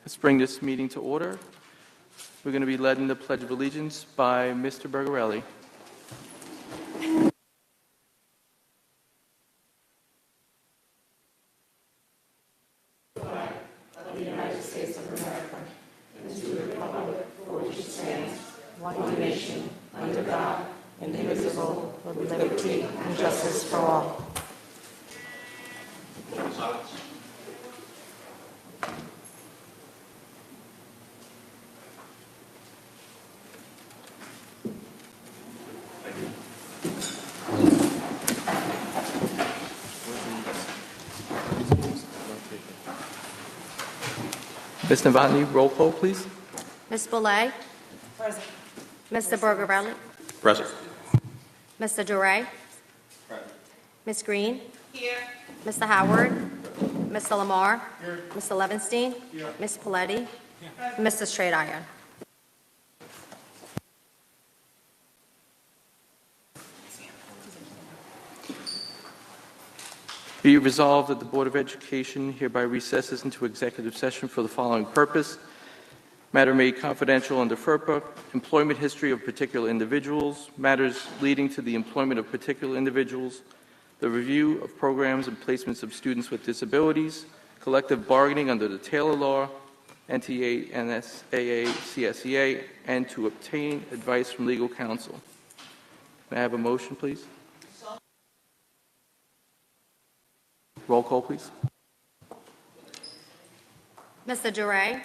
Let's bring this meeting to order. We're going to be led in the Pledge of Allegiance by Mr. Bergarelli. Of the United States of America, and to the republic for which it stands, one nation, under God, indivisible, with liberty and justice for all. Ms. Novotny, roll call, please. Ms. Boulay? Present. Mr. Bergarelli? Present. Mr. Duray? Present. Ms. Green? Here. Mr. Howard? Mr. Lamar? Mr. Levinstein? Ms. Paletti? Mr. Straight Iron? Be it resolved that the Board of Education hereby recesses into executive session for the following purpose. Matter made confidential under FERPA, employment history of particular individuals, matters leading to the employment of particular individuals, the review of programs and placements of students with disabilities, collective bargaining under the Taylor Law, NTA, NSAA, CSEA, and to obtain advice from legal counsel. May I have a motion, please? Roll call, please. Mr. Duray?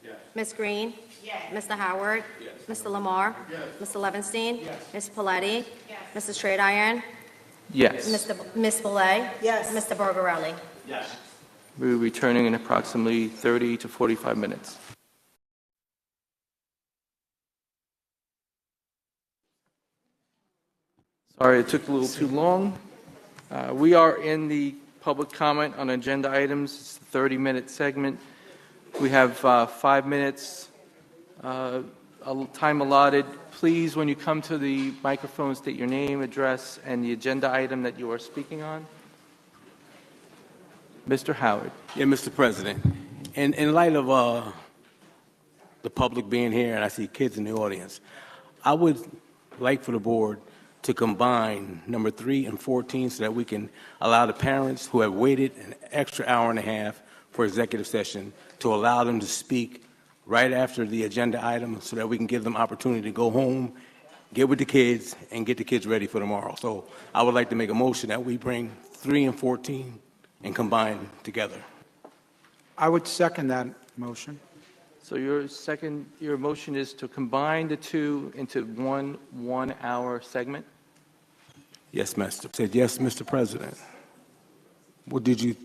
Yes. Ms. Green? Yes. Mr. Howard? Yes. Mr. Lamar? Yes. Mr. Levinstein? Yes. Ms. Paletti? Yes. Mr. Straight Iron? Yes. Ms. Boulay? Yes. Mr. Bergarelli? Yes. We'll be returning in approximately 30 to 45 minutes. Sorry, it took a little too long. We are in the public comment on agenda items. It's a 30-minute segment. We have 5 minutes time allotted. Please, when you come to the microphone, state your name, address, and the agenda item that you are speaking on. Mr. Howard. Yeah, Mr. President, in light of the public being here, and I see kids in the audience, I would like for the board to combine number 3 and 14 so that we can allow the parents who have waited an extra hour and a half for executive session to allow them to speak right after the agenda item so that we can give them opportunity to go home, get with the kids, and get the kids ready for tomorrow. So I would like to make a motion that we bring 3 and 14 and combine together. I would second that motion. So your motion is to combine the two into one hour segment? Yes, Mr. Said yes, Mr. President. What did you?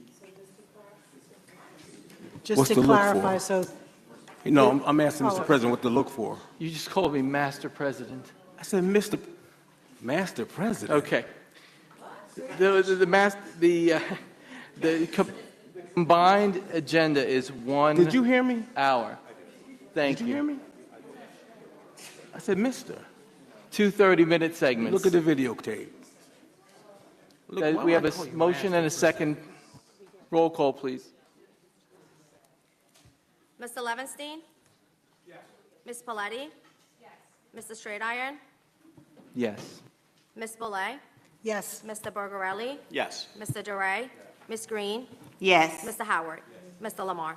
Just What's to the look clarify, for? so No, I'm asking Mr. President what to look for. You just called me Master President. I said Master President. Okay. The combined agenda is 1 Did you hear me? hour. Thank Did you hear me? I said Mr. 2 30-minute segments. Look at the videotape. Look, We have why I call a you motion and a Master second. Roll call, please. Mr. Levinstein? Yes. Ms. Paletti? Yes. Mr. Straight Iron? Yes. Ms. Boulay? yes, Mr. Bergarelli? Yes. Mr. Duray? Ms. Green? Yes. Mr. Howard? Mr. Lamar?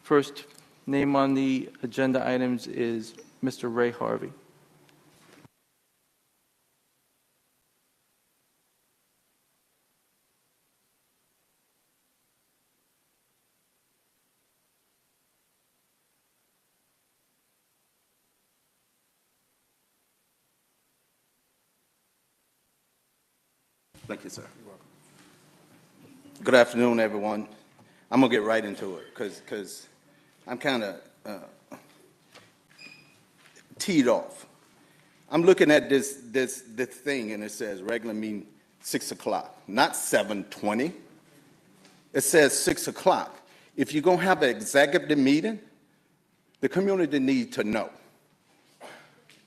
First name on the agenda items is Mr. Ray Harvey. Thank you, sir. Good afternoon, everyone. I'm going to get right into it because I'm kind of teed off. I'm looking at this thing, and it says regular meeting 6 o'clock, not 7:20. It says 6 o'clock. If you're going to have an executive meeting, the community needs to know.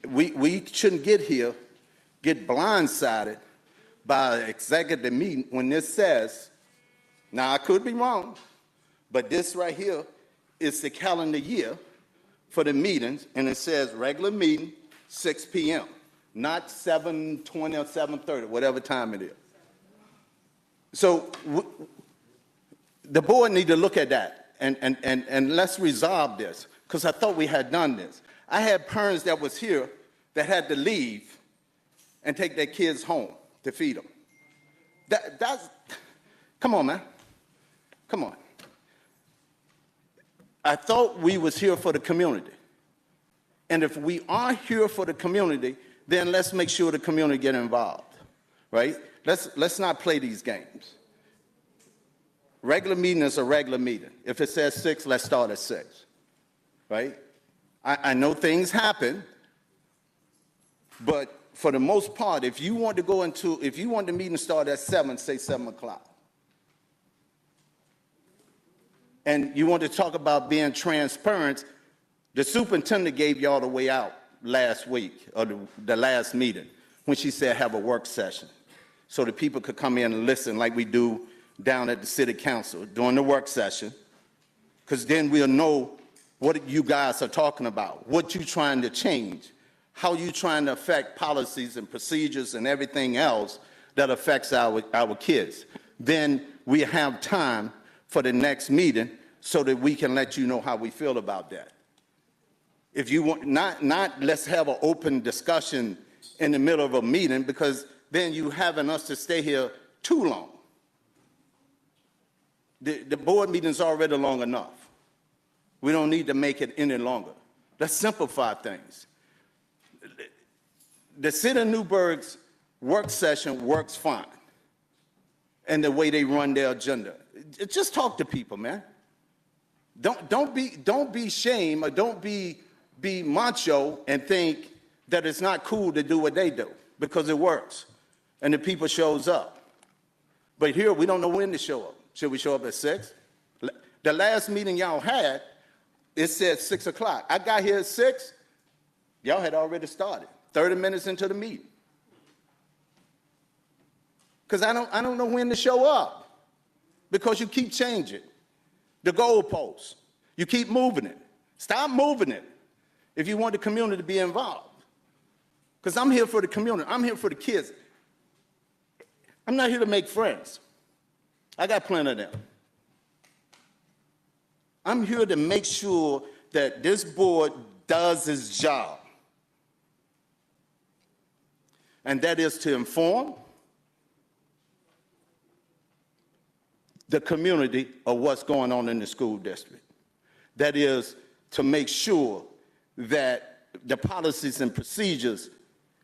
We shouldn't get blindsided by executive meeting when this says, now I could be wrong, but this right here is the calendar year for the meetings, and it says regular meeting, 6 p.m., not 7:20 or 7:30, whatever time it is. So the board need to look at that, and let's resolve this, because I thought we had done this. I had parents that was here that had to leave and take their kids home to feed them. That's, come on, man. Come on. I thought we was here for the community. And if we are here for the community, then let's make sure the community get involved, right? Let's not play these games. Regular meeting is a regular meeting. If it says 6, let's start at 6, right? I know things happen, but for the most part, if you want the meeting to start at 7, say 7 o'clock. And you want to talk about being transparent, the superintendent gave y'all the way out last week, or the last meeting, when she said have a work session, so that people could come in and listen like we do down at the city council during the work session, because then we'll know what you guys are talking about, what you're trying to change, how you're trying to affect policies and procedures and everything else that affects our kids. Then we have time for the next meeting so that we can let you know how we feel about that. If you want, not let's have an open discussion in the middle of a meeting, because then you having us to stay here too long. The board meeting's already long enough. We don't need to make it any longer. Let's simplify things. The city of Newburgh's work session works fine, and the way they run their agenda. Just talk to people, man. Don't be shame, or don't be macho and think that it's not cool to do what they do, because it works and the people shows up. But here we don't know when to show up. Should we show up at 6? The last meeting y'all had, it said 6 o'clock. I got here at 6. Y'all had already started 30 minutes into the meeting, because I don't know when to show up, because you keep changing the goalposts. You keep moving it. Stop moving it if you want the community to be involved. Because I'm here for the community. I'm here for the kids. I'm not here to make friends. I got plenty of them. I'm here to make sure that this board does its job. And that is to inform the community of what's going on in the school district. That is to make sure that the policies and procedures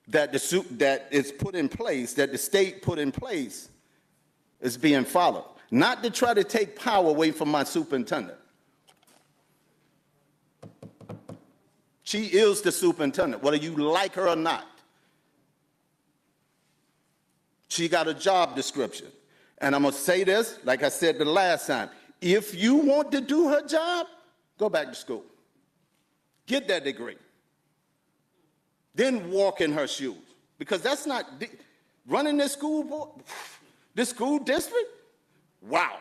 that is put in place, that the state put in place, is being followed. Not to try to take power away from my superintendent. She is the superintendent, whether you like her or not. She got a job description. And I'm going to say this, like I said the last time, if you want to do her job, go back to school. Get that degree. Then walk in her shoes. Because that's not, running this school board, this school district, wow.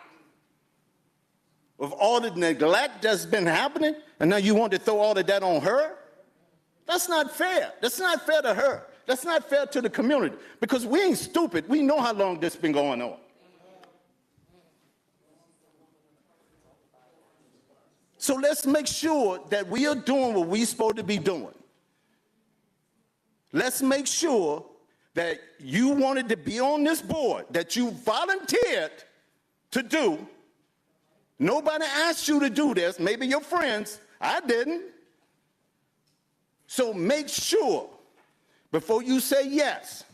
With all the neglect that's been happening, and now you want to throw all of that on her? That's not fair. That's not fair to her. That's not fair to the community. Because we ain't stupid. We know how long this been going on. So let's make sure that we are doing what we're supposed to be doing. Let's make sure that you wanted to be on this board, that you volunteered to do. Nobody asked you to do this, maybe your friends, I didn't. So make sure, before you say yes,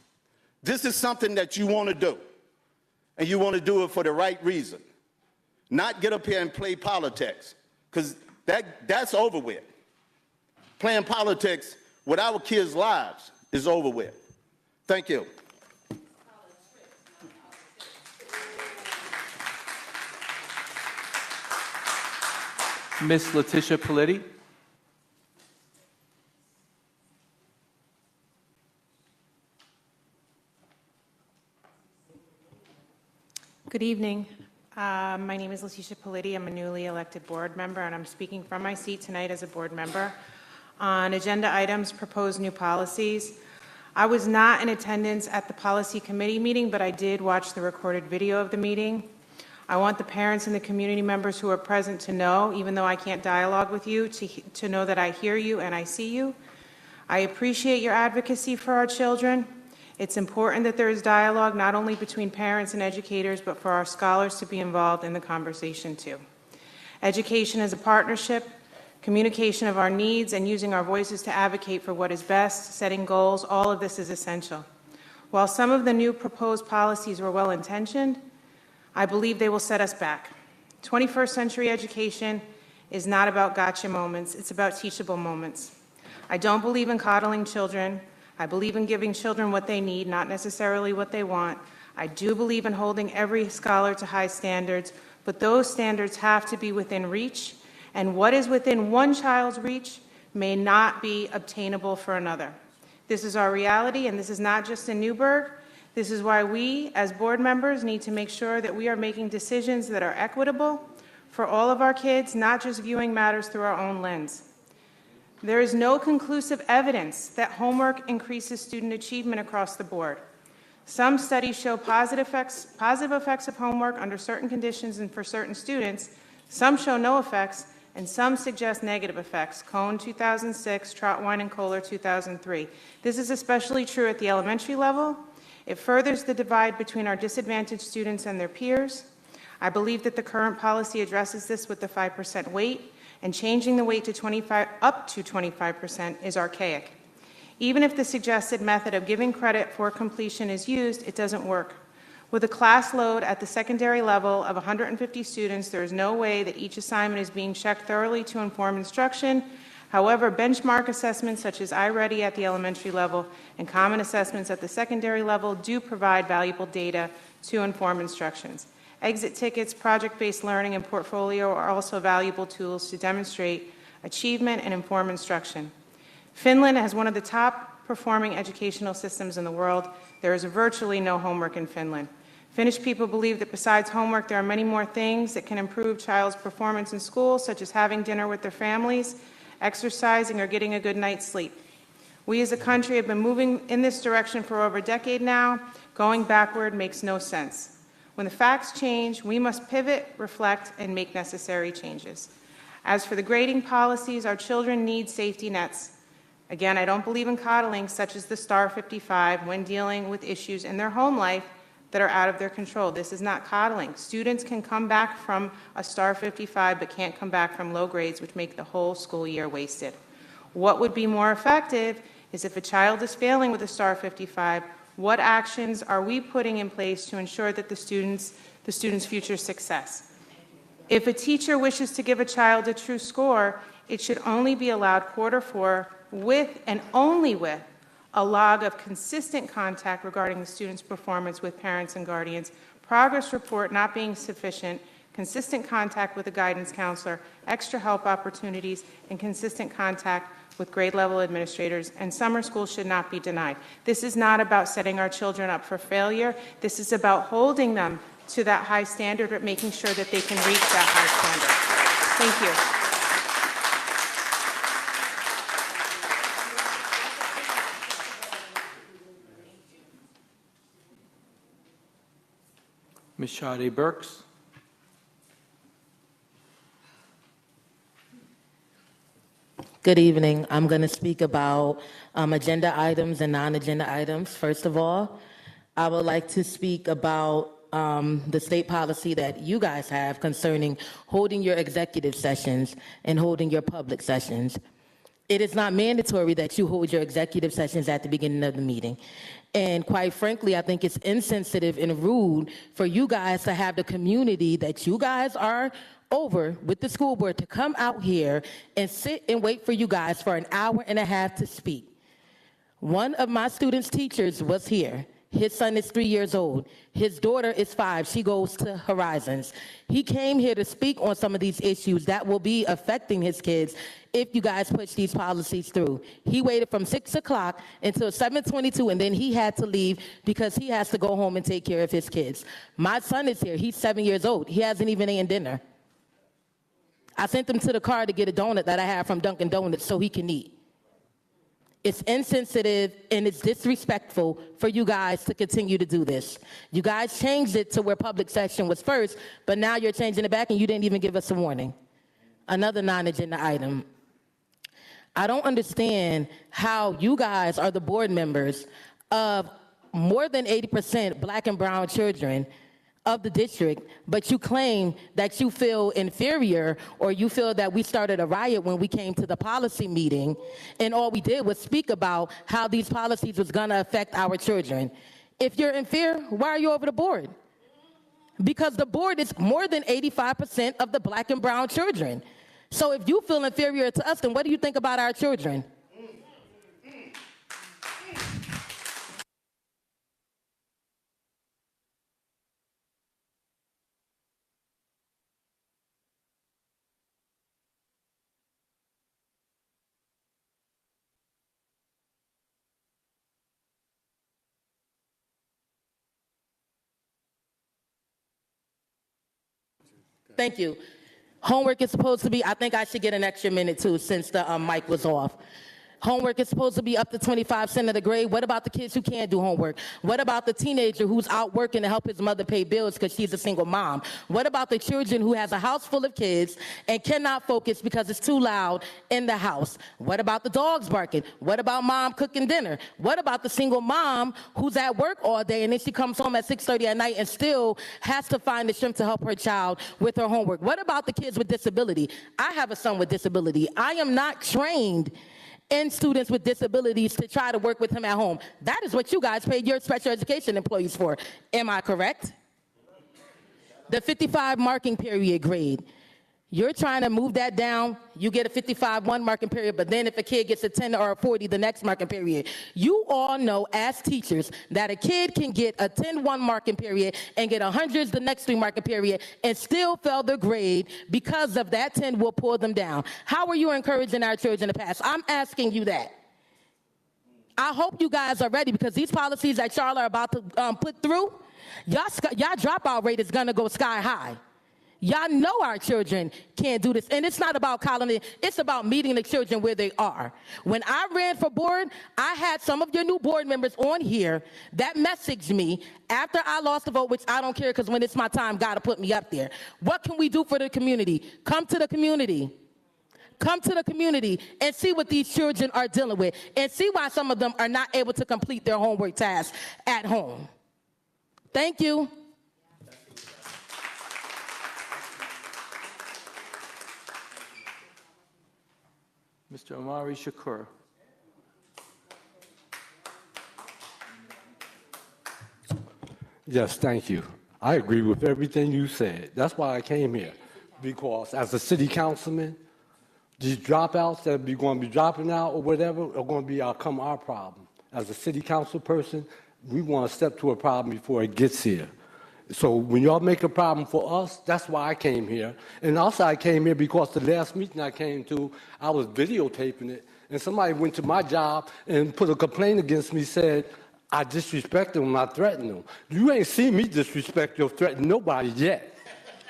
this is something that you want to do, and you want to do it for the right reason. Not get up here and play politics, because that's over with. Playing politics with our kids' lives is over with. Thank you. Ms. Letitia Paletti. Good evening. My name is Letitia Politi. I'm a newly elected board member, and I'm speaking from my seat tonight as a board member on agenda items, proposed new policies. I was not in attendance at the policy committee meeting, but I did watch the recorded video of the meeting. I want the parents and the community members who are present to know, even though I can't dialogue with you, to know that I hear you and I see you. I appreciate your advocacy for our children. It's important that there is dialogue not only between parents and educators, but for our scholars to be involved in the conversation too. Education is a partnership, communication of our needs, and using our voices to advocate for what is best, setting goals, all of this is essential. While some of the new proposed policies were well-intentioned, I believe they will set us back. 21st century education is not about gotcha moments, it's about teachable moments. I don't believe in coddling children. I believe in giving children what they need, not necessarily what they want. I do believe in holding every scholar to high standards, but those standards have to be within reach, and what is within one child's reach may not be obtainable for another. This is our reality, and this is not just in Newburgh. This is why we, as board members, need to make sure that we are making decisions that are equitable for all of our kids, not just viewing matters through our own lens. There is no conclusive evidence that homework increases student achievement across the board. Some studies show positive effects of homework under certain conditions and for certain students. Some show no effects, and some suggest negative effects. Cohn 2006, Trotwine and Kohler 2003. This is especially true at the elementary level. It furthers the divide between our disadvantaged students and their peers. I believe that the current policy addresses this with the 5% weight, and changing the weight to up to 25% is archaic. Even if the suggested method of giving credit for completion is used, it doesn't work. With a class load at the secondary level of 150 students, there is no way that each assignment is being checked thoroughly to inform instruction. However, benchmark assessments such as iReady at the elementary level and common assessments at the secondary level do provide valuable data to inform instructions. Exit tickets, project-based learning, and portfolio are also valuable tools to demonstrate achievement and inform instruction. Finland has one of the top-performing educational systems in the world. There is virtually no homework in Finland. Finnish people believe that besides homework, there are many more things that can improve child's performance in school, such as having dinner with their families, exercising, or getting a good night's sleep. We as a country have been moving in this direction for over a decade now. Going backward makes no sense. When the facts change, we must pivot, reflect, and make necessary changes. As for the grading policies, our children need safety nets. Again, I don't believe in coddling, such as the Star 55, when dealing with issues in their home life that are out of their control. This is not coddling. Students can come back from a Star 55, but can't come back from low grades, which make the whole school year wasted. What would be more effective is if a child is failing with a Star 55, what actions are we putting in place to ensure that the student's future success? If a teacher wishes to give a child a true score, it should only be allowed quarter 4 with and only with a log of consistent contact regarding the student's performance with parents and guardians, progress report not being sufficient, consistent contact with a guidance counselor, extra help opportunities, and consistent contact with grade level administrators, and summer school should not be denied. This is not about setting our children up for failure. This is about holding them to that high standard, but making sure that they can reach that high standard. Thank you. Ms. Sade Burks. Good evening. I'm going to speak about agenda items and non-agenda items. First of all, I would like to speak about the state policy that you guys have concerning holding your executive sessions and holding your public sessions. It is not mandatory that you hold your executive sessions at the beginning of the meeting. And quite frankly, I think it's insensitive and rude for you guys to have the community that you guys are over with the school board to come out here and sit and wait for you guys for an hour and a half to speak. One of my students' teachers was here. His son is 3 years old. His daughter is 5. She goes to Horizons. He came here to speak on some of these issues that will be affecting his kids if you guys push these policies through. He waited from 6 o'clock until 7:22, and then he had to leave because he has to go home and take care of his kids. My son is here. He's 7 years old. He hasn't even eaten dinner. I sent him to the car to get a donut that I have from Dunkin' Donuts so he can eat. It's insensitive and it's disrespectful for you guys to continue to do this. You guys changed it to where public session was first, but now you're changing it back and you didn't even give us a warning. Another non-agenda item. I don't understand how you guys are the board members of more than 80% black and brown children of the district, but you claim that you feel inferior or you feel that we started a riot when we came to the policy meeting and all we did was speak about how these policies was going to affect our children. If you're in fear, why are you over the board? Because the board is more than 85% of the black and brown children. So if you feel inferior to us, then what do you think about our children? Thank you. Homework is supposed to be, I think I should get an extra minute too since the mic was off. Homework is supposed to be up to 25% of the grade. What about the kids who can't do homework? What about the teenager who's out working to help his mother pay bills because she's a single mom? What about the children who has a house full of kids and cannot focus because it's too loud in the house? What about the dogs barking? What about mom cooking dinner? What about the single mom who's at work all day and then she comes home at 6:30 at night and still has to find the strength to help her child with her homework? What about the kids with disability? I have a son with disability. I am not trained in students with disabilities to try to work with him at home. That is what you guys paid your special education employees for. Am I correct? The 55 marking period grade. You're trying to move that down. You get a 55 one marking period, but then if a kid gets a 10 or a 40 the next marking period. You all know as teachers that a kid can get a 10 one marking period and get 100s the next 3 marking period and still fail their grade because of that 10 will pull them down. How are you encouraging our children to pass? I'm asking you that. I hope you guys are ready because these policies that y'all are about to put through, y'all dropout rate is gonna go sky high. Y'all know our children can't do this. And it's not about colony, it's about meeting the children where they are. When I ran for board, I had some of your new board members on here that messaged me after I lost the vote, which I don't care because when it's my time, God will put me up there. What can we do for the community? Come to the community. Come to the community and see what these children are dealing with and see why some of them are not able to complete their homework tasks at home. Thank you. Mr. Omari Shakur. Yes, thank you. I agree with everything you said. That's why I came here, because as a city councilman, these dropouts that are going to be dropping out or whatever are going to be our problem. As a city council person, we want to step to a problem before it gets here. So when y'all make a problem for us, that's why I came here. And also I came here because the last meeting I came to, I was videotaping it, and somebody went to my job and put a complaint against me, said I disrespected them, I threatened them. You ain't seen me disrespect or threaten nobody yet.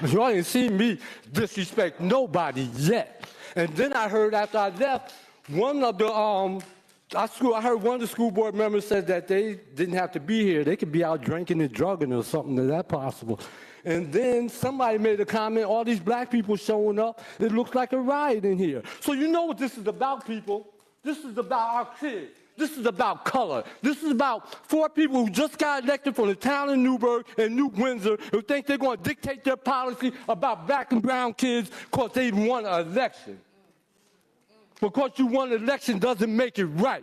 You ain't seen me disrespect nobody yet. And then I heard after I left, one of the I heard one of the school board members said that they didn't have to be here. They could be out drinking and drugging or something like that possible. And then somebody made a comment, all these black people showing up, it looks like a riot in here. So you know what this is about, people. This is about our kids. This is about color. This is about 4 people who just got elected from the town of Newburgh and New Windsor who think they're going to dictate their policy about black and brown kids because they won an election. Because you won an election doesn't make it right.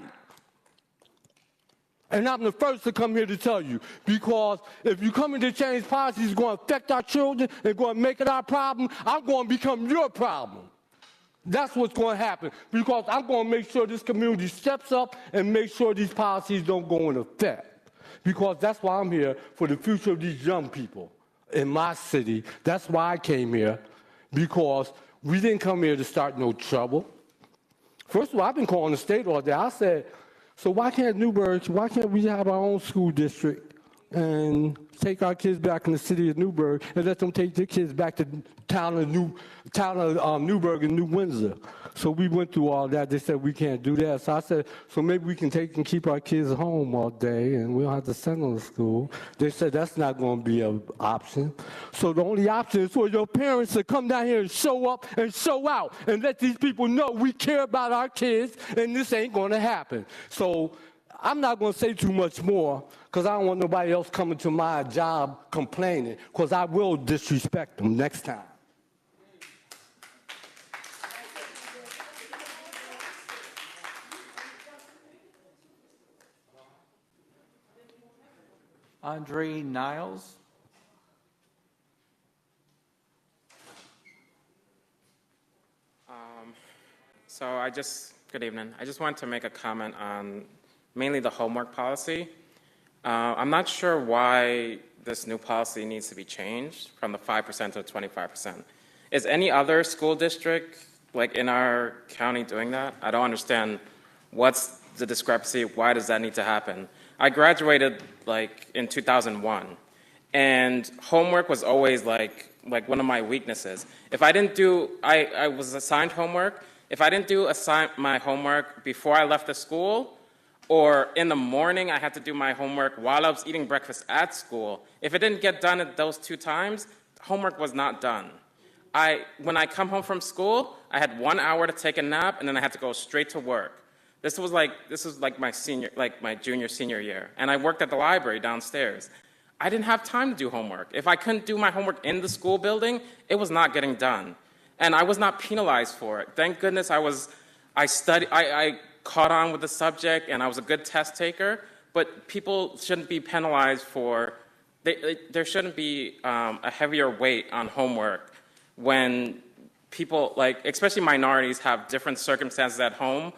And I'm the first to come here to tell you, because if you come in to change policies, it's going to affect our children, it's going to make it our problem, I'm going to become your problem. That's what's going to happen, because I'm going to make sure this community steps up and make sure these policies don't go into effect. because that's why I'm here, for the future of these young people in my city. That's why I came here, because we didn't come here to start no trouble. First of all, I've been calling the state all day. I said, so why can't we have our own school district and take our kids back in the city of Newburgh and let them take their kids back to town of Newburgh and New Windsor? So we went through all that. They said we can't do that. So I said, so maybe we can take and keep our kids home all day and we don't have to send them to school. They said that's not going to be an option. So the only option is for your parents to come down here and show up and show out and let these people know we care about our kids and this ain't going to happen. So I'm not going to say too much more because I don't want nobody else coming to my job complaining, because I will disrespect them next time. Andre Niles. Good evening. I just wanted to make a comment on mainly the homework policy. I'm not sure why this new policy needs to be changed from the 5% to 25%. Is any other school district, like in our county, doing that? I don't understand what's the discrepancy. Why does that need to happen? I graduated like in 2001, and homework was always like one of my weaknesses. If I didn't do, I was assigned homework. If I didn't do my homework before I left the school, or in the morning I had to do my homework while I was eating breakfast at school, if it didn't get done at those 2 times, homework was not done. When I come home from school, I had 1 hour to take a nap, and then I had to go straight to work. This was like my junior, senior year, and I worked at the library downstairs. I didn't have time to do homework. If I couldn't do my homework in the school building, it was not getting done. And I was not penalized for it. Thank goodness I caught on with the subject, and I was a good test taker, but people shouldn't be penalized for, there shouldn't be a heavier weight on homework when people, especially minorities, have different circumstances at home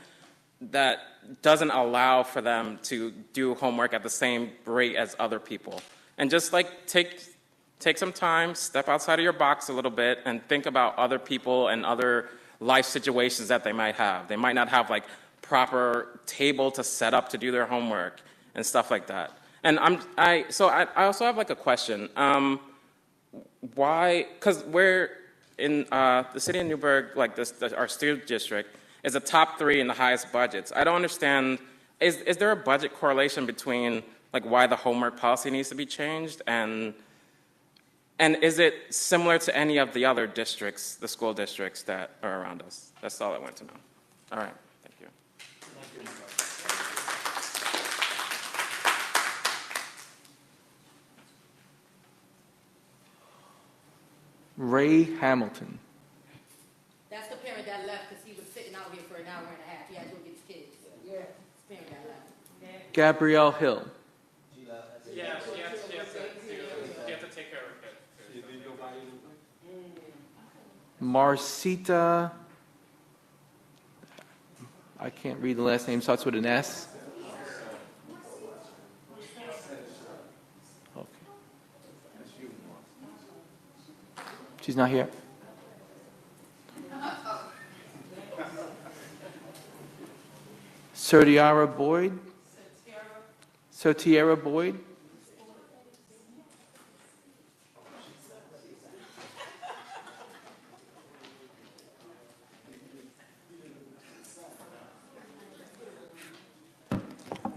that doesn't allow for them to do homework at the same rate as other people. And just take some time, step outside of your box a little bit, and think about other people and other life situations that they might have. They might not have proper table to set up to do their homework and stuff like that. And I also have a question. Why? Because we're in the city of Newburgh, our student district is a top 3 in the highest budgets. I don't understand. Is there a budget correlation between why the homework policy needs to be changed, and is it similar to any of the other districts, the school districts that are around us? That's all I want to know. All right, thank you. Ray Hamilton. That's the parent that left because he was sitting out here for an hour and a half. He had to go get his kids. Yeah. The parent that left. Gabrielle Hill. Yeah, she has to take care of her kid. Marcita, I can't read the last name, starts with an S. Okay. She's not here. Sotiara Boyd. Sotiara Boyd.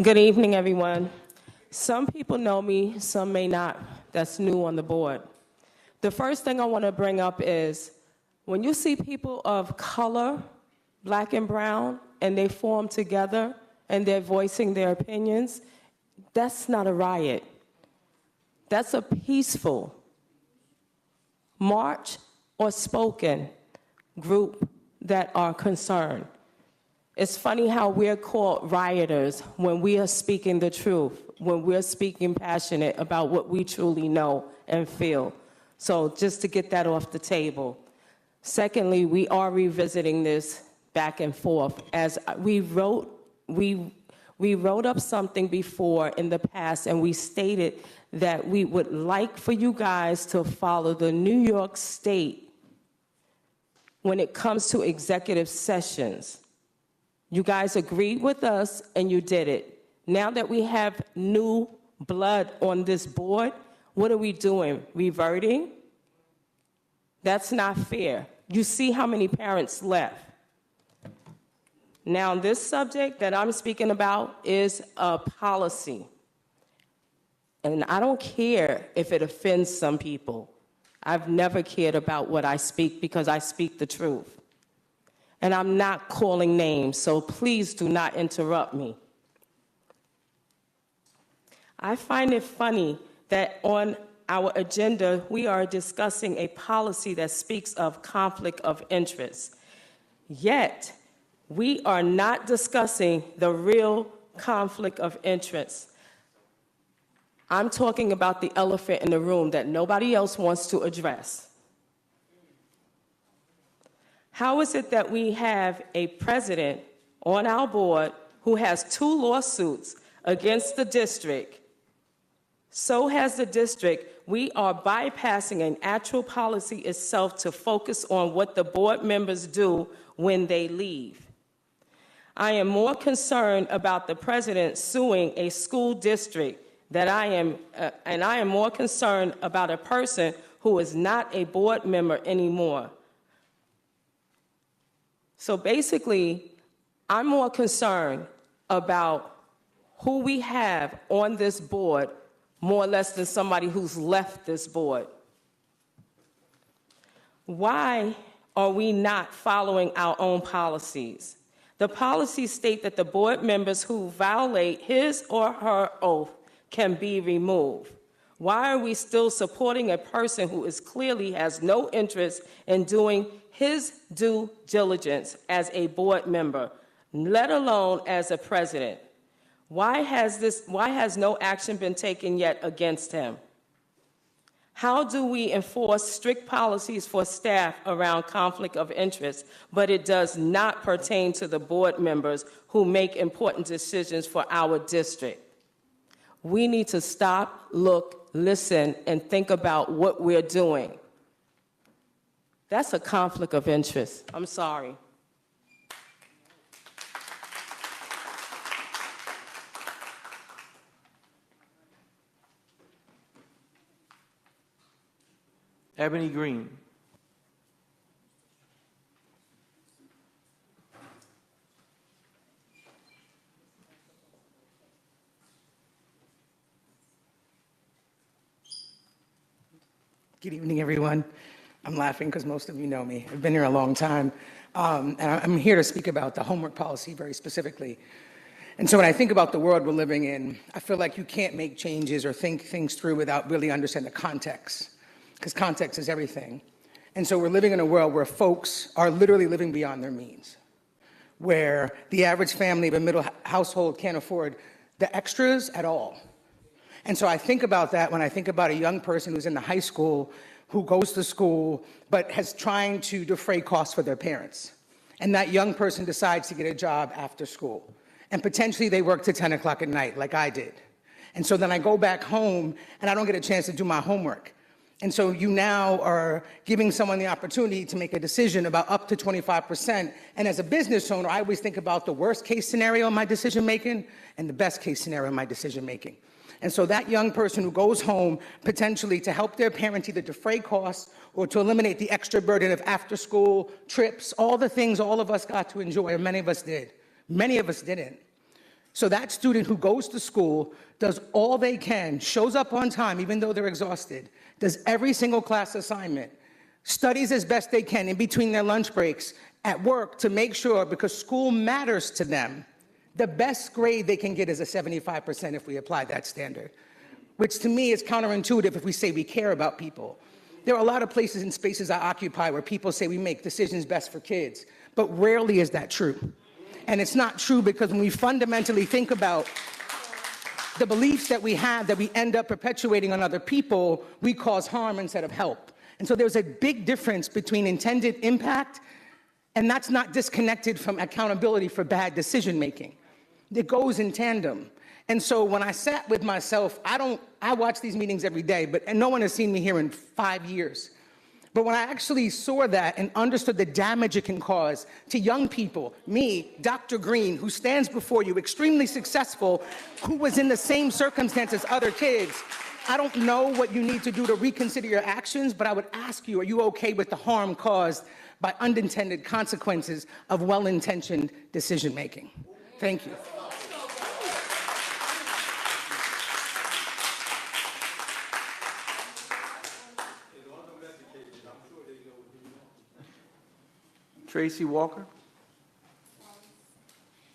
Good evening, everyone. Some people know me, some may not. That's new on the board. The first thing I want to bring up is when you see people of color, black and brown, and they form together and they're voicing their opinions, that's not a riot. That's a peaceful march or spoken group that are concerned. It's funny how we're called rioters when we are speaking the truth, when we're speaking passionate about what we truly know and feel. So just to get that off the table. Secondly, we are revisiting this back and forth. As we We wrote up something before in the past, and we stated that we would like for you guys to follow the New York State when it comes to executive sessions. You guys agreed with us, and you did it. Now that we have new blood on this board, what are we doing? Reverting? That's not fair. You see how many parents left. Now, this subject that I'm speaking about is a policy. And I don't care if it offends some people. I've never cared about what I speak because I speak the truth. And I'm not calling names, so please do not interrupt me. I find it funny that on our agenda, we are discussing a policy that speaks of conflict of interest. Yet, we are not discussing the real conflict of interest. I'm talking about the elephant in the room that nobody else wants to address. How is it that we have a president on our board who has 2 lawsuits against the district? So has the district. We are bypassing an actual policy itself to focus on what the board members do when they leave. I am more concerned about the president suing a school district and I am more concerned about a person who is not a board member anymore. So basically, I'm more concerned about who we have on this board more or less than somebody who's left this board. Why are we not following our own policies? The policies state that the board members who violate his or her oath can be removed. Why are we still supporting a person who is clearly has no interest in doing his due diligence as a board member, let alone as a president? Why has no action been taken yet against him? How do we enforce strict policies for staff around conflict of interest, but it does not pertain to the board members who make important decisions for our district? We need to stop, look, listen, and think about what we're doing. That's a conflict of interest. I'm sorry. Ebony Green. Good evening, everyone. I'm laughing because most of you know me. I've been here a long time. And I'm here to speak about the homework policy very specifically. And so when I think about the world we're living in, I feel like you can't make changes or think things through without really understanding the context, because context is everything. And so we're living in a world where folks are literally living beyond their means, where the average family of a middle household can't afford the extras at all. And so I think about that when I think about a young person who's in the high school, who goes to school, but has trying to defray costs for their parents. And that young person decides to get a job after school. And potentially they work to 10 o'clock at night, like I did. And so then I go back home and I don't get a chance to do my homework. And so you now are giving someone the opportunity to make a decision about up to 25%. And as a business owner, I always think about the worst case scenario in my decision making and the best case scenario in my decision making. And so that young person who goes home potentially to help their parents either defray costs or to eliminate the extra burden of after school trips, all the things all of us got to enjoy, or many of us did. Many of us didn't. So that student who goes to school, does all they can, shows up on time even though they're exhausted, does every single class assignment, studies as best they can in between their lunch breaks, at work to make sure, because school matters to them, the best grade they can get is a 75% if we apply that standard, which to me is counterintuitive if we say we care about people. There are a lot of places and spaces I occupy where people say we make decisions best for kids, but rarely is that true. And it's not true because when we fundamentally think about the beliefs that we have that we end up perpetuating on other people, we cause harm instead of help. And so there's a big difference between intended impact, and that's not disconnected from accountability for bad decision making. It goes in tandem. And so when I sat with myself, I watch these meetings every day, and no one has seen me here in 5 years. But when I actually saw that and understood the damage it can cause to young people, me, Dr. Green, who stands before you, extremely successful, who was in the same circumstance as other kids, I don't know what you need to do to reconsider your actions, but I would ask you, are you okay with the harm caused by unintended consequences of well-intentioned decision-making? Thank you. Tracy Walker?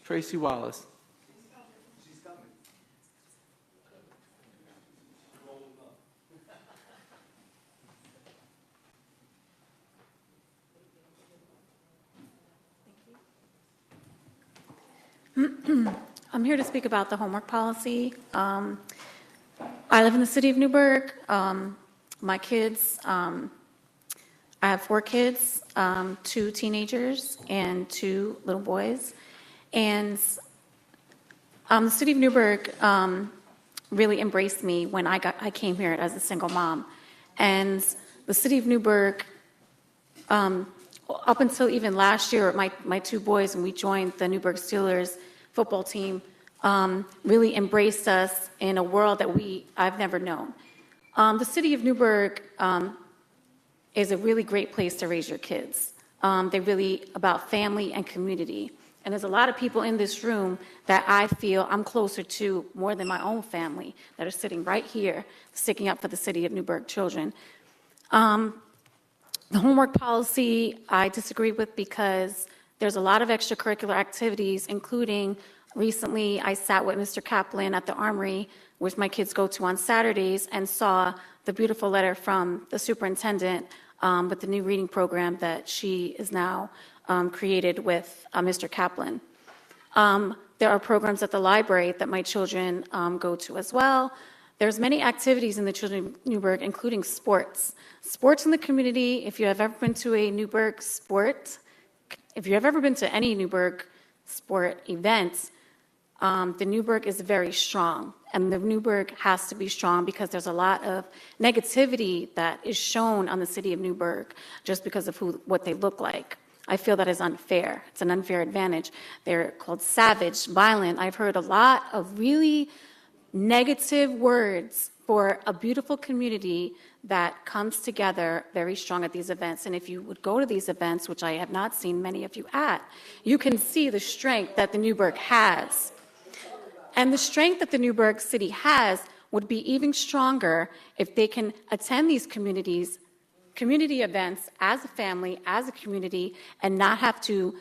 Tracy Wallace? I'm here to speak about the homework policy. I live in the city of Newburgh. My kids, I have 4 kids, 2 teenagers and 2 little boys. And the city of Newburgh really embraced me when I came here as a single mom. And the city of Newburgh, up until even last year, my 2 boys, when we joined the Newburgh Steelers football team, really embraced us in a world that I've never known. The city of Newburgh is a really great place to raise your kids. They're really about family and community. And there's a lot of people in this room that I feel I'm closer to more than my own family that are sitting right here, sticking up for the city of Newburgh children. The homework policy I disagree with because there's a lot of extracurricular activities, including recently I sat with Mr. Kaplan at the Armory, which my kids go to on Saturdays, and saw the beautiful letter from the superintendent with the new reading program that she is now created with Mr. Kaplan. There are programs at the library that my children go to as well. There's many activities in the children of Newburgh, including sports. Sports in the community, if you have ever been to a Newburgh sport, if you have ever been to any Newburgh sport event, the Newburgh is very strong. And the Newburgh has to be strong because there's a lot of negativity that is shown on the city of Newburgh just because of what they look like. I feel that is unfair. It's an unfair advantage. They're called savage, violent. I've heard a lot of really negative words for a beautiful community that comes together very strong at these events. And if you would go to these events, which I have not seen many of you at, you can see the strength that the Newburgh has. And the strength that the Newburgh city has would be even stronger if they can attend these community events as a family, as a community, and not have to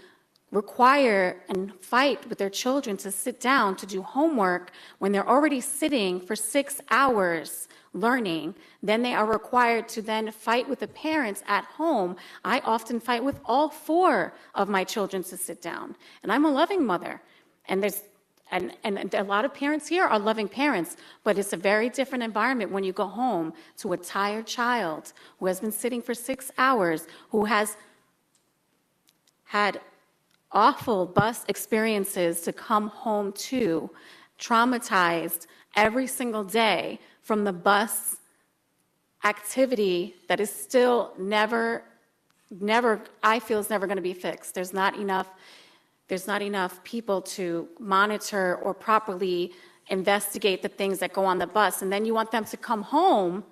require and fight with their children to sit down to do homework when they're already sitting for 6 hours learning. Then they are required to then fight with the parents at home. I often fight with all 4 of my children to sit down. And I'm a loving mother. And a lot of parents here are loving parents, but it's a very different environment when you go home to a tired child who has been sitting for 6 hours, who has had awful bus experiences to come home to, traumatized every single day from the bus activity that is still never, I feel is never going to be fixed. There's not enough people to monitor or properly investigate the things that go on the bus. And then you want them to come home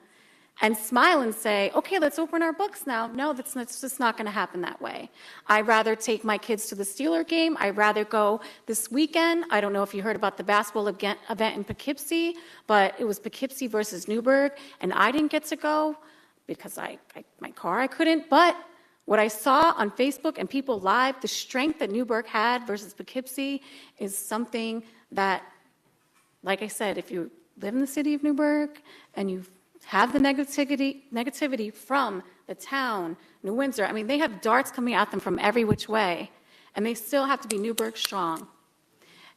and smile and say, okay, let's open our books now. No, that's just not going to happen that way. I'd rather take my kids to the Steeler game. I'd rather go this weekend. I don't know if you heard about the basketball event in Poughkeepsie, but it was Poughkeepsie versus Newburgh, and I didn't get to go because my car, I couldn't. But what I saw on Facebook and people live, the strength that Newburgh had versus Poughkeepsie is something that, like I said, if you live in the city of Newburgh and you have the negativity from the town, New Windsor, I mean, they have darts coming at them from every which way, and they still have to be Newburgh strong.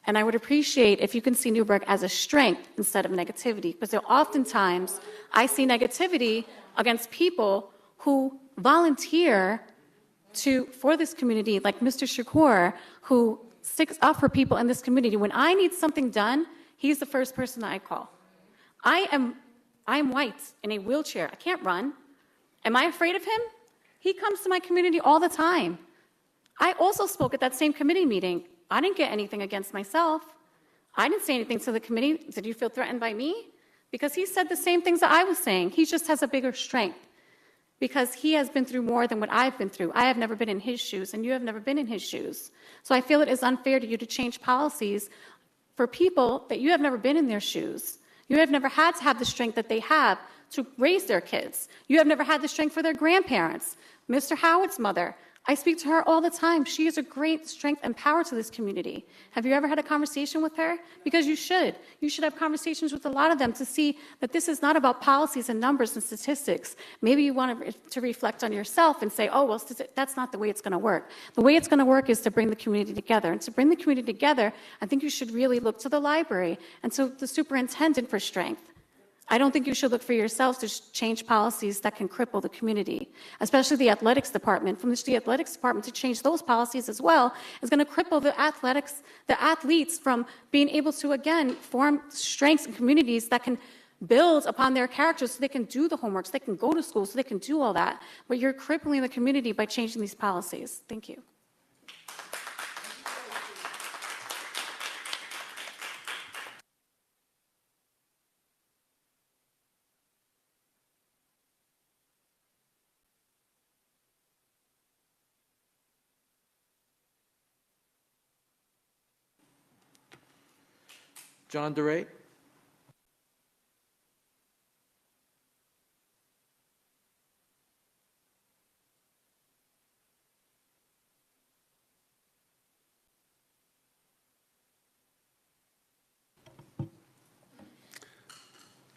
And I would appreciate if you can see Newburgh as a strength instead of negativity, because oftentimes I see negativity against people who volunteer for this community, like Mr. Shakur, who sticks up for people in this community. When I need something done, he's the first person that I call. I am white in a wheelchair. I can't run. Am I afraid of him? He comes to my community all the time. I also spoke at that same committee meeting. I didn't get anything against myself. I didn't say anything to the committee. Did you feel threatened by me? Because he said the same things that I was saying. He just has a bigger strength because he has been through more than what I've been through. I have never been in his shoes, and you have never been in his shoes. So I feel it is unfair to you to change policies for people that you have never been in their shoes. You have never had to have the strength that they have to raise their kids. You have never had the strength for their grandparents. Mr. Howard's mother, I speak to her all the time. She is a great strength and power to this community. Have you ever had a conversation with her? Because you should. You should have conversations with a lot of them to see that this is not about policies and numbers and statistics. Maybe you want to reflect on yourself and say, oh, well, that's not the way it's going to work. The way it's going to work is to bring the community together. And to bring the community together, I think you should really look to the library and to the superintendent for strength. I don't think you should look for yourselves to change policies that can cripple the community, especially the athletics department. From the athletics department to change those policies as well is going to cripple the athletes from being able to, again, form strengths and communities that can build upon their characters so they can do the homework, so they can go to school, so they can do all that. But you're crippling the community by changing these policies. Thank you. John DeRay.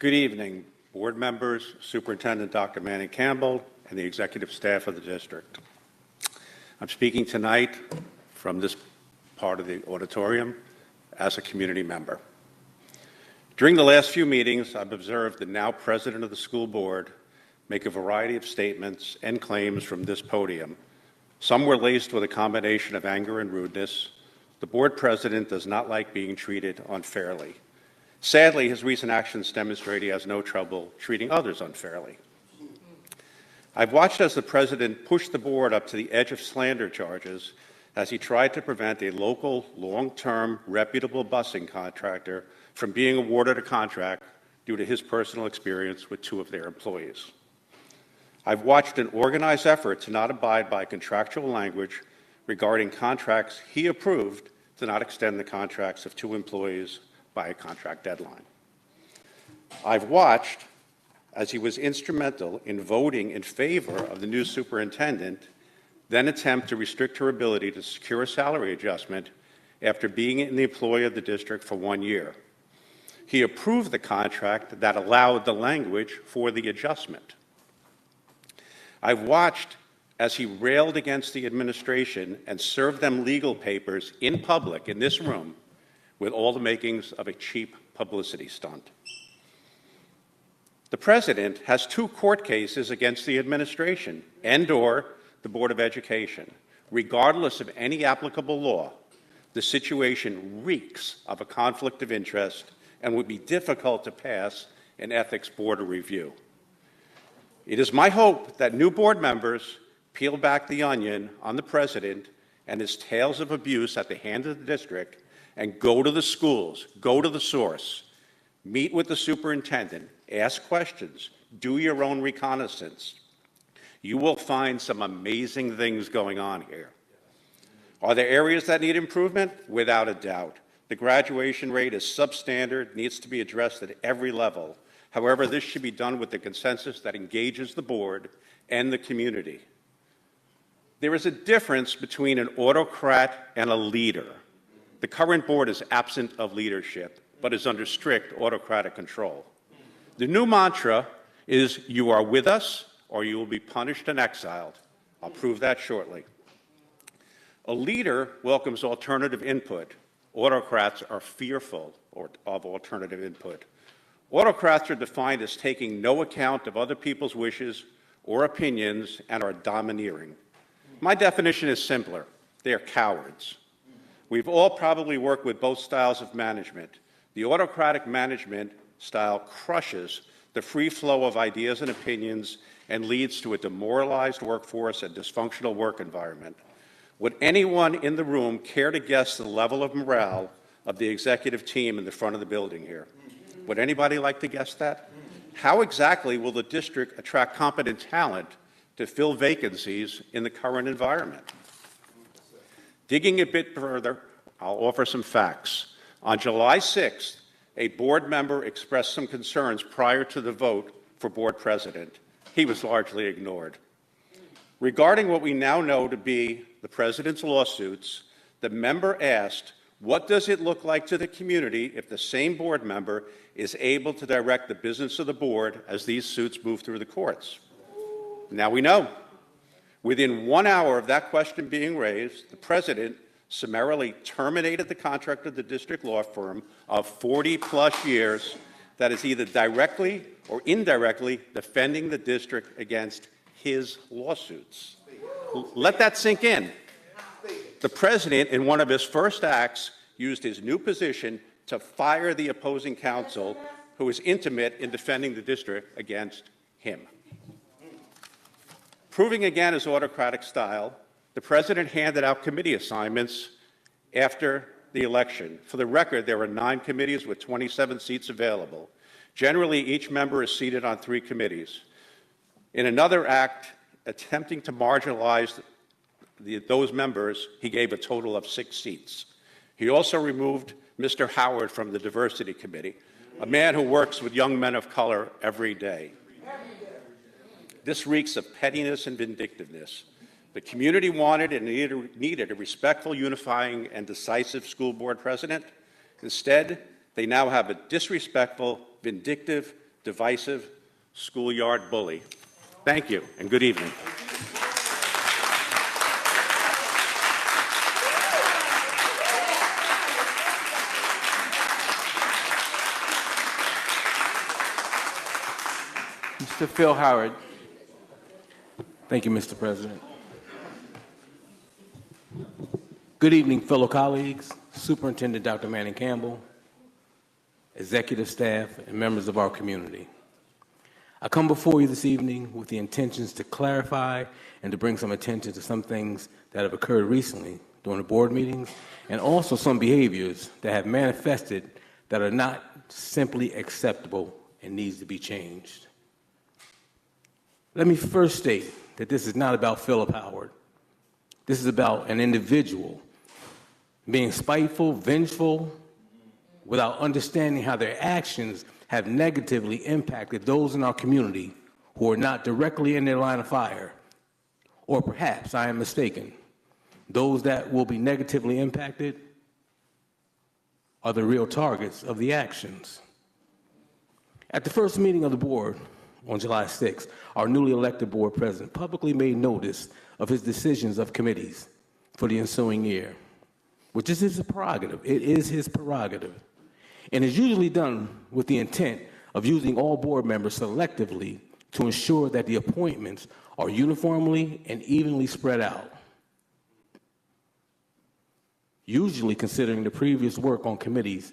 Good evening, board members, Superintendent Dr. Manning Campbell, and the executive staff of the district. I'm speaking tonight from this part of the auditorium as a community member. During the last few meetings, I've observed the now president of the school board make a variety of statements and claims from this podium. Some were laced with a combination of anger and rudeness. The board president does not like being treated unfairly. Sadly, his recent actions demonstrate he has no trouble treating others unfairly. I've watched as the president pushed the board up to the edge of slander charges as he tried to prevent a local, long-term, reputable busing contractor from being awarded a contract due to his personal experience with two of their employees. I've watched an organized effort to not abide by contractual language regarding contracts he approved to not extend the contracts of two employees by a contract deadline. I've watched as he was instrumental in voting in favor of the new superintendent, then attempt to restrict her ability to secure a salary adjustment after being in the employ of the district for 1 year. He approved the contract that allowed the language for the adjustment. I've watched as he railed against the administration and served them legal papers in public in this room with all the makings of a cheap publicity stunt. The president has 2 court cases against the administration and/or the Board of Education. Regardless of any applicable law, the situation reeks of a conflict of interest and would be difficult to pass an ethics board review. It is my hope that new board members peel back the onion on the president and his tales of abuse at the hands of the district and go to the schools, go to the source, meet with the superintendent, ask questions, do your own reconnaissance. You will find some amazing things going on here. Are there areas that need improvement? Without a doubt. The graduation rate is substandard, needs to be addressed at every level. However, this should be done with the consensus that engages the board and the community. There is a difference between an autocrat and a leader. The current board is absent of leadership, but is under strict autocratic control. The new mantra is, you are with us or you will be punished and exiled. I'll prove that shortly. A leader welcomes alternative input. Autocrats are fearful of alternative input. Autocrats are defined as taking no account of other people's wishes or opinions and are domineering. My definition is simpler. They are cowards. We've all probably worked with both styles of management. The autocratic management style crushes the free flow of ideas and opinions and leads to a demoralized workforce and dysfunctional work environment. Would anyone in the room care to guess the level of morale of the executive team in the front of the building here? Would anybody like to guess that? How exactly will the district attract competent talent to fill vacancies in the current environment? Digging a bit further, I'll offer some facts. On July 6th, a board member expressed some concerns prior to the vote for board president. He was largely ignored. Regarding what we now know to be the president's lawsuits, the member asked, what does it look like to the community if the same board member is able to direct the business of the board as these suits move through the courts? Now we know. Within 1 hour of that question being raised, the president summarily terminated the contract of the district law firm of 40-plus years that is either directly or indirectly defending the district against his lawsuits. Let that sink in. The president, in one of his first acts, used his new position to fire the opposing counsel who was intimate in defending the district against him. Proving again his autocratic style, the president handed out committee assignments after the election. For the record, there were 9 committees with 27 seats available. Generally, each member is seated on 3 committees. In another act, attempting to marginalize those members, he gave a total of 6 seats. He also removed Mr. Howard from the Diversity Committee, a man who works with young men of color every day. This reeks of pettiness and vindictiveness. The community wanted and needed a respectful, unifying, and decisive school board president. Instead, they now have a disrespectful, vindictive, divisive schoolyard bully. Thank you, and good evening. Mr. Phil Howard. Thank you, Mr. President. Good evening, fellow colleagues, Superintendent Dr. Manning Campbell, executive staff, and members of our community. I come before you this evening with the intentions to clarify and to bring some attention to some things that have occurred recently during the board meetings, and also some behaviors that have manifested that are not simply acceptable and needs to be changed. Let me first state that this is not about Philip Howard. This is about an individual being spiteful, vengeful, without understanding how their actions have negatively impacted those in our community who are not directly in their line of fire. Or perhaps I am mistaken. Those that will be negatively impacted are the real targets of the actions. At the first meeting of the board on July 6th, our newly elected board president publicly made notice of his decisions of committees for the ensuing year, which is his prerogative. It is his prerogative. And is usually done with the intent of using all board members selectively to ensure that the appointments are uniformly and evenly spread out, usually considering the previous work on committees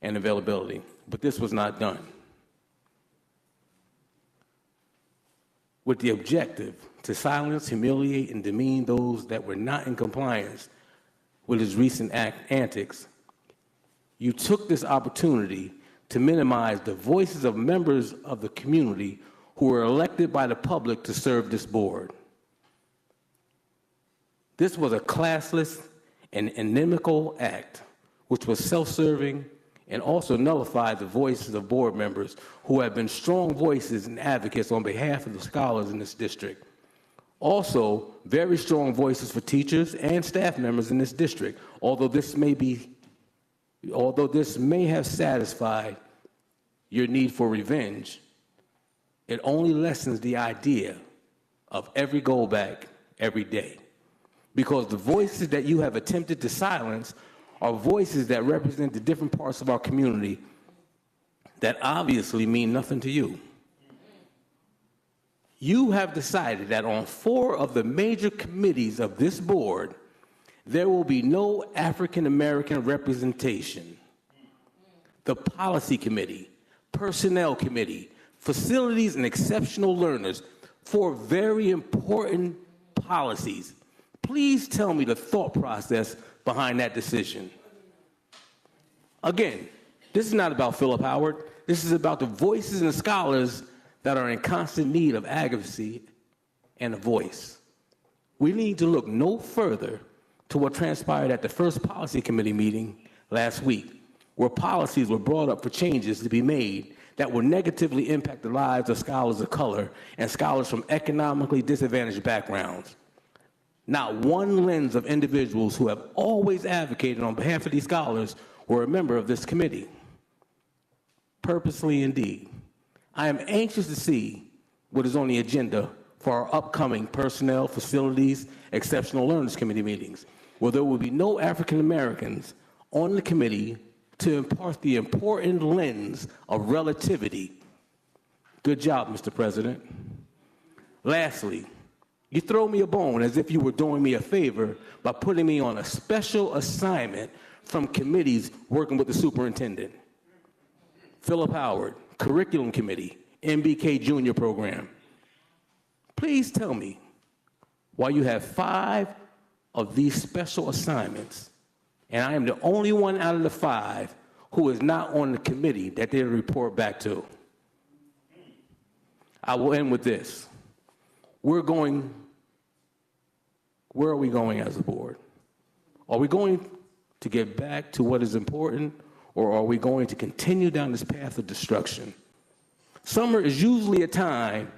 and availability. But this was not done. With the objective to silence, humiliate, and demean those that were not in compliance with his recent antics, you took this opportunity to minimize the voices of members of the community who were elected by the public to serve this board. This was a classless and inimical act, which was self-serving and also nullified the voices of board members who have been strong voices and advocates on behalf of the scholars in this district. Also, very strong voices for teachers and staff members in this district, although this may have satisfied your need for revenge, it only lessens the idea of every go back every day. Because the voices that you have attempted to silence are voices that represent the different parts of our community that obviously mean nothing to you. You have decided that on 4 of the major committees of this board, There will be no African American representation. The Policy Committee, Personnel Committee, Facilities and Exceptional Learners, 4 very important policies. Please tell me the thought process behind that decision. Again, this is not about Philip Howard. This is about the voices and scholars that are in constant need of advocacy and a voice. We need to look no further to what transpired at the first Policy Committee meeting last week, where policies were brought up for changes to be made that will negatively impact the lives of scholars of color and scholars from economically disadvantaged backgrounds. Not one lens of individuals who have always advocated on behalf of these scholars were a member of this committee. Purposely indeed. I am anxious to see what is on the agenda for our upcoming Personnel, Facilities, Exceptional Learners Committee meetings, where there will be no African Americans on the committee to impart the important lens of relativity. Good job, Mr. President. Lastly, you throw me a bone as if you were doing me a favor by putting me on a special assignment from committees working with the superintendent. Philip Howard, Curriculum Committee, MBK Junior Program. Please tell me why you have 5 of these special assignments, and I am the only one out of the 5 who is not on the committee that they report back to. I will end with this. Where are we going as a board? Are we going to get back to what is important, or are we going to continue down this path of destruction? Summer is usually a time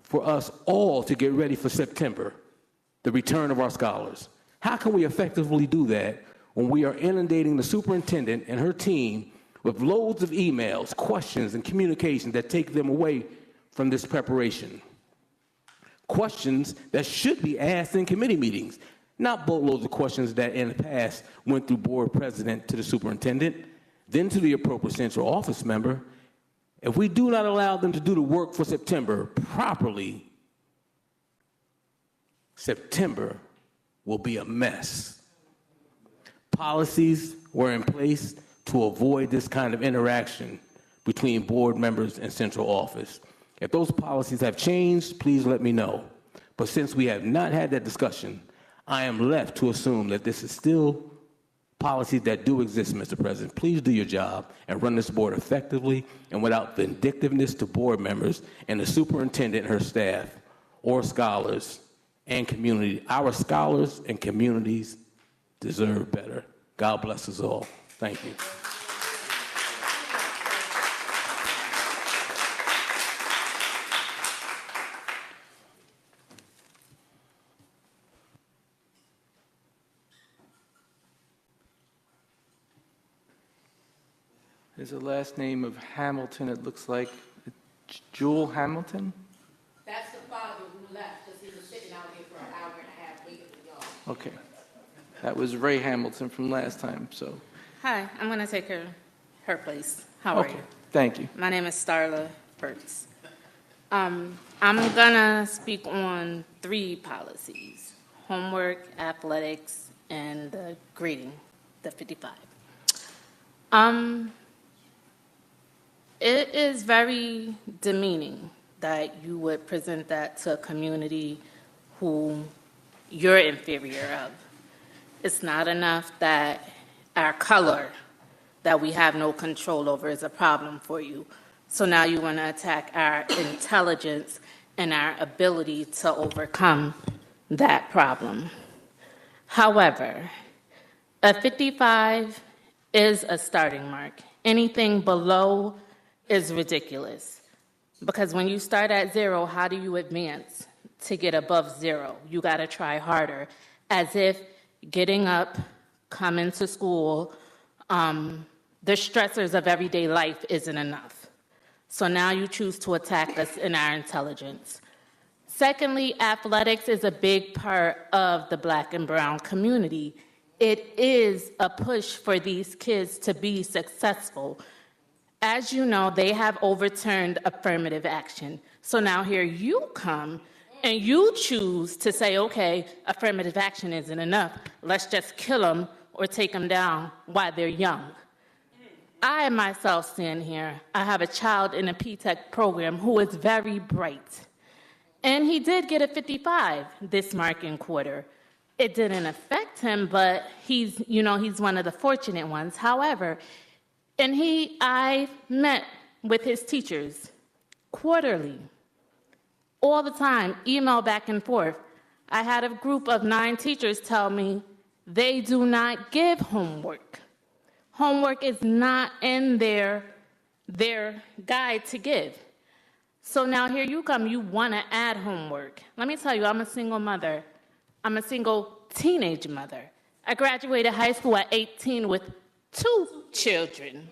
for us all to get ready for September, the return of our scholars. How can we effectively do that when we are inundating the superintendent and her team with loads of emails, questions, and communications that take them away from this preparation? Questions that should be asked in committee meetings, not boatloads of questions that in the past went through board president to the superintendent, then to the appropriate central office member. If we do not allow them to do the work for September properly, September will be a mess. Policies were in place to avoid this kind of interaction between board members and central office. If those policies have changed, please let me know. But since we have not had that discussion, I am left to assume that this is still policies that do exist, Mr. President. Please do your job and run this board effectively and without vindictiveness to board members and the superintendent and her staff or scholars and community. Our scholars and communities deserve better. God bless us all. Thank you. There's a last name of Hamilton, it looks like. Jewel Hamilton? That's the father who left because he was sitting out here for an hour and a half waiting for y'all. Okay. That was Ray Hamilton from last time, so. Hi, I'm going to take her place. How are you? Thank you. My name is Starla Burtz. I'm going to speak on 3 policies: homework, athletics, and the grading, the 55. It is very demeaning that you would present that to a community who you're inferior of. It's not enough that our color that we have no control over is a problem for you. So now you want to attack our intelligence and our ability to overcome that problem. However, a 55 is a starting mark. Anything below is ridiculous. Because when you start at 0, how do you advance to get above 0? You got to try harder, as if getting up, coming to school, the stressors of everyday life isn't enough. So now you choose to attack us in our intelligence. Secondly, athletics is a big part of the Black and brown community. It is a push for these kids to be successful. As you know, they have overturned affirmative action. So now here you come And you choose to say, okay, affirmative action isn't enough. Let's just kill them or take them down while they're young. I myself stand here. I have a child in a P-TECH program who is very bright. And he did get a 55 this marking quarter. It didn't affect him, but he's one of the fortunate ones. However, I met with his teachers quarterly, all the time, email back and forth. I had a group of 9 teachers tell me they do not give homework. Homework is not in their guide to give. So now here you come, you want to add homework. Let me tell you, I'm a single mother. I'm a single teenage mother. I graduated high school at 18 with 2 children.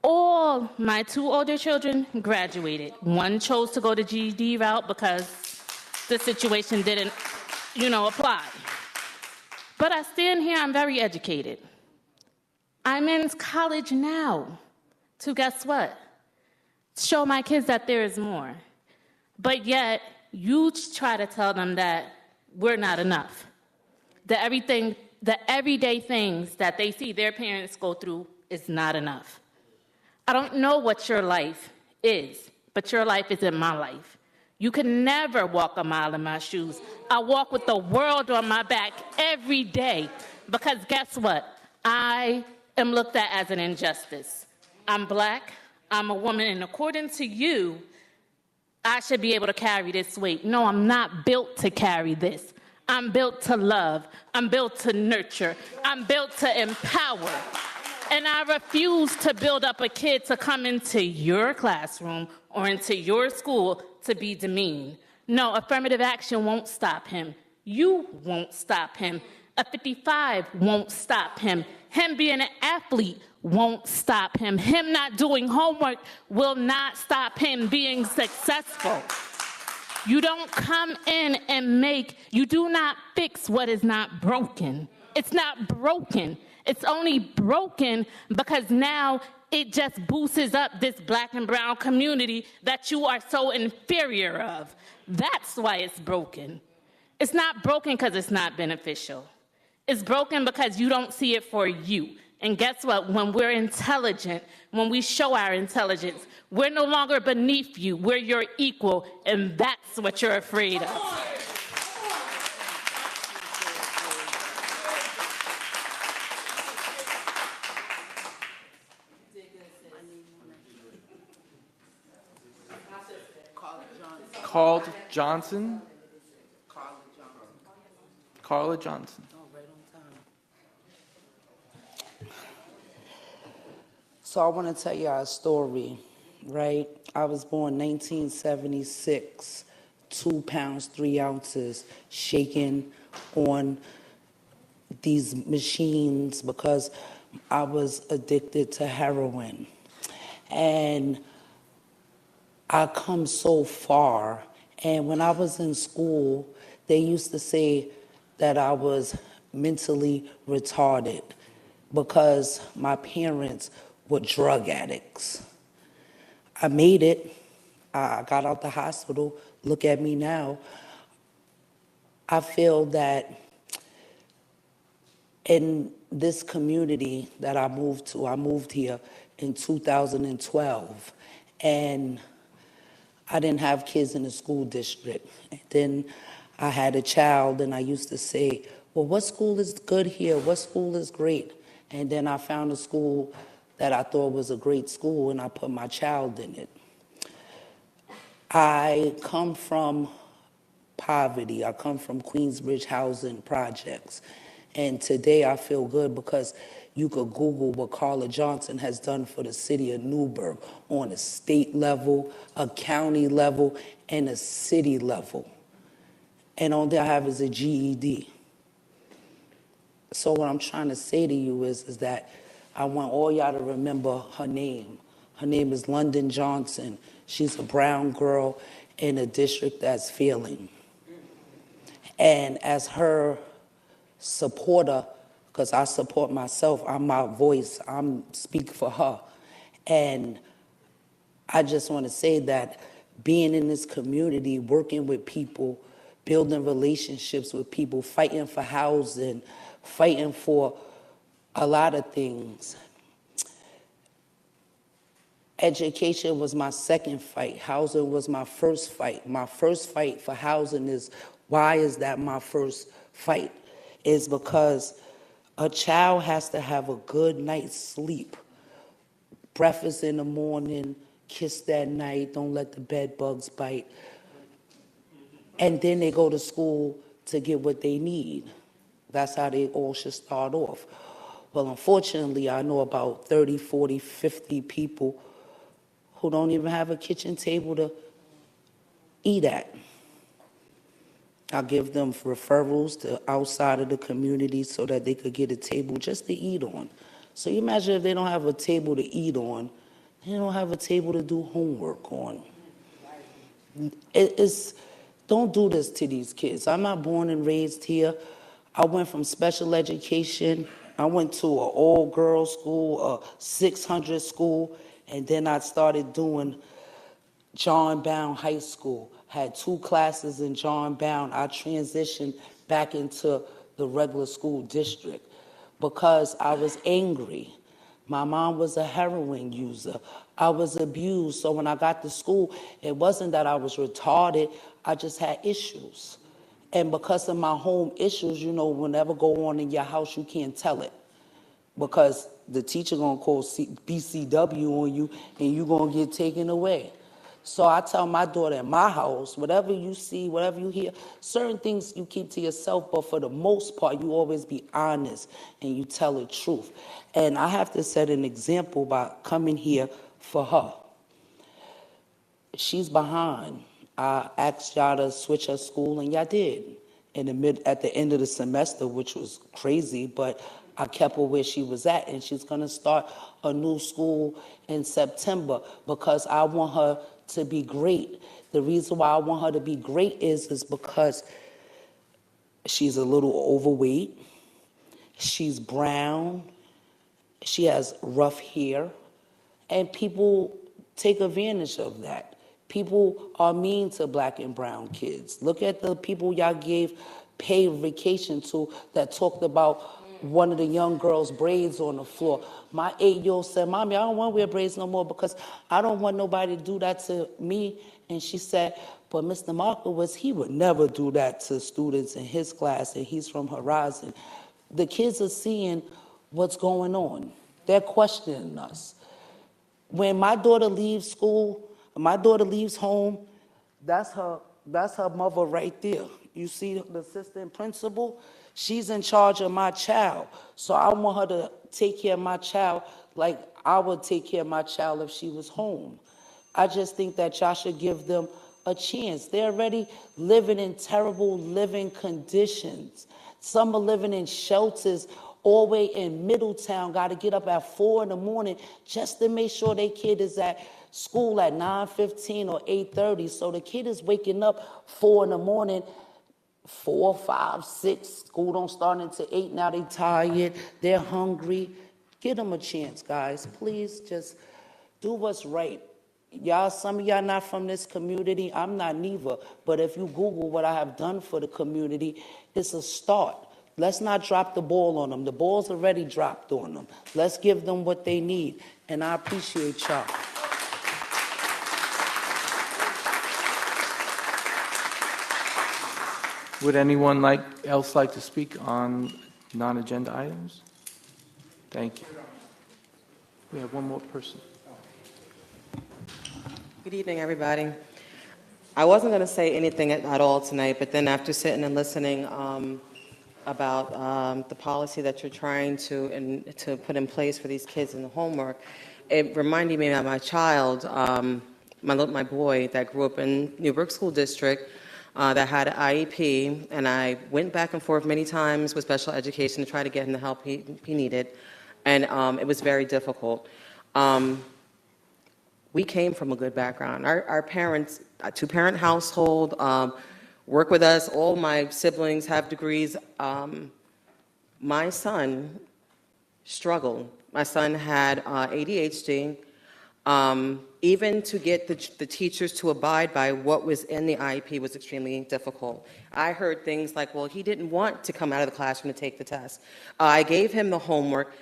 All my 2 older children graduated. One chose to go the GED route because the situation didn't, apply. But I stand here, I'm very educated. I'm in college now to guess what? Show my kids that there is more. But yet, you try to tell them that we're not enough. The everyday things that they see their parents go through is not enough. I don't know what your life is, but your life isn't my life. You can never walk a mile in my shoes. I walk with the world on my back every day because guess what? I am looked at as an injustice. I'm black. I'm a woman, and according to you, I should be able to carry this weight. No, I'm not built to carry this. I'm built to love. I'm built to nurture. I'm built to empower. And I refuse to build up a kid to come into your classroom or into your school to be demeaned. No, affirmative action won't stop him. You won't stop him. A 55 won't stop him. Him being an athlete won't stop him. Him not doing homework will not stop him being successful. You don't come in and you do not fix what is not broken. It's not broken. It's only broken because now it just boosts up this black and brown community that you are so inferior of. That's why it's broken. It's not broken because it's not beneficial. It's broken because you don't see it for you. And guess what? When we're intelligent, when we show our intelligence, we're no longer beneath you. We're your equal, and that's what you're afraid of. Called Johnson. Carla Johnson. So I want to tell you a story, right? I was born 1976, 2 pounds, 3 ounces, shaking on these machines because I was addicted to heroin. And I come so far. And when I was in school, they used to say that I was mentally retarded because my parents were drug addicts. I made it. I got out the hospital. Look at me now. I feel that in this community that I moved here in 2012, and I didn't have kids in the school district. And then I had a child, and I used to say, well, what school is good here? What school is great? And then I found a school that I thought was a great school, and I put my child in it. I come from poverty. I come from Queensbridge housing projects. And today I feel good because you could Google what Carla Johnson has done for the city of Newburgh on a state level, a county level, and a city level. And all that I have is a GED. So what I'm trying to say to you is that I want all y'all to remember her name. Her name is London Johnson. She's a brown girl in a district that's failing. And as her supporter, because I support myself, I'm my voice, I'm speak for her. And I just want to say that being in this community, working with people, building relationships with people, fighting for housing, fighting for a lot of things. Education was my second fight. Housing was my first fight. My first fight for housing is, why is that my first fight? Is because a child has to have a good night's sleep. Breakfast in the morning, kiss that night, don't let the bed bugs bite. And then they go to school to get what they need. That's how they all should start off. Well, unfortunately, I know about 30, 40, 50 people who don't even have a kitchen table to eat at. I give them referrals to outside of the community so that they could get a table just to eat on. So you imagine if they don't have a table to eat on, they don't have a table to do homework on. Don't do this to these kids. I'm not born and raised here. I went from special education. I went to an all-girls school, a 600 school, and then I started doing John Brown High School. Had 2 classes in John Brown. I transitioned back into the regular school district because I was angry. My mom was a heroin user. I was abused. So when I got to school, it wasn't that I was retarded. I just had issues. And because of my home issues, you know, whenever go on in your house, you can't tell it. Because the teacher gonna call BCW on you and you gonna get taken away. So I tell my daughter in my house, whatever you see, whatever you hear, certain things you keep to yourself, but for the most part, you always be honest and you tell the truth. And I have to set an example by coming here for her. She's behind. I asked y'all to switch her school, and y'all did. At the end of the semester, which was crazy, but I kept her where she was at, and she's going to start a new school in September because I want her to be great. The reason why I want her to be great is because she's a little overweight, she's brown, she has rough hair, and people take advantage of that. People are mean to black and brown kids. Look at the people y'all gave paid vacation to that talked about one of the young girls' braids on the floor. My 8-year-old said, Mommy, I don't want to wear braids no more because I don't want nobody to do that to me. And she said, but Mr. Markowitz, he would never do that to students in his class, and he's from Horizon. The kids are seeing what's going on. They're questioning us. When my daughter leaves school, my daughter leaves home, that's her mother right there. You see the assistant principal? She's in charge of my child. So I want her to take care of my child like I would take care of my child if she was home. I just think that y'all should give them a chance. They're already living in terrible living conditions. Some are living in shelters all the way in Middletown, got to get up at 4 in the morning just to make sure their kid is at school at 9:15 or 8:30. So the kid is waking up 4 in the morning, 4, 5, 6. School don't start until 8. Now they tired. They're hungry. Give them a chance, guys. Please just do what's right. Y'all, some of y'all not from this community. I'm not neither. But if you Google what I have done for the community, it's a start. Let's not drop the ball on them. The ball's already dropped on them. Let's give them what they need. And I appreciate y'all. Would anyone else like to speak on non-agenda items? Thank you. We have one more person. Good evening, everybody. I wasn't going to say anything at all tonight, but then after sitting and listening about the policy that you're trying to put in place for these kids in the homework, it reminded me of my child, my boy that grew up in Newburgh School District that had an IEP, and I went back and forth many times with special education to try to get him the help he needed, and it was very difficult. We came from a good background. Our parents, a 2-parent household, work with us. All my siblings have degrees. My son struggled. My son had ADHD. Even to get the teachers to abide by what was in the IEP was extremely difficult. I heard things like, well, he didn't want to come out of the classroom to take the test. I gave him the homework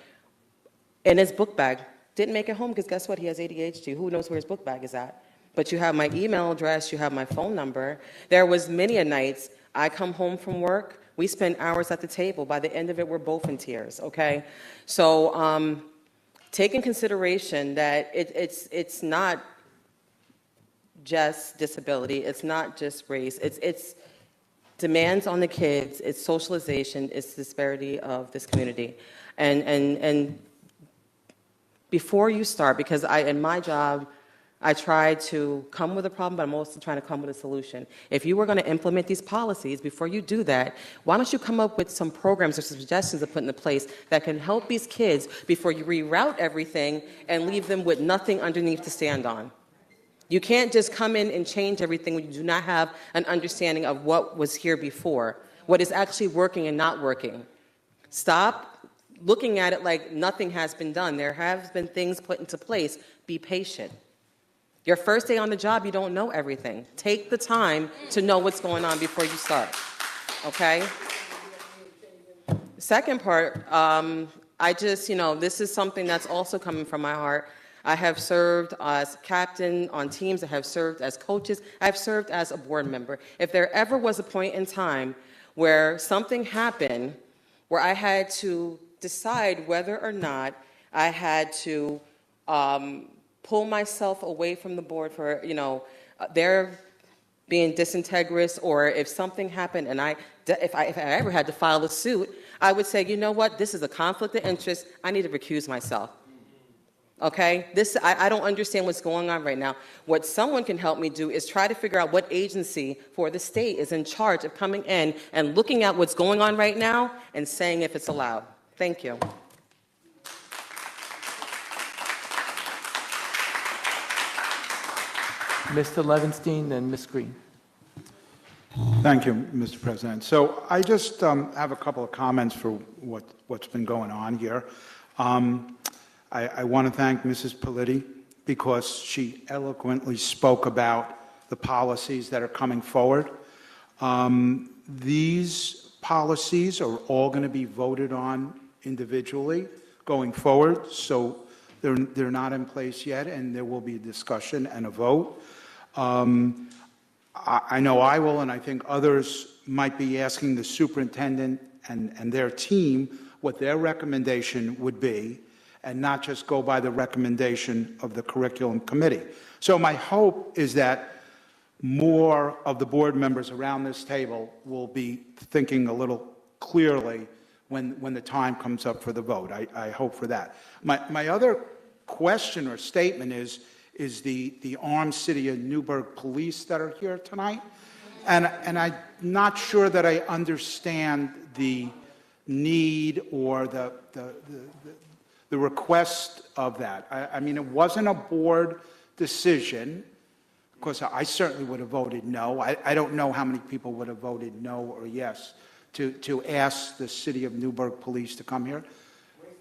in his book bag. Didn't make it home because guess what? He has ADHD. Who knows where his book bag is at? But you have my email address, you have my phone number. There was many a nights I come home from work, we spend hours at the table. By the end of it, we're both in tears, okay? So take in consideration that it's not just disability, it's not just race, it's demands on the kids, it's socialization, it's disparity of this community. And before you start, because in my job, I try to come with a problem, but I'm also trying to come with a solution. If you were going to implement these policies, before you do that, why don't you come up with some programs or suggestions to put into place that can help these kids before you reroute everything and leave them with nothing underneath to stand on? You can't just come in and change everything when you do not have an understanding of what was here before, what is actually working and not working. Stop looking at it like nothing has been done. There have been things put into place. Be patient. Your first day on the job, you don't know everything. Take the time to know what's going on before you start, okay? Second part, this is something that's also coming from my heart. I have served as captain on teams. I have served as coaches. I've served as a board member. If there ever was a point in time where something happened where I had to decide whether or not I had to pull myself away from the board for, their being disintegrous, or if something happened and if I ever had to file a suit, I would say, you know what, this is a conflict of interest. I need to recuse myself. Okay? I don't understand what's going on right now. What someone can help me do is try to figure out what agency for the state is in charge of coming in and looking at what's going on right now and saying if it's allowed. Thank you. Mr. Levinstein, then Ms. Green. Thank you, Mr. President. So I just have a couple of comments for what's been going on here. I want to thank Mrs. Politi because she eloquently spoke about the policies that are coming forward. These policies are all going to be voted on individually going forward, so they're not in place yet, and there will be a discussion and a vote. I know I will, and I think others might be asking the superintendent and their team what their recommendation would be, and not just go by the recommendation of the curriculum committee. So my hope is that more of the board members around this table will be thinking a little clearly when the time comes up for the vote. I hope for that. My other question or statement is the armed city of Newburgh police that are here tonight. And I'm not sure that I understand the need or the request of that. I mean, it wasn't a board decision, because I certainly would have voted no. I don't know how many people would have voted no or yes to ask the city of Newburgh police to come here.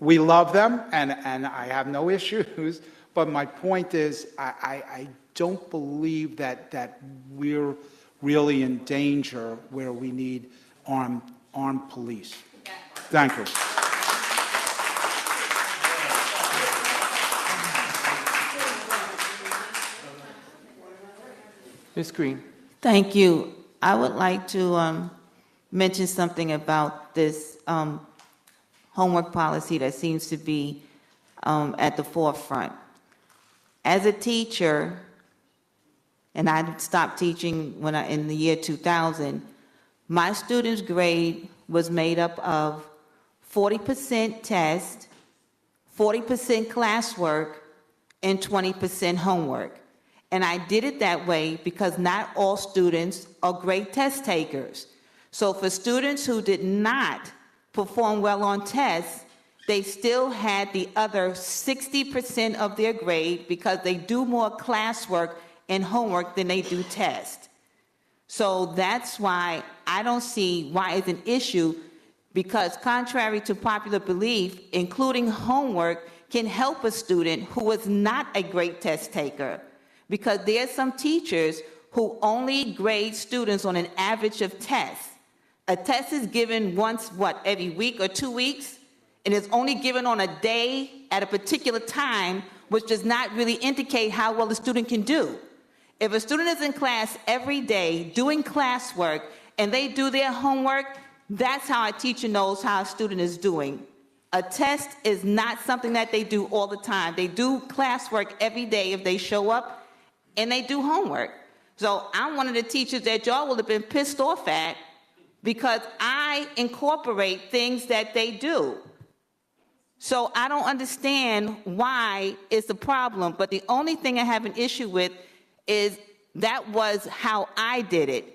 We love them, and I have no issues, but my point is I don't believe that we're really in danger where we need armed police. Thank you. Ms. Green. Thank you. I would like to mention something about this homework policy that seems to be at the forefront. As a teacher, and I stopped teaching in the year 2000, my students' grade was made up of 40% test, 40% classwork, and 20% homework. And I did it that way because not all students are great test takers. So for students who did not perform well on tests, they still had the other 60% of their grade because they do more classwork and homework than they do test. So that's why I don't see why it's an issue, because contrary to popular belief, including homework can help a student who is not a great test taker. Because there's some teachers who only grade students on an average of tests. A test is given once, every week or 2 weeks? And it's only given on a day at a particular time, which does not really indicate how well the student can do. If a student is in class every day doing classwork and they do their homework, that's how a teacher knows how a student is doing. A test is not something that they do all the time. They do classwork every day if they show up and they do homework. So I'm one of the teachers that y'all would have been pissed off at because I incorporate things that they do. So I don't understand why it's a problem, but the only thing I have an issue with is that was how I did it.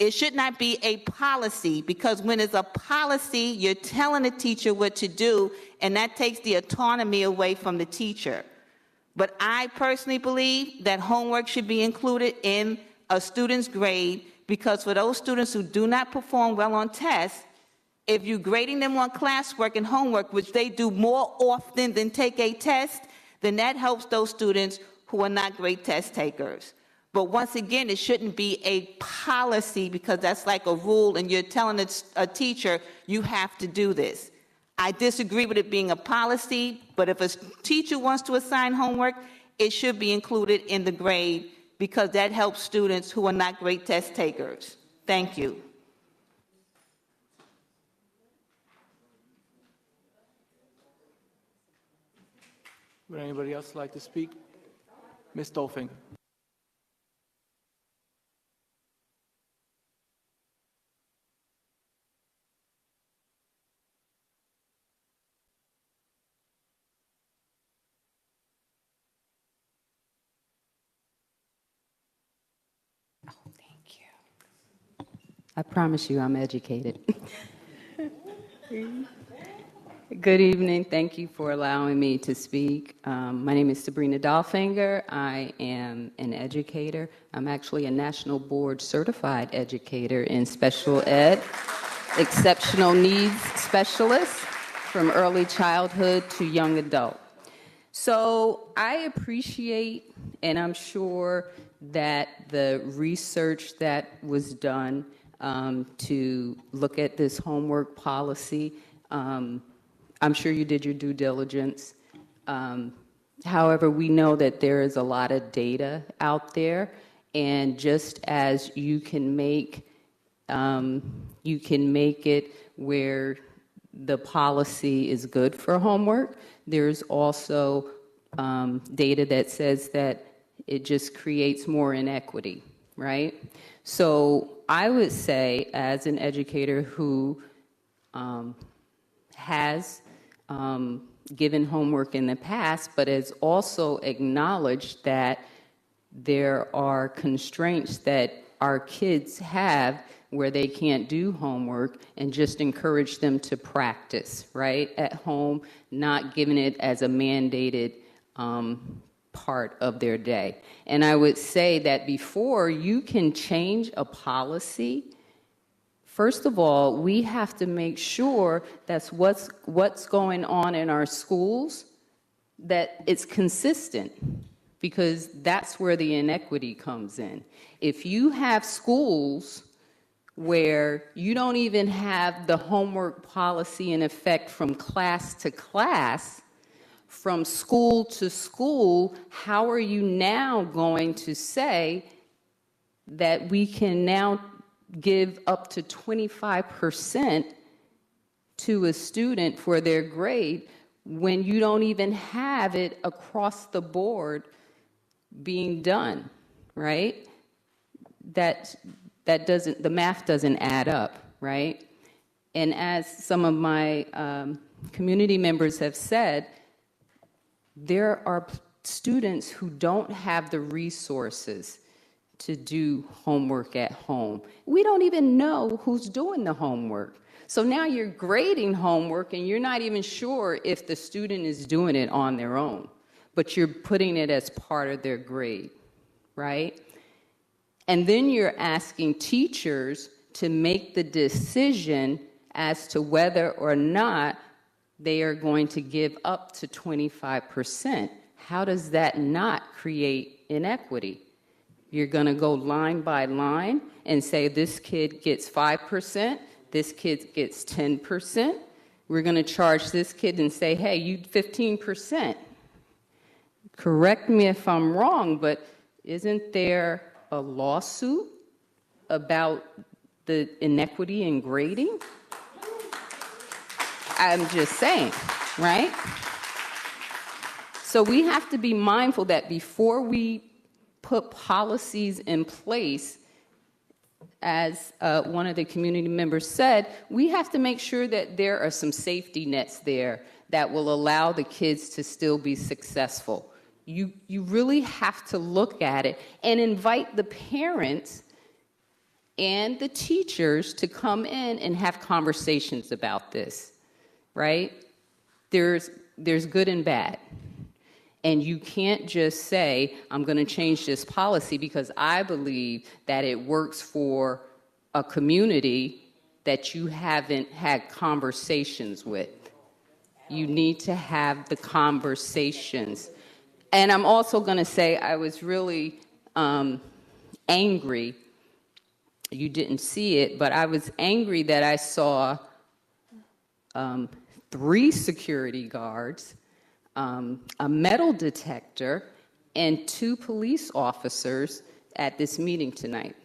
It should not be a policy, because when it's a policy, you're telling the teacher what to do, and that takes the autonomy away from the teacher. But I personally believe that homework should be included in a student's grade, because for those students who do not perform well on tests, if you're grading them on classwork and homework, which they do more often than take a test, then that helps those students who are not great test takers. But once again, it shouldn't be a policy, because that's like a rule and you're telling a teacher, you have to do this. I disagree with it being a policy, but if a teacher wants to assign homework, it should be included in the grade, because that helps students who are not great test takers. Thank you. Would anybody else like to speak? Ms. Dolphin. I promise you I'm educated. Good evening. Thank you for allowing me to speak. My name is Sabrina Dahlfinger. I am an educator. I'm actually a National Board certified educator in special ed, exceptional needs specialist from early childhood to young adult. So I appreciate, and I'm sure that the research that was done to look at this homework policy, I'm sure you did your due diligence. However, we know that there is a lot of data out there, and just as you can make it where the policy is good for homework, there's also data that says that it just creates more inequity, right? So I would say, as an educator who has given homework in the past, but has also acknowledged that there are constraints that our kids have where they can't do homework, and just encourage them to practice, right, at home, not giving it as a mandated part of their day. And I would say that before you can change a policy, first of all, we have to make sure that's what's going on in our schools, that it's consistent, because that's where the inequity comes in. If you have schools where you don't even have the homework policy in effect from class to class, from school to school, how are you now going to say that we can now give up to 25% to a student for their grade when you don't even have it across the board being done, right? That doesn't, the math doesn't add up, right? And as some of my community members have said, there are students who don't have the resources to do homework at home. We don't even know who's doing the homework. So now you're grading homework and you're not even sure if the student is doing it on their own, but you're putting it as part of their grade, right? And then you're asking teachers to make the decision as to whether or not they are going to give up to 25%. How does that not create inequity? You're going to go line by line and say this kid gets 5%, this kid gets 10%. We're going to charge this kid and say, hey, you 15%. Correct me if I'm wrong, but isn't there a lawsuit about the inequity in grading? I'm just saying, right? So we have to be mindful that before we put policies in place, as one of the community members said, we have to make sure that there are some safety nets there that will allow the kids to still be successful. You really have to look at it and invite the parents and the teachers to come in and have conversations about this, right? There's good and bad. And you can't just say, I'm going to change this policy, because I believe that it works for a community that you haven't had conversations with. You need to have the conversations. And I'm also going to say I was really angry. You didn't see it, but I was angry that I saw 3 security guards, a metal detector, and 2 police officers at this meeting tonight.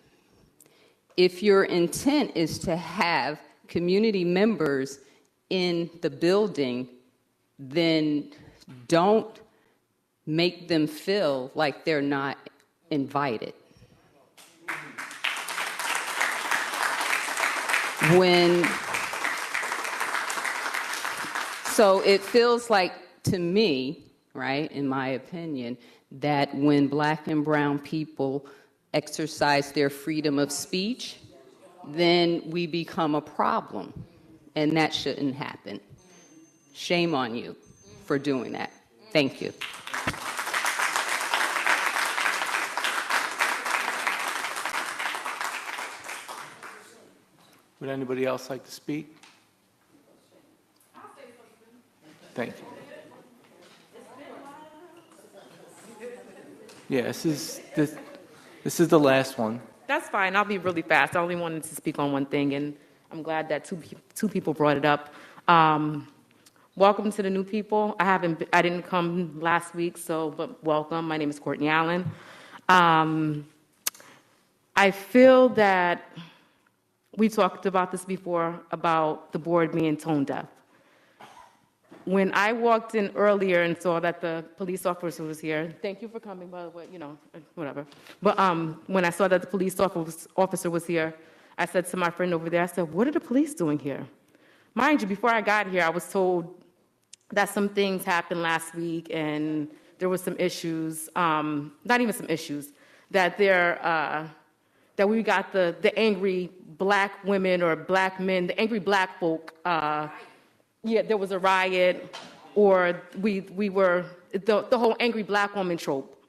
If your intent is to have community members in the building, then don't make them feel like they're not invited. So it feels like, to me, right, in my opinion, that when Black and brown people exercise their freedom of speech, then we become a problem, and that shouldn't happen. Shame on you for doing that. Thank you. Would anybody else like to speak? Thank you. Yeah, this is the last one. That's fine. I'll be really fast. I only wanted to speak on one thing, and I'm glad that two people brought it up. Welcome to the new people. I didn't come last week, but welcome. My name is Courtney Allen. I feel that we talked about this before, about the board being tone deaf. When I walked in earlier and saw that the police officer was here, thank you for coming, by the way, whatever. But when I saw that the police officer was here, I said to my friend over there, I said, what are the police doing here? Mind you, before I got here, I was told that some things happened last week and there was some issues, not even some issues, that we got the angry Black women or Black men, the angry Black folk, there was a riot, or we were, the whole angry Black woman trope.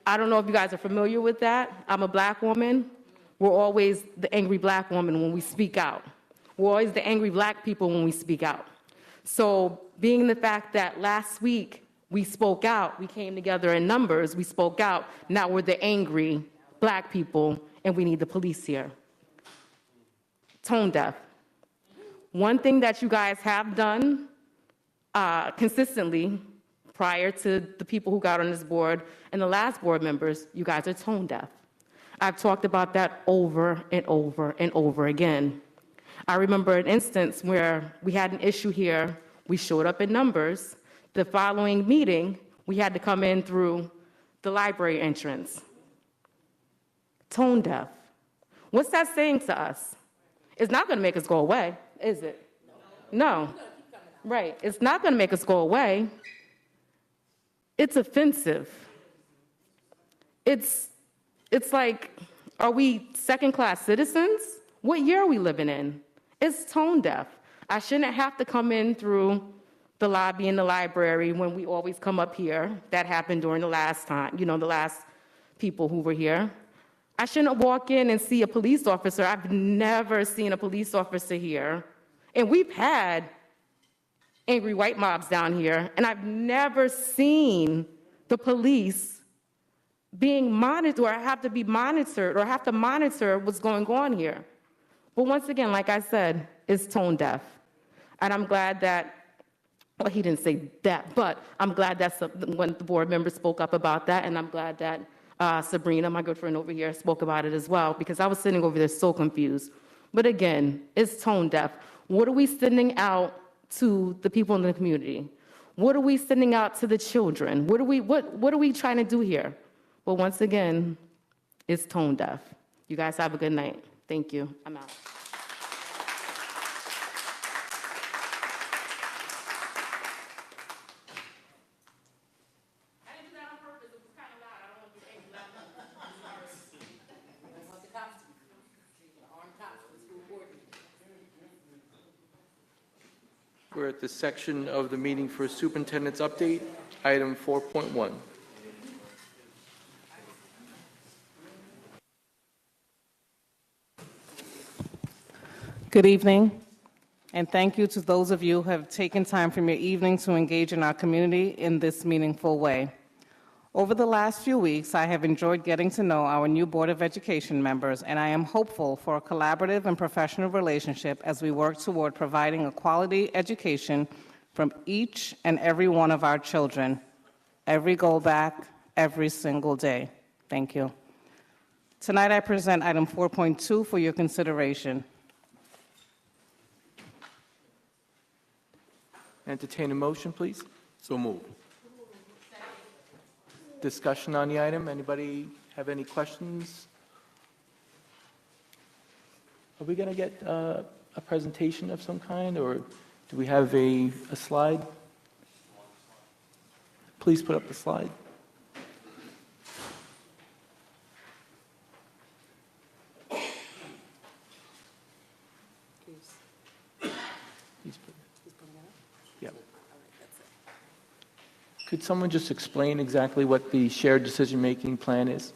I don't know if you guys are familiar with that. I'm a Black woman. We're always the angry Black woman when we speak out. We're always the angry Black people when we speak out. So being the fact that last week we spoke out, we came together in numbers, we spoke out, now we're the angry Black people and we need the police here. Tone deaf. One thing that you guys have done consistently prior to the people who got on this board and the last board members, you guys are tone deaf. I've talked about that over and over and over again. I remember an instance where we had an issue here, we showed up in numbers. The following meeting, we had to come in through the library entrance. Tone deaf. What's that saying to us? It's not going to make us go away, is it? No. Right. It's not going to make us go away. It's offensive. It's like, are we second-class citizens? What year are we living in? It's tone deaf. I shouldn't have to come in through the lobby in the library when we always come up here. That happened during the last time, the last people who were here. I shouldn't walk in and see a police officer. I've never seen a police officer here. And we've had angry white mobs down here, and I've never seen the police being monitored or have to be monitored or have to monitor what's going on here. But once again, like I said, it's tone deaf. And I'm glad that, well, he didn't say that, but I'm glad that when the board members spoke up about that, and I'm glad that Sabrina, my good friend over here, spoke about it as well, because I was sitting over there so confused. But again, it's tone deaf. What are we sending out to the people in the community? What are we sending out to the children? What are we trying to do here? But once again, it's tone deaf. You guys have a good night. Thank you. I'm out. We're at the section of the meeting for Superintendent's update, item 4.1. Good evening, and thank you to those of you who have taken time from your evening to engage in our community in this meaningful way. Over the last few weeks, I have enjoyed getting to know our new Board of Education members, and I am hopeful for a collaborative and professional relationship as we work toward providing a quality education from each and every one of our children, every go back, every single day. Thank you. Tonight, I present item 4.2 for your consideration. Entertain a motion, please. So moved. Discussion on the item. Anybody have any questions? Are we going to get a presentation of some kind, or do we have a slide? Please put up the slide. Yep. Could someone just explain exactly what the shared decision-making plan is?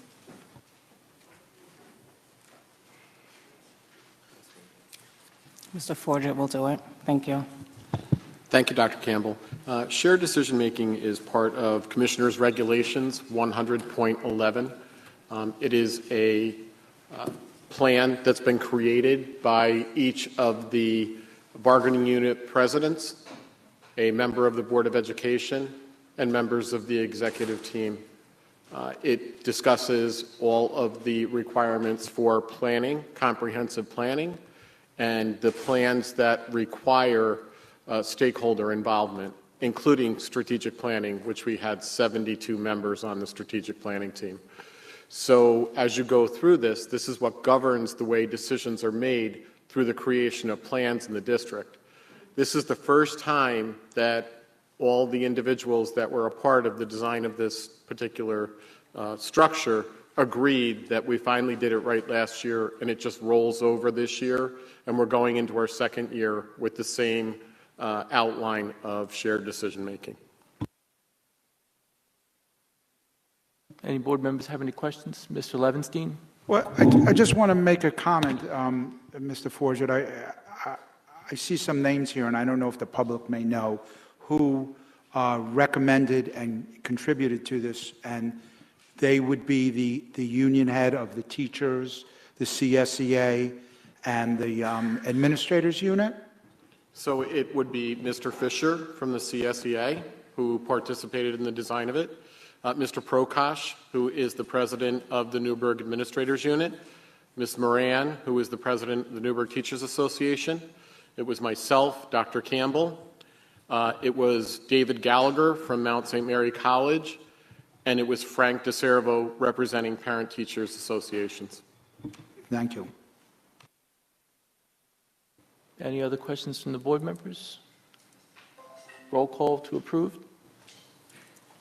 Mr. Forget will do it. Thank you. Thank you, Dr. Campbell. Shared decision-making is part of Commissioner's Regulations 100.11. It is a plan that's been created by each of the bargaining unit presidents, a member of the Board of Education, and members of the executive team. It discusses all of the requirements for planning, comprehensive planning, and the plans that require stakeholder involvement, including strategic planning, which we had 72 members on the strategic planning team. So as you go through this, this is what governs the way decisions are made through the creation of plans in the district. This is the first time that all the individuals that were a part of the design of this particular structure agreed that we finally did it right last year, and it just rolls over this year, and we're going into our second year with the same outline of shared decision-making. Any board members have any questions? Mr. Levenstein? Well, I just want to make a comment, Mr. Forget. I see some names here, and I don't know if the public may know, who recommended and contributed to this, and they would be the union head of the teachers, the CSEA, and the administrators unit? So it would be Mr. Fisher from the CSEA, who participated in the design of it, Mr. Prokash, who is the president of the Newburgh Administrators Unit, Ms. Moran, who is the president of the Newburgh Teachers Association. It was myself, Dr. Campbell. It was David Gallagher from Mount St. Mary College, and it was Frank DeCervo representing Parent Teachers Associations. Thank you. Any other questions from the board members? Roll call to approve.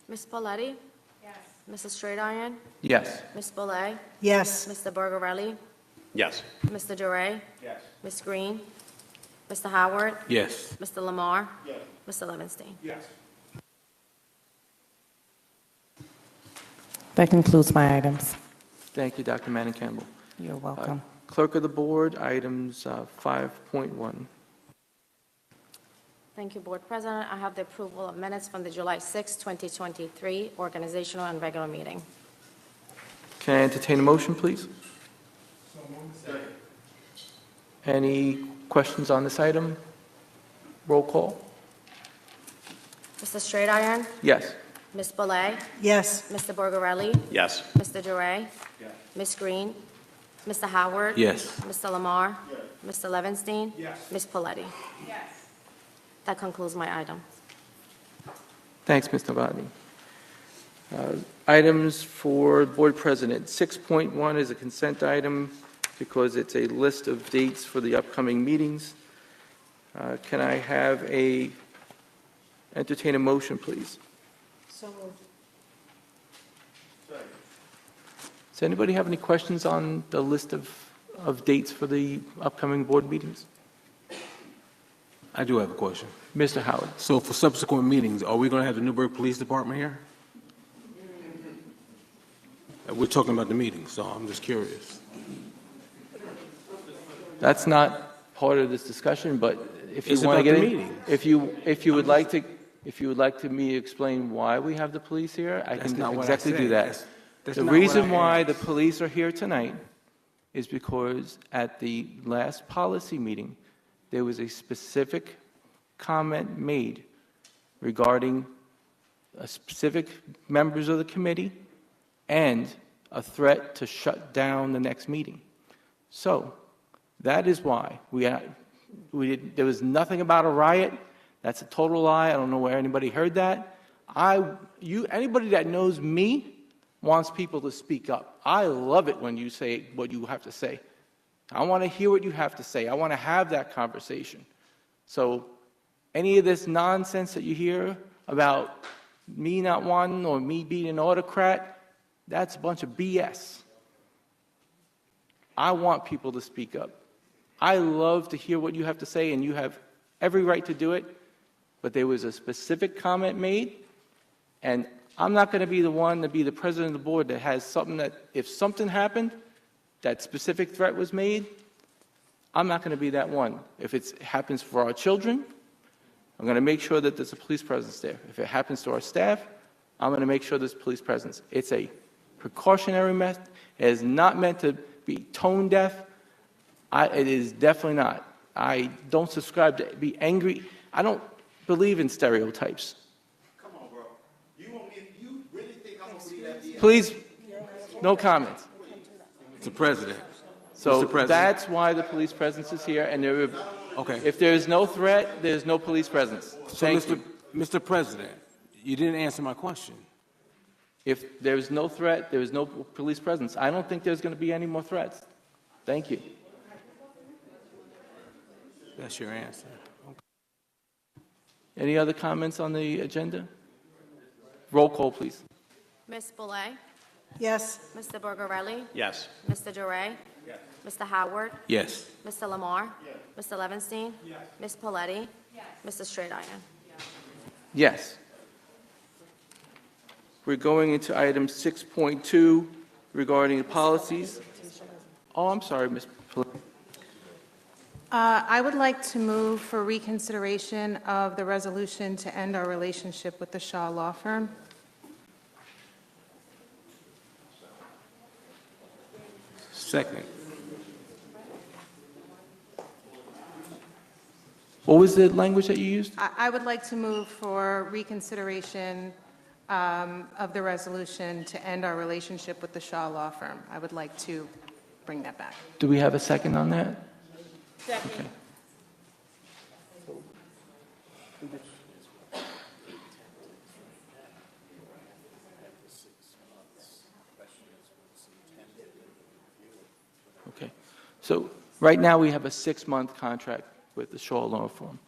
Ms. Poletti? Yes. Mrs. Straight-Iron? Yes. Ms. Boulay? Yes. Mr. Bergerelli? Yes. Mr. Duray? Yes. Ms. Green? Mr. Howard? Yes. Mr. Lamar? Yes. Mr. Levenstein? Yes. That concludes my items. Thank you, Dr. Manning Campbell. You're welcome. Clerk of the board, items 5.1. Thank you, Board President. I have the approval of minutes from the July 6, 2023 organizational and regular meeting. Can I entertain a motion, please? Any questions on this item? Roll call? Mr. Straight Iron? Yes. Ms. Boulay? Yes. Mr. Borgarelli? Yes. Mr. Duray? Ms. Green? Mr. Howard? Yes. Mr. Lamar? Mr. Levinstein? Ms. Poletti? That concludes my item. Thanks, Ms. Novotny. Items for Board President. 6.1 is a consent item because it's a list of dates for the upcoming meetings. Can I have entertain a motion, please? So moved. Does anybody have any questions on the list of dates for the upcoming board meetings? I do have a question. Mr. Howard. So for subsequent meetings, are we going to have the Newburgh Police Department here? We're talking about the meeting, so I'm just curious. That's not part of this discussion, but if you It's want to about get the in, meeting. if you would like me to explain why we have the police here, I That's can not what I exactly do said. that. That's The not what reason I why the asked. police are here tonight is because at the last policy meeting, there was a specific comment made regarding specific members of the committee and a threat to shut down the next meeting. So that is why there was nothing about a riot. That's a total lie. I don't know where anybody heard that. Anybody that knows me wants people to speak up. I love it when you say what you have to say. I want to hear what you have to say. I want to have that conversation. So any of this nonsense that you hear about me not wanting or me being an autocrat, that's a bunch of BS. I want people to speak up. I love to hear what you have to say, and you have every right to do it, but there was a specific comment made, and I'm not going to be the one to be the president of the board that has something that, if something happened, that specific threat was made, I'm not going to be that one. If it happens for our children, I'm going to make sure that there's a police presence there. If it happens to our staff, I'm going to make sure there's police presence. It's a precautionary method. It is not meant to be tone deaf. It is definitely not. I don't subscribe to be angry. I don't believe in stereotypes. Come on, bro. You really think I'm going to believe that? Please, no comments. Mr. President. So Mr. President. that's why the police presence is here, and Okay. if there is no threat, there's no police presence. So, Thank you. Mr. President, you didn't answer my question. If there's no threat, there is no police presence. I don't think there's going to be any more threats. Thank you. That's your answer. Any other comments on the agenda? Roll call, please. Ms. Boulay? Yes. Mr. Borgarelli? Yes. Mr. Duray? Mr. Howard? Yes. Mr. Lamar? Mr. Levinstein? Ms. Poletti? Mr. Straight Iron? Yes. We're going into item 6.2 regarding the policies. Oh, I'm sorry, Ms. Poli- I would like to move for reconsideration of the resolution to end our relationship with the Shaw Law Firm. Second. What was the language that you used? I would like to move for reconsideration of the resolution to end our relationship with the Shaw Law Firm. I would like to bring that back. Do we have a second on that? Second. Okay. So right now, we have a 6-month contract with the Shaw Law Firm.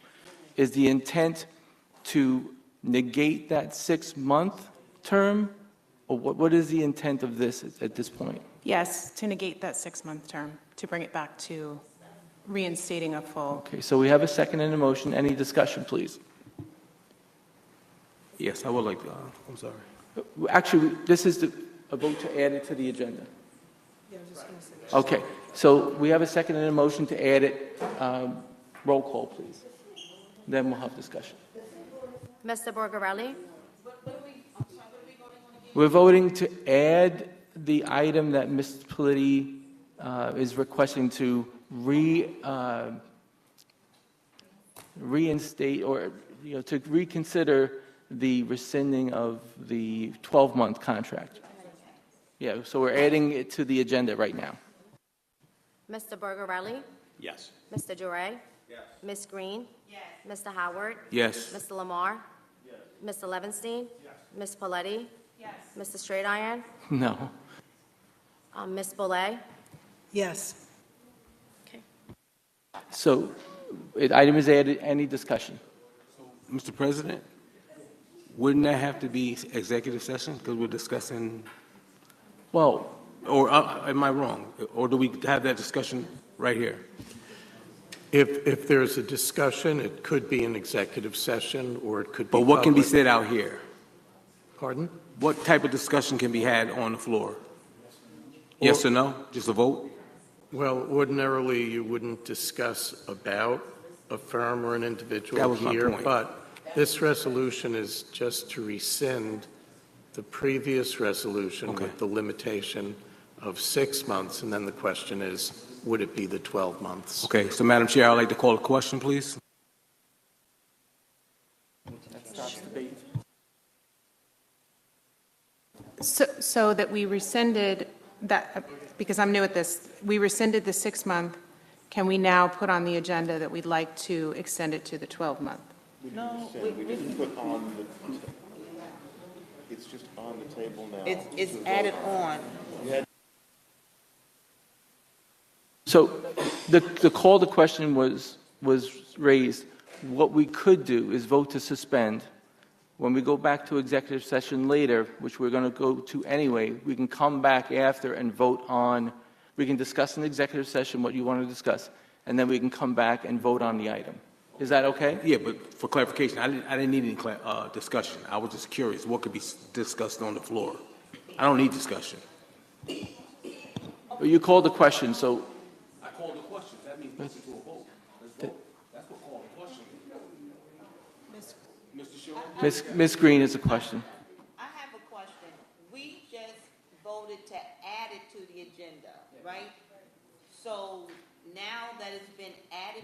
Is the intent to negate that 6-month term, or what is the intent of this at this point? Yes, to negate that 6-month term, to bring it back to reinstating a full. Okay, so we have a second and a motion. Any discussion, please? Yes, I would like to. I'm sorry. Actually, this is a vote to add it to the agenda. Okay, so we have a second and a motion to add it. Roll call, please. Then we'll have discussion. Mr. Borgarelli? We're voting to add the item that Ms. Politi is requesting to reinstate or, to reconsider the rescinding of the 12-month contract. Yeah, so we're adding it to the agenda right now. Mr. Borgarelli? Yes. Mr. Duray? Yes. Ms. Green? Yes. Mr. Howard? Yes. Mr. Lamar? Yes. Mr. Levinstein? Yes. Ms. Paletti? Yes. Mr. Straight Iron? No. Ms. Boulay? Yes. So, item is added. Any discussion? Mr. President, wouldn't that have to be executive session because we're discussing, Well, or am I wrong? Or do we have that discussion right here? If there's a discussion, it could be an executive session, or it could be But what can be public. said out here? Pardon? What type of discussion can be had on the floor? Yes or no? Just a vote? Well, ordinarily, you wouldn't discuss about a firm or an individual That was my here, point. but this resolution is just to rescind the previous resolution with the limitation of 6 months, and then the question is, would it be the 12 months? Okay, so Madam Chair, I'd like to call a question, please. So that we rescinded that, because I'm new at this, we rescinded the 6-month. Can we now put on the agenda that we'd like to extend it to the 12-month? No, We didn't put on the, it's just on the table now. it's added on. So the call to question was raised. What we could do is vote to suspend. When we go back to executive session later, which we're going to go to anyway, we can come back after and vote on, we can discuss in executive session what you want to discuss, and then we can come back and vote on the item. Is that okay? Yeah, but for clarification, I didn't need any discussion. I was just curious, what could be discussed on the floor? I don't need discussion. You called the question, so I called the question. That means listen to a vote. Let's vote. That's what called the question. Mr. Shaw? Ms. Green is a question. I have a question. We just voted to add it to the agenda, right? So now that it's been added.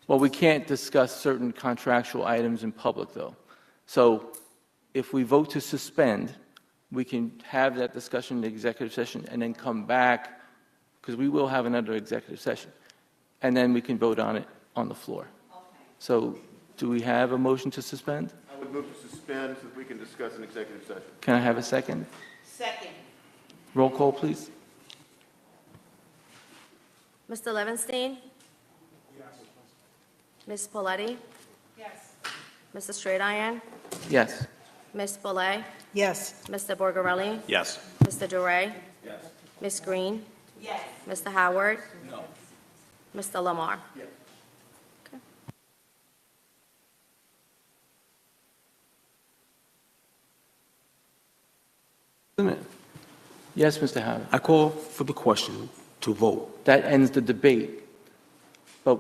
Well, we can't discuss certain contractual items in public, though. So if we vote to suspend, we can have that discussion in the executive session and then come back, because we will have another executive session, and then we can vote on it on the floor. So do we have a motion to suspend? I would move to suspend so that we can discuss in executive session. Can I have a second? Second. Roll call, please. Mr. Levinstein? Ms. Paletti? Yes. Mr. Straight Iron? Yes. Ms. Boulay? Yes. Mr. Borgarelli? Yes. Mr. Duray? Yes. Ms. Green? Yes. Mr. Howard? No. Mr. Lamar? Yes. Yes, Mr. Howard. I call for the question to vote. That ends the debate. But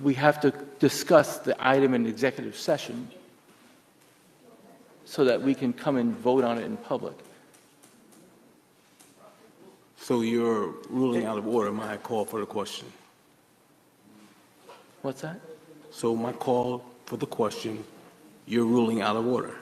we have to discuss the item in executive session so that we can come and vote on it in public. So you're ruling out of order my call for the question. What's that? So my call for the question, you're ruling out of order.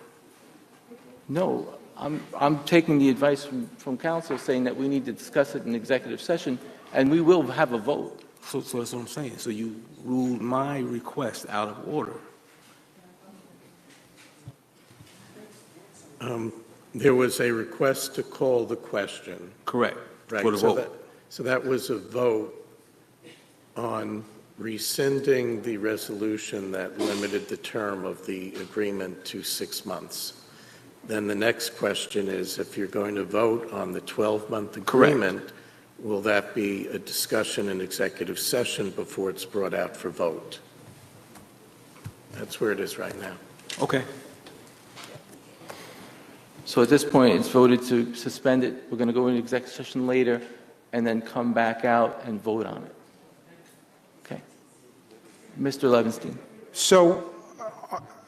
No, I'm taking the advice from counsel saying that we need to discuss it in executive session, and we will have a vote. So that's what I'm saying. So you ruled my request out of order. There was a request to call the question. Correct. Right. For the vote. So that was a vote on rescinding the resolution that limited the term of the agreement to 6 months. Then the next question is, if you're going to vote on the 12-month agreement, will that be a discussion in executive session before it's brought out for vote? That's where it is right now. Okay. So at this point, it's voted to suspend it. We're going to go into executive session later and then come back out and vote on it. Okay. Mr. Levinstein. So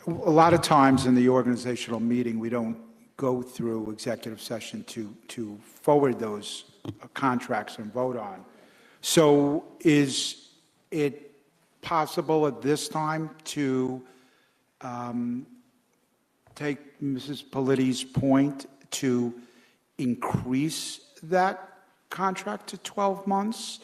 a lot of times in the organizational meeting, we don't go through executive session to forward those contracts and vote on. So is it possible at this time to take Mrs. Politti's point to increase that contract to 12 months,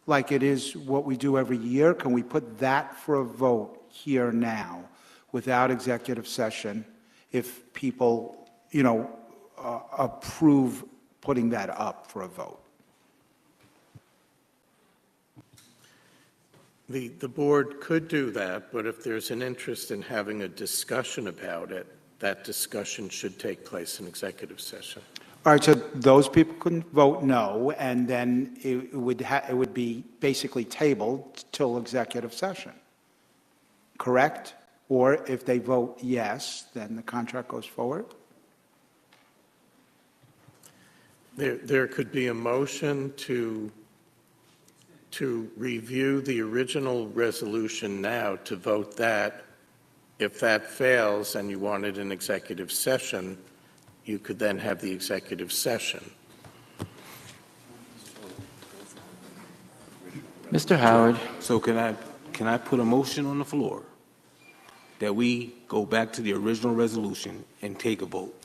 like it is what we do every year? Can we put that for a vote here now without executive session if people, approve putting that up for a vote? The board could do that, but if there's an interest in having a discussion about it, that discussion should take place in executive session. All right, so those people couldn't vote no, and then it would be basically tabled till executive session, correct? Or if they vote yes, then the contract goes forward? There could be a motion to review the original resolution now, to vote that. If that fails and you wanted an executive session, you could then have the executive session. Mr. Howard. So can I put a motion on the floor that we go back to the original resolution and take a vote?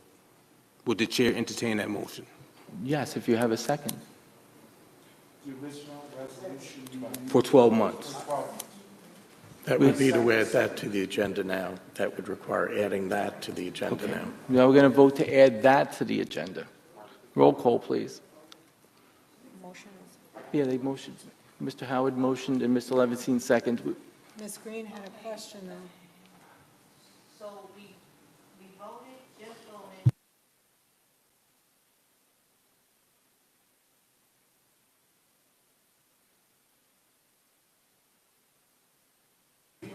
Would the chair entertain that motion? Yes, if you have a second. The original resolution For 12 months. That would be to add that to the agenda now. That would require adding that to the agenda now. Now we're going to vote to add that to the agenda. Roll call, please. Yeah, they motioned. Mr. Howard motioned and Mr. Levinstein seconded. Ms. Green had a question, though. So we voted, just voted.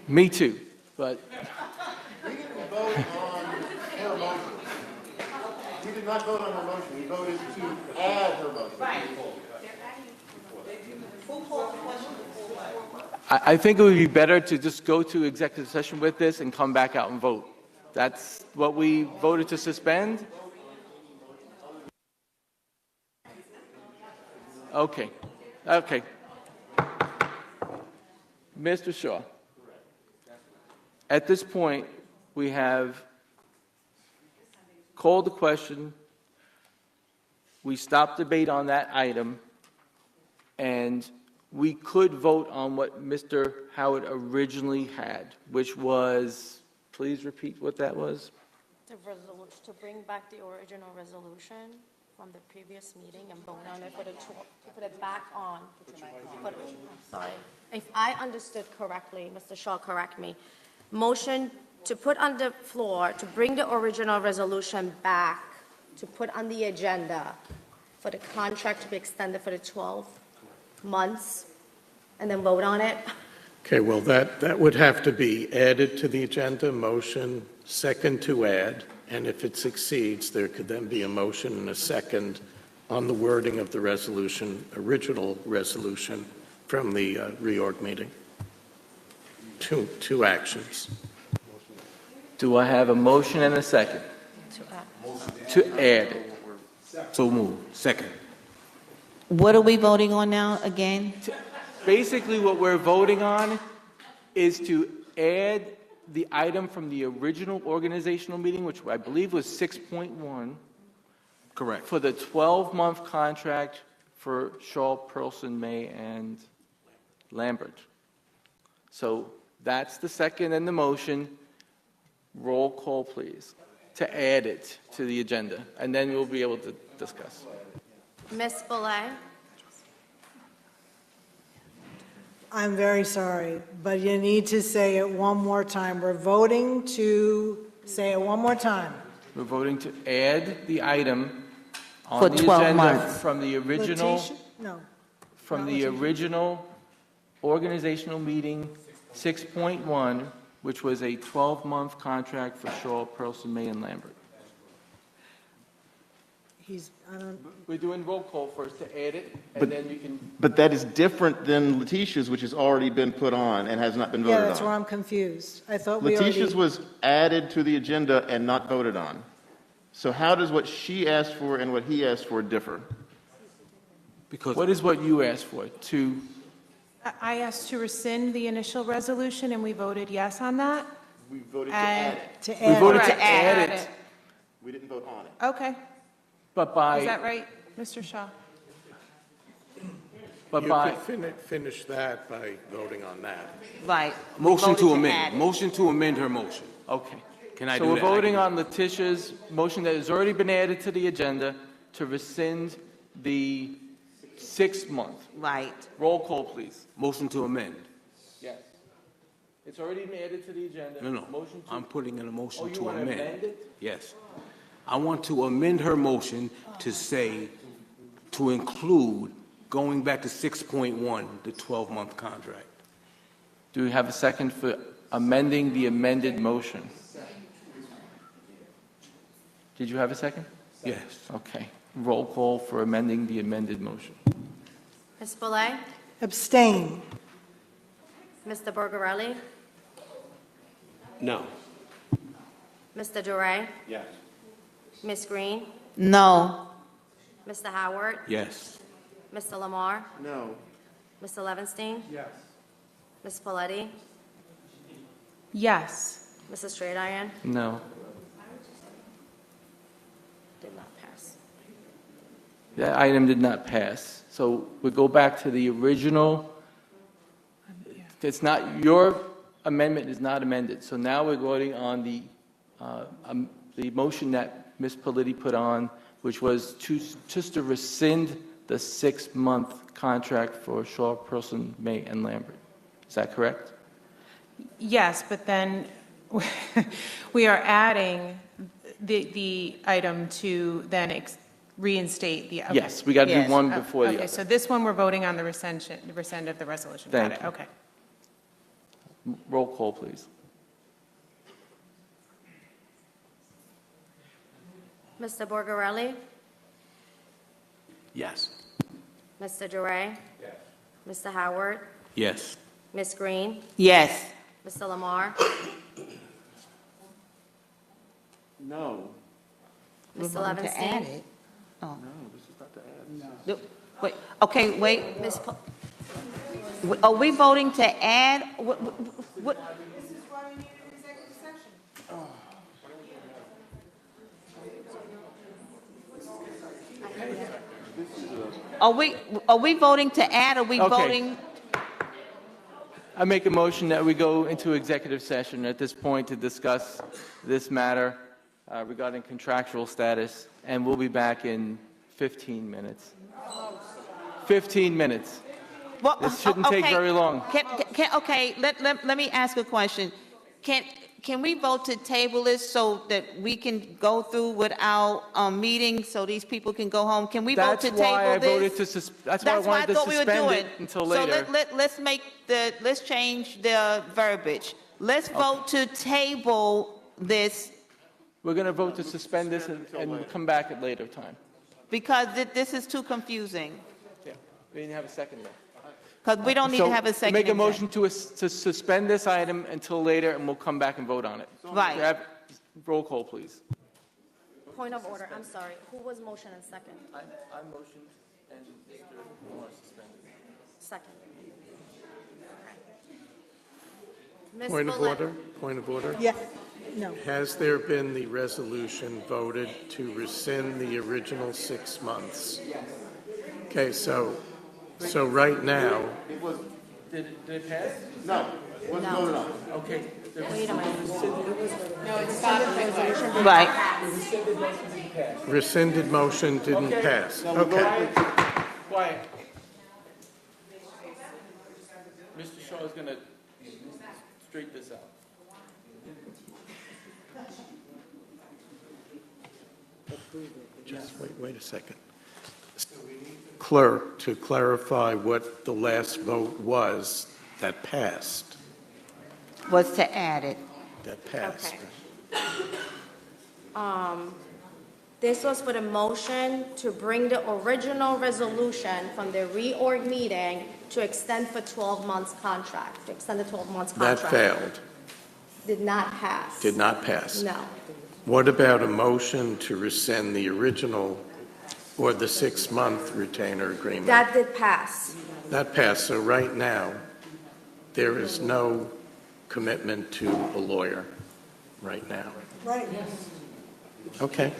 Me too, but We didn't vote on her motion. We did not vote on her motion. We voted to add her motion. Right. I think it would be better to just go to executive session with this and come back out and vote. That's what we voted to suspend. Okay. Mr. Shaw. At this point, we have called the question. We stopped debate on that item, and we could vote on what Mr. Howard originally had, which was, please repeat what that was. To bring back the original resolution from the previous meeting and vote on it to put it back on. Sorry. If I understood correctly, Mr. Shaw, correct me. Motion to put on the floor to bring the original resolution back to put on the agenda for the contract to be extended for the 12 months and then vote on it. Okay, well, that would have to be added to the agenda, motion, second to add, and if it succeeds, there could then be a motion and a second on the wording of the resolution, original resolution from the reorg meeting. Two actions. Do I have a motion and a second? To add it. So move. Second. What are we voting on now again? Basically, what we're voting on is to add the item from the original organizational meeting, which I believe was 6.1. Correct. For the 12-month contract for Shaw, Perlson, May, and Lambert. So that's the second and the motion. Roll call, please, to add it to the agenda, and then we'll be able to discuss. Ms. Boulay? I'm very sorry, but you need to say it one more time. We're voting to say it one more time. We're voting to add the item For on the 12 agenda months. from the original, Letitia? No. from not the Letitia. original organizational meeting 6.1, which was a 12-month contract for Shaw, Perlson, May, and Lambert. I don't, We're doing roll call first to add it, But- and then you can, But that is different than Letitia's, which has already been put on and has not been yeah, voted that's where on. I'm confused. I thought we already. Letitia's was added to the agenda and not voted on. So how does what she asked for and what he asked for differ? Because what is what you asked for? To, I asked to rescind the initial resolution, and we voted yes on that? We voted to And- add it. To we add. voted to Correct, add add it, We didn't vote on it. Okay, but by. is that right, Mr. Shaw? But You by, could finish that by voting on that. Right. motion Voted to add amend, it. motion to amend her motion. okay. Can I So do we're that? voting on Letitia's motion that has already been added to the agenda to rescind the 6-month. Right. Roll call, please. Motion to amend. Yes. It's already been added to the agenda. No, no, Motion to. I'm putting in a Oh, motion you to want to amend. amend it? Yes. I want to amend her motion to say, to include going back to 6.1, the 12-month contract. Do we have a second for amending the amended motion? Did you have a second? Yes. Okay. Roll call for amending the amended motion. Ms. Boulay? Abstain. Mr. Bergarelli? No. Mr. Duray? Yes. Ms. Green? No. Mr. Howard? Yes. Mr. Lamar? No. Mr. Levinstein? Yes. Ms. Paletti? Yes. Mrs. Straight Iron? No. Did not pass. That item did not pass. So we go back to the original. It's not, your amendment is not amended. So now we're voting on the motion that Ms. Paletti put on, which was just to rescind the 6-month contract for Shaw, Person, May, and Lambert. Is that correct? Yes, but then we are adding the item to then reinstate the. okay. Yes, we got to Yes. do one before the Okay, other. so this one, we're voting on the rescind of the resolution. Got Thank it, you. okay. Roll call, please. Mr. Bergarelli? Yes. Mr. Duray? Yes. Mr. Howard? Yes. Ms. Green? Yes. Mr. Lamar? No. We're Mr. voting to add Levinstein? it. Oh. No, this is not to add. No. Wait, okay, wait. Ms. Pa- Are we voting to add? What? Are we voting to add? Are we Okay. voting? I make a motion that we go into executive session at this point to discuss this matter regarding contractual status, and we'll be back in 15 minutes. 15 minutes. Well, This shouldn't take okay. very long. Okay, let me ask a question. Can we vote to table this so that we can go through with our meeting so these people can go home? Can we vote to That's why I table voted this? to, that's why I wanted to thought we were suspend doing. it until later. So let's change the verbiage. Let's vote to table this We're going to vote to suspend this and come back at later time. because this is too confusing. Yeah, we didn't have a second though. Because we don't need to have a second. Make a exec- motion to suspend this item until later, and we'll come back and vote on it. Right. Roll call, please. Point of order, I'm sorry. Who was motion and second? I motioned and Mr. Moore suspended. Second. Ms. Point of Boulay- order, point of order. Yeah, no. Has there been the resolution voted to rescind the original 6 months? Okay, so right now, It was, Did it pass? no, it wasn't voted on. Okay. Wait a minute. Right. rescinded motion didn't pass. Okay. Quiet. Mr. Shaw is going to straighten this out. Just wait a second. Clerk, to clarify what the last vote was that passed, Was to add it. that passed. Okay. This was for the motion to bring the original resolution from the reorg meeting to extend for 12 months contract, to extend the 12 months That contract. failed. Did not pass. Did not pass. No. What about a motion to rescind the original or the 6-month retainer agreement? That did pass. That passed. So right now, there is no commitment to a lawyer right now. Right. Okay.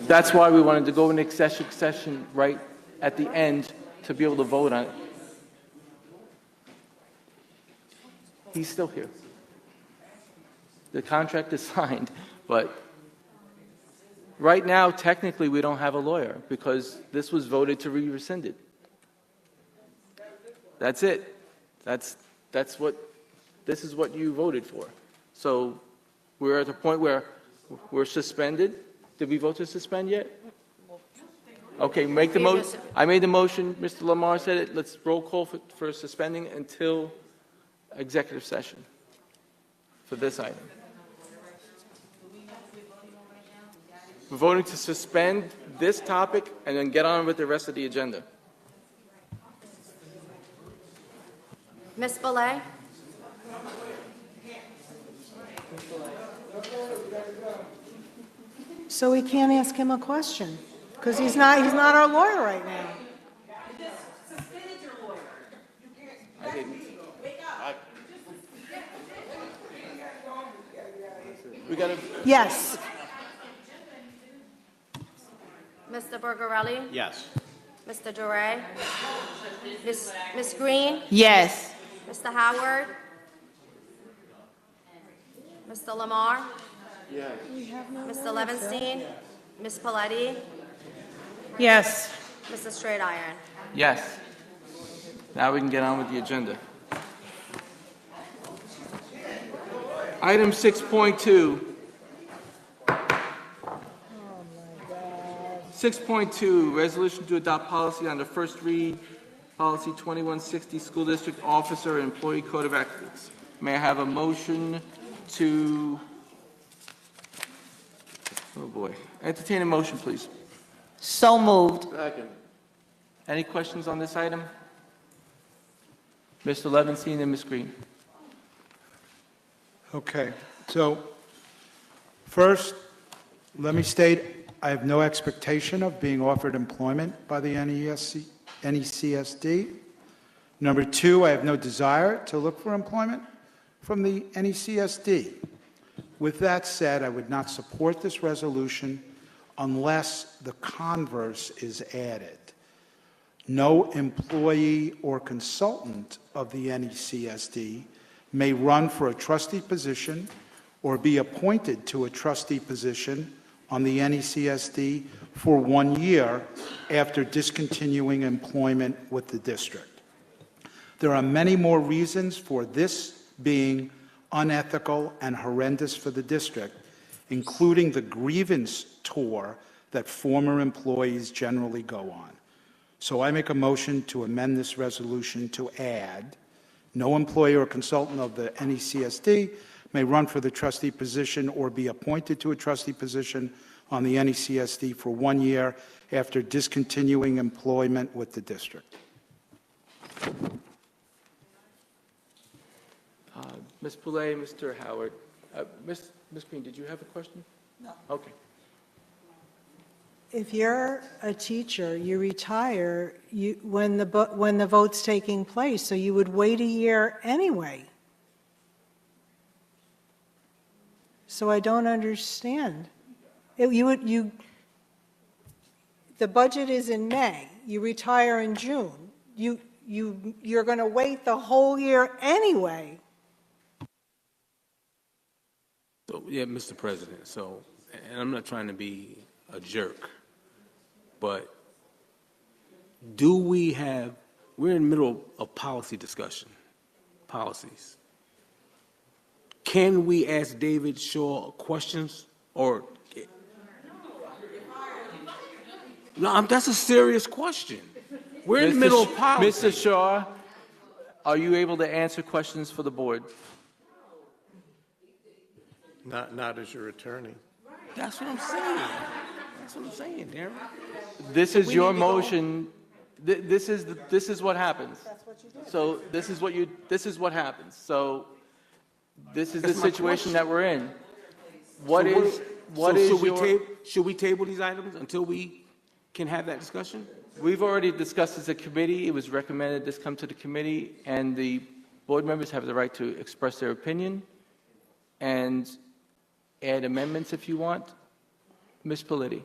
That's why we wanted to go in executive session right at the end to be able to vote on it. He's still here. The contract is signed, but right now, technically, we don't have a lawyer because this was voted to be rescinded. That's it. This is what you voted for. So we're at the point where we're suspended. Did we vote to suspend yet? Okay, make the motion. I made the motion. Mr. Lamar said it. Let's roll call for suspending until executive session for this item. We're voting to suspend this topic and then get on with the rest of the agenda. Ms. Belay? So we can't ask him a question, because he's not our lawyer right now. I didn't. We got to. Yes. Mr. Bergarelli? Yes. Mr. Duray? Ms. Green? Yes. Mr. Howard? Mr. Lamar? Yes. Mr. Levinstein? Ms. Paletti? Yes. Mr. Straight Iron? Yes. Now we can get on with the agenda. Item 6.2. 6.2, resolution to adopt policy on the first read, policy 2160, school district officer and employee code of ethics. May I have a motion to, oh boy, entertain a motion, please. So moved. Second. Any questions on this item? Mr. Levinstein and Ms. Green. Okay, so first, let me state, I have no expectation of being offered employment by the NECSD. Number two, I have no desire to look for employment from the NECSD. With that said, I would not support this resolution unless the converse is added. No employee or consultant of the NECSD may run for a trustee position or be appointed to a trustee position on the NECSD for 1 year after discontinuing employment with the district. There are many more reasons for this being unethical and horrendous for the district, including the grievance tour that former employees generally go on. So I make a motion to amend this resolution to add, no employee or consultant of the NECSD may run for the trustee position or be appointed to a trustee position on the NECSD for 1 year after discontinuing employment with the district. Ms. Poulet, Mr. Howard. Ms. Green, did you have a question? No. Okay. If you're a teacher, you retire when the vote's taking place, so you would wait a year anyway. So I don't understand. The budget is in May. You retire in June. You're going to wait the whole year anyway. So, yeah, Mr. President, so, and I'm not trying to be a jerk, but we're in the middle of policy discussion, policies. Can we ask David Shaw questions or? No, that's a serious question. We're in the middle of policy. Mr. Shaw, Are you able to answer questions for the board? Not as your attorney. That's what I'm saying. That's what I'm saying, Darren. This So is we your need to go- motion. This is what happens. So this is what happens. So this is the That's my situation question. that we're in. Should we table these items until we can have that discussion? We've already discussed as a committee. It was recommended this come to the committee, and the board members have the right to express their opinion and add amendments if you want. Ms. Politi.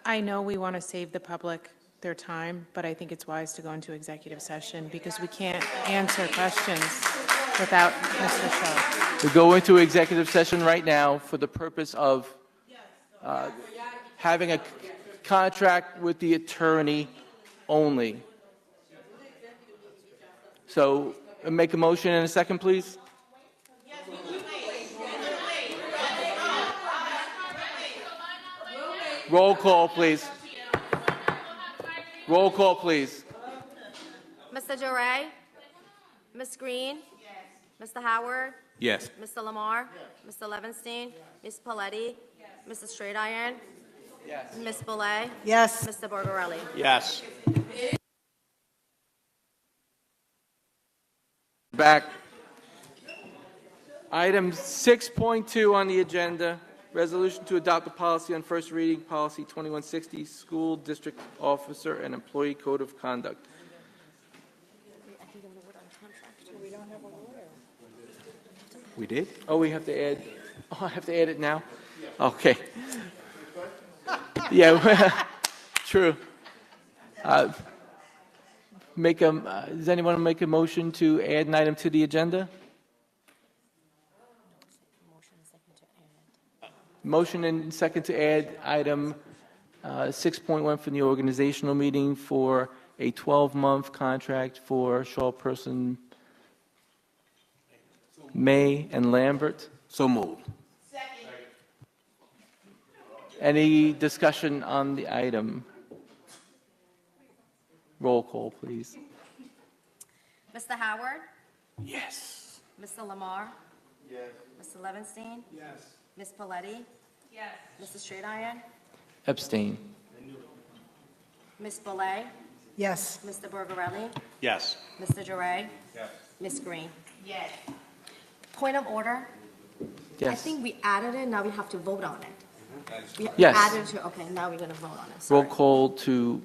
I know we want to save the public their time, but I think it's wise to go into executive session because we can't answer questions without Mr. Shaw. We go into executive session right now for the purpose of having a contract with the attorney only. So make a motion in a second, please. Roll call, please. Roll call, please. Mr. Duray? Ms. Green? Mr. Howard? Yes. Mr. Lamar? Mr. Levinstein? Ms. Paletti? Mr. Straight Iron? Yes. Ms. Boulay? Yes. Mr. Borgarelli? Yes. Back. Item 6.2 on the agenda, resolution to adopt a policy on first reading, policy 2160, school district officer and employee code of conduct. We did? Oh, we have to add, I have to add it now? Okay. Yeah, true. Does anyone make a motion to add an item to the agenda? Motion and second to add item 6.1 from the organizational meeting for a 12-month contract for Shaw Person, May and Lambert. So moved. Any discussion on the item? Roll call, please. Mr. Howard? Yes. Mr. Lamar? Yes. Mr. Levinstein? Yes. Ms. Paletti? Yes. Mr. Straight Iron? Abstain. Ms. Boulay? Yes. Mr. Borgarelli? Yes. Mr. Duray? Yes. Ms. Green? Yes. Point of order? I Yes. think we added it, now we have to vote on it. We Yes. added to, okay, now we're going to vote on it. Sorry. Roll call to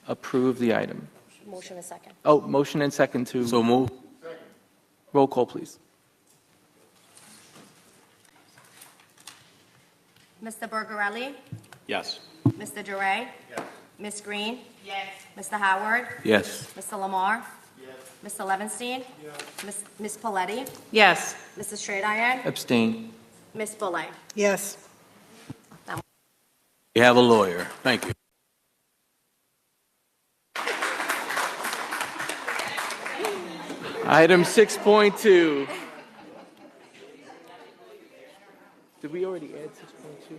approve the item. Motion a second. Oh, motion and second to. So moved. Roll call, please. Mr. Borgarelli? Yes. Mr. Duray? Yes. Ms. Green? Yes. Mr. Howard? Yes. Mr. Lamar? Yes. Mr. Levinstein? Yes. Ms. Paletti? Yes. Mr. Straight Iron? Abstain. Ms. Boulay? Yes. You have a lawyer. Thank you. Item 6.2. Did we already add 6.2?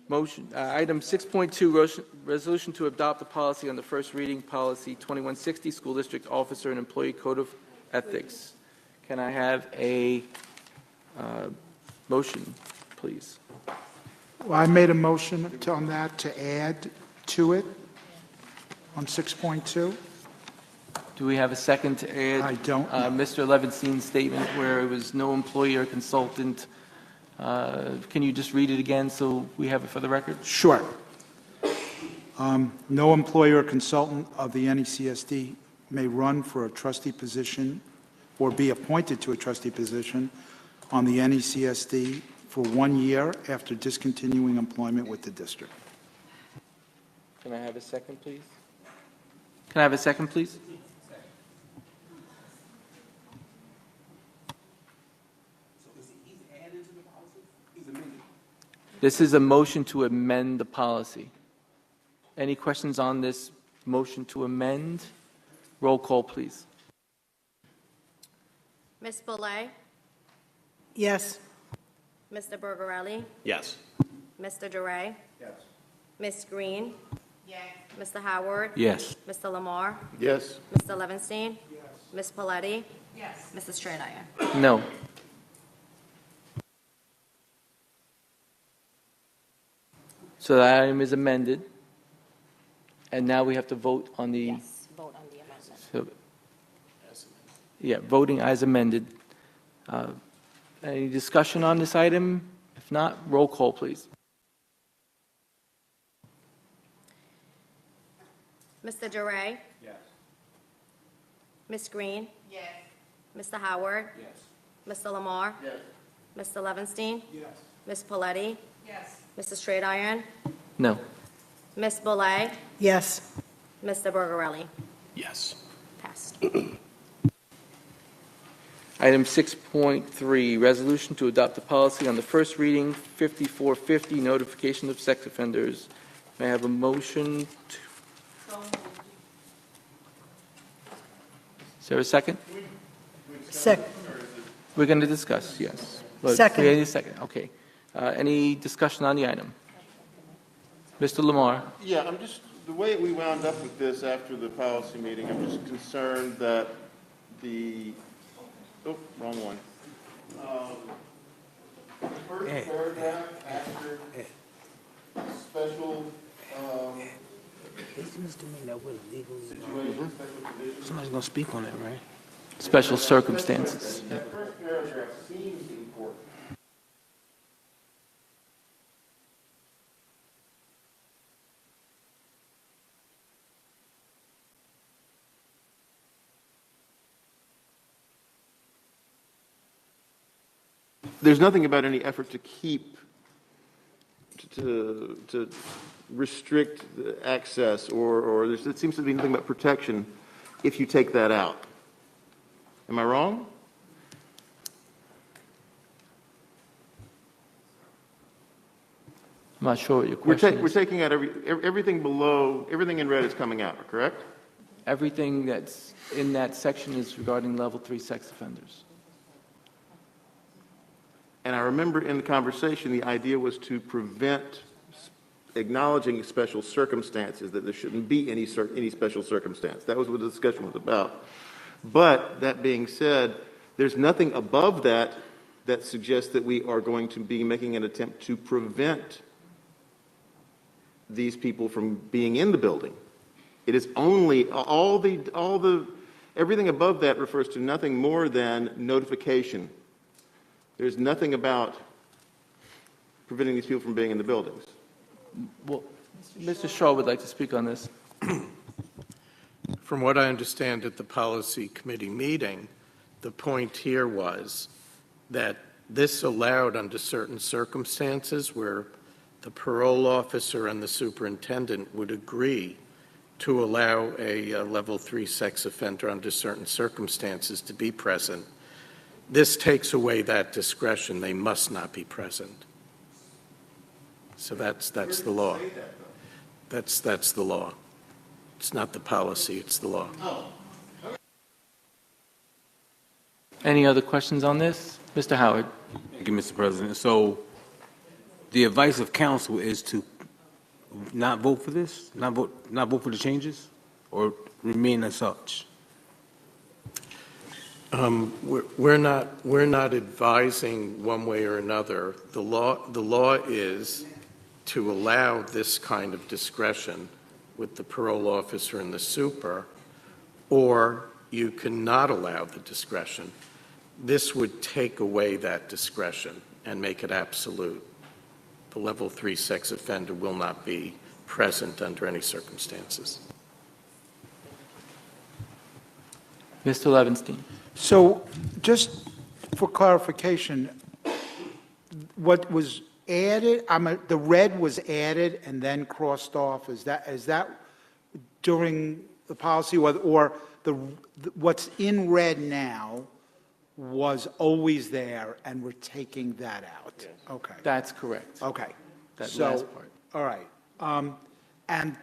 Motion, item 6.2, resolution to adopt a policy on the first reading, policy 2160, school district officer and employee code of ethics. Can I have a motion, please? Well, I made a motion on that to add to it on 6.2. Do we have a second to add? I don't. Mr. Levinstein's statement where it was no employee or consultant. Can you just read it again so we have it for the record? Sure. No employer or consultant of the NECSD may run for a trustee position or be appointed to a trustee position on the NECSD for 1 year after discontinuing employment with the district. Can I have a second, please? Can I have a second, please? This is a motion to amend the policy. Any questions on this Motion to amend. Roll call, please. Ms. Boulay? Yes. Mr. Bergarelli? Yes. Mr. Duray? Yes. Ms. Green? Yes. Mr. Howard? Yes. Mr. Lamar? Yes. Mr. Levinstein? Yes. Ms. Paletti? Yes. Mrs. Straight-Iron? No. So that item is amended. And now we have to vote on the... Yes, vote on the amendment. So- Yeah, voting as amended. Any discussion on this item? If not, roll call, please. Mr. Duray? Yes. Ms. Green? Yes. Mr. Howard? Yes. Mr. Lamar? Yes. Mr. Levinstein? Yes. Ms. Paletti? Yes. Mrs. Straight-Iron? No. Ms. Boulay? Yes. Mr. Bergarelli? Yes. Passed. Item 6.3, resolution to adopt the policy on the first reading, 5450, notification of sex offenders. May I have a motion? Is there a second? Second. We're going to discuss, yes. But Second. we need a second, okay. Any discussion on the item? Mr. Lamar? Yeah, I'm just, the way we wound up with this after the policy meeting, I'm just concerned that the, oh, wrong one. First paragraph after special, It seems to me that we're legally. situation, special conditions. Somebody's going to speak on it, right? Special circumstances. That first paragraph seems important. There's nothing about any effort to keep, to restrict the access, or it seems to be nothing but protection if you take that out. Am I wrong? I'm not sure what your question We're is. taking out everything below, everything in red is coming out, correct? Everything that's in that section is regarding level 3 sex offenders. And I remember in the conversation, the idea was to prevent acknowledging special circumstances, that there shouldn't be any special circumstance. That was what the discussion was about. But that being said, there's nothing above that that suggests that we are going to be making an attempt to prevent these people from being in the building. It is only, everything above that refers to nothing more than notification. There's nothing about preventing these people from being in the buildings. Well, Mr. Shaw would like to speak on this. From what I understand at the policy committee meeting, the point here was that this allowed under certain circumstances where the parole officer and the superintendent would agree to allow a level 3 sex offender under certain circumstances to be present. This takes away that discretion. They must not be present. So that's the law. That's the law. It's not the policy, it's the law. Any other questions on this? Mr. Howard? Thank you, Mr. President. So the advice of counsel is to not vote for this, not vote for the changes, or remain as such? We're not advising one way or another. The law is to allow this kind of discretion with the parole officer and the super, or you cannot allow the discretion. This would take away that discretion and make it absolute. The level 3 sex offender will not be present under any circumstances. Mr. Levinstein? So just for clarification, what was added, the red was added and then crossed off, is that during the policy, or what's in red now was always there and we're taking that out? Yes. Okay. That's correct. Okay. That So, last part. all right. And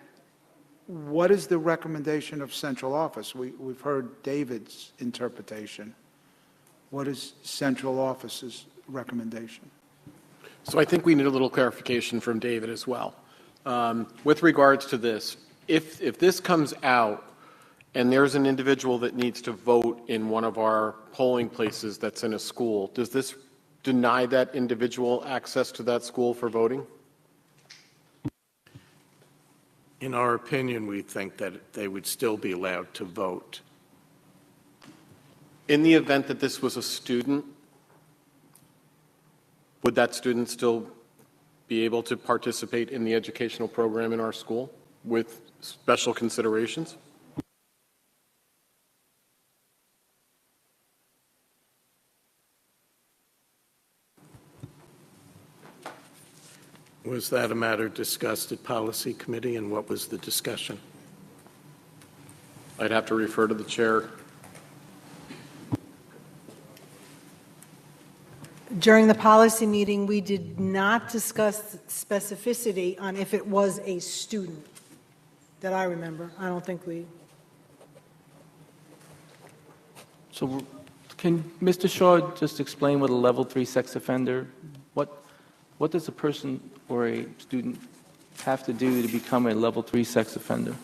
what is the recommendation of central office? We've heard David's interpretation. What is central office's recommendation? So I think we need a little clarification from David as well. With regards to this, if this comes out and there's an individual that needs to vote in one of our polling places that's in a school, does this deny that individual access to that school for voting? In our opinion, we think that they would still be allowed to vote. In the event that this was a student, would that student still be able to participate in the educational program in our school with special considerations? Was that a matter discussed at policy committee, and what was the discussion? I'd have to refer to the chair. During the policy meeting, we did not discuss specificity on if it was a student, that I remember. I don't think we. So can Mr. Shaw just explain what a level 3 sex offender, what does a person or a student have to do to become a level 3 sex offender?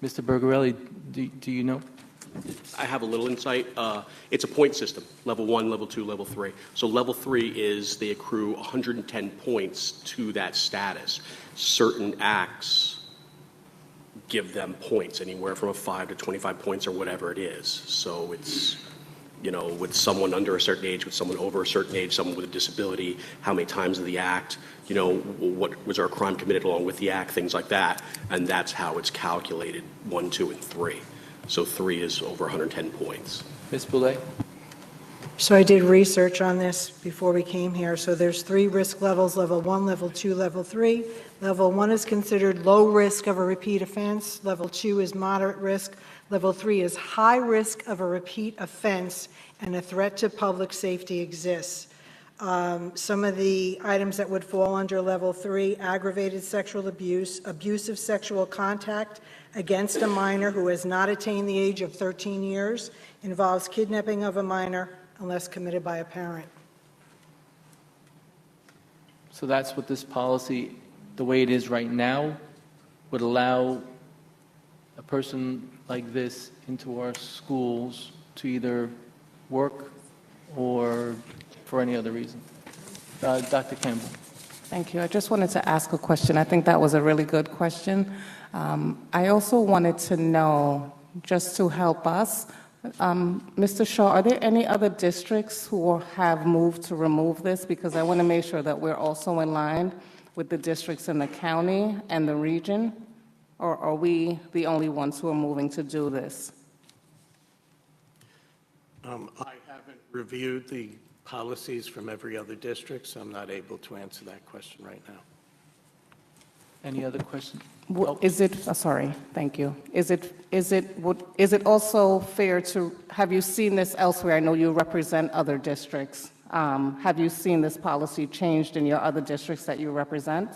Mr. Bergarelli, do you know? I have a little insight. It's a point system, level 1, level 2, level 3. So level 3 is they accrue 110 points to that status. Certain acts give them points, anywhere from 5 to 25 points or whatever it is. So it's, you know, with someone under a certain age, with someone over a certain age, someone with a disability, how many times of the act, you know, what was our crime committed along with the act, things like that. And that's how it's calculated, 1, 2, and 3. So 3 is over 110 points. Ms. Boulay? So I did research on this before we came here. So there's 3 risk levels, level 1, level 2, level 3. Level 1 is considered low risk of a repeat offense. Level 2 is moderate risk. Level 3 is high risk of a repeat offense and a threat to public safety exists. Some of the items that would fall under level 3: aggravated sexual abuse, abusive sexual contact against a minor who has not attained the age of 13 years, involves kidnapping of a minor unless committed by a parent. So that's what this policy, the way it is right now, would allow a person like this into our schools to either work or for any other reason. Dr. Campbell. Thank you. I just wanted to ask a question. I think that was a really good question. I also wanted to know, just to help us, Mr. Shaw, are there any other districts who have moved to remove this? Because I want to make sure that we're also in line with the districts in the county and the region, or are we the only ones who are moving to do this? I haven't reviewed the policies from every other district, so I'm not able to answer that question right now. Any other questions? Is it, sorry, thank you. Is it also fair to, have you seen this elsewhere? I know you represent other districts. Have you seen this policy changed in your other districts that you represent?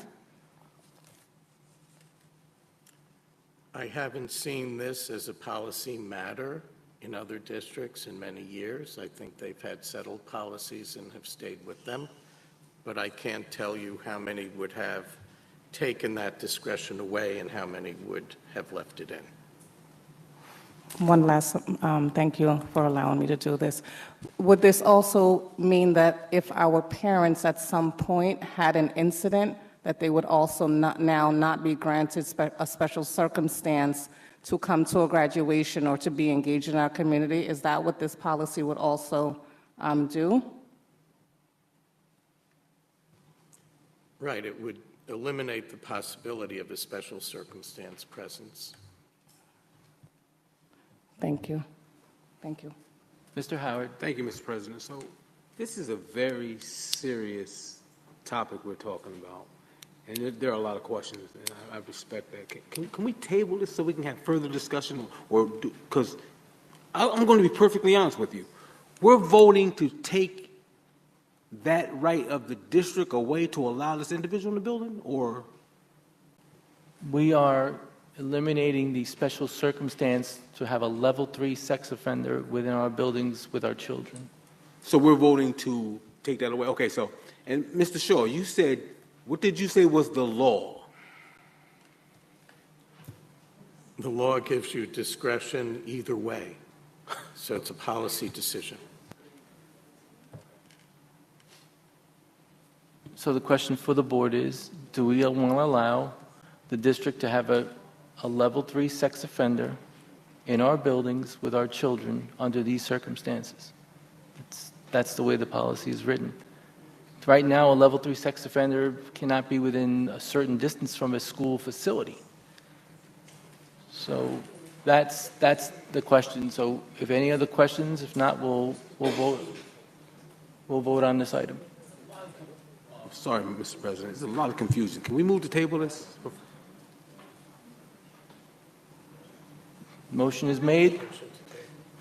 I haven't seen this as a policy matter in other districts in many years. I think they've had settled policies and have stayed with them, but I can't tell you how many would have taken that discretion away and how many would have left it in. One last, thank you for allowing me to do this. Would this also mean that if our parents at some point had an incident, that they would also not be granted a special circumstance to come to a graduation or to be engaged in our community? Is that what this policy would also do? Right, it would eliminate the possibility of a special circumstance presence. Thank you. Thank you. Mr. Howard. Thank you, Mr. President. So this is a very serious topic we're talking about. And there are a lot of questions, and I respect that. Can we table this so we can have further discussion? Or because I'm going to be perfectly honest with you. We're voting to take that right of the district away to allow this individual in the building, or? We are eliminating the special circumstance to have a level 3 sex offender within our buildings with our children. So we're voting to take that away? Okay, so, and Mr. Shaw, you said, what did you say was the law? The law gives you discretion either way, so it's a policy decision. So the question for the board is, do we want to allow the district to have a level 3 sex offender in our buildings with our children under these circumstances? That's the way the policy is written. Right now, a level 3 sex offender cannot be within a certain distance from a school facility. So that's the question. So if any other questions, if not, we'll vote on this item. Sorry, Mr. President, there's a lot of confusion. Can we move to table this? Motion is made.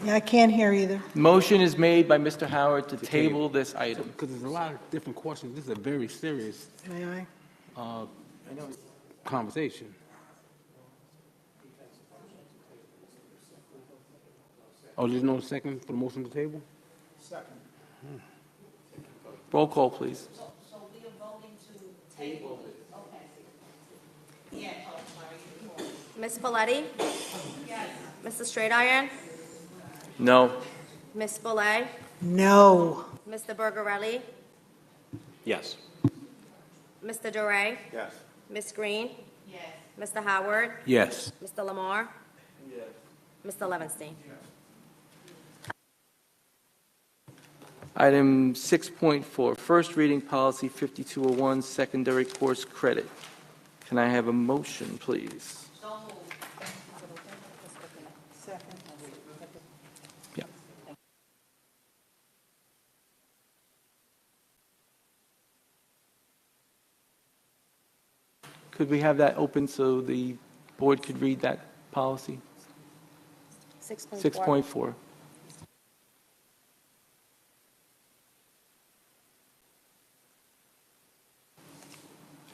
Yeah, I can't hear either. Motion is made by Mr. Howard to table this item. Because there's a lot of different questions. This is a very serious May I? conversation. Oh, there's no second for the motion to table? Second. Roll call, please. So we are voting to table it. Okay. Yeah. Ms. Paletti? Yes. Mr. Straight Iron? No. Ms. Boulay? No. Mr. Bergarelli? Yes. Mr. Duray? Yes. Ms. Green? Yes. Mr. Howard? Yes. Mr. Lamar? Yes. Mr. Levinstein? Item 6.4, first reading policy 5201, secondary course credit. Can I have a motion, please? Yeah. Could we have that open so the board could read that policy? 6.4.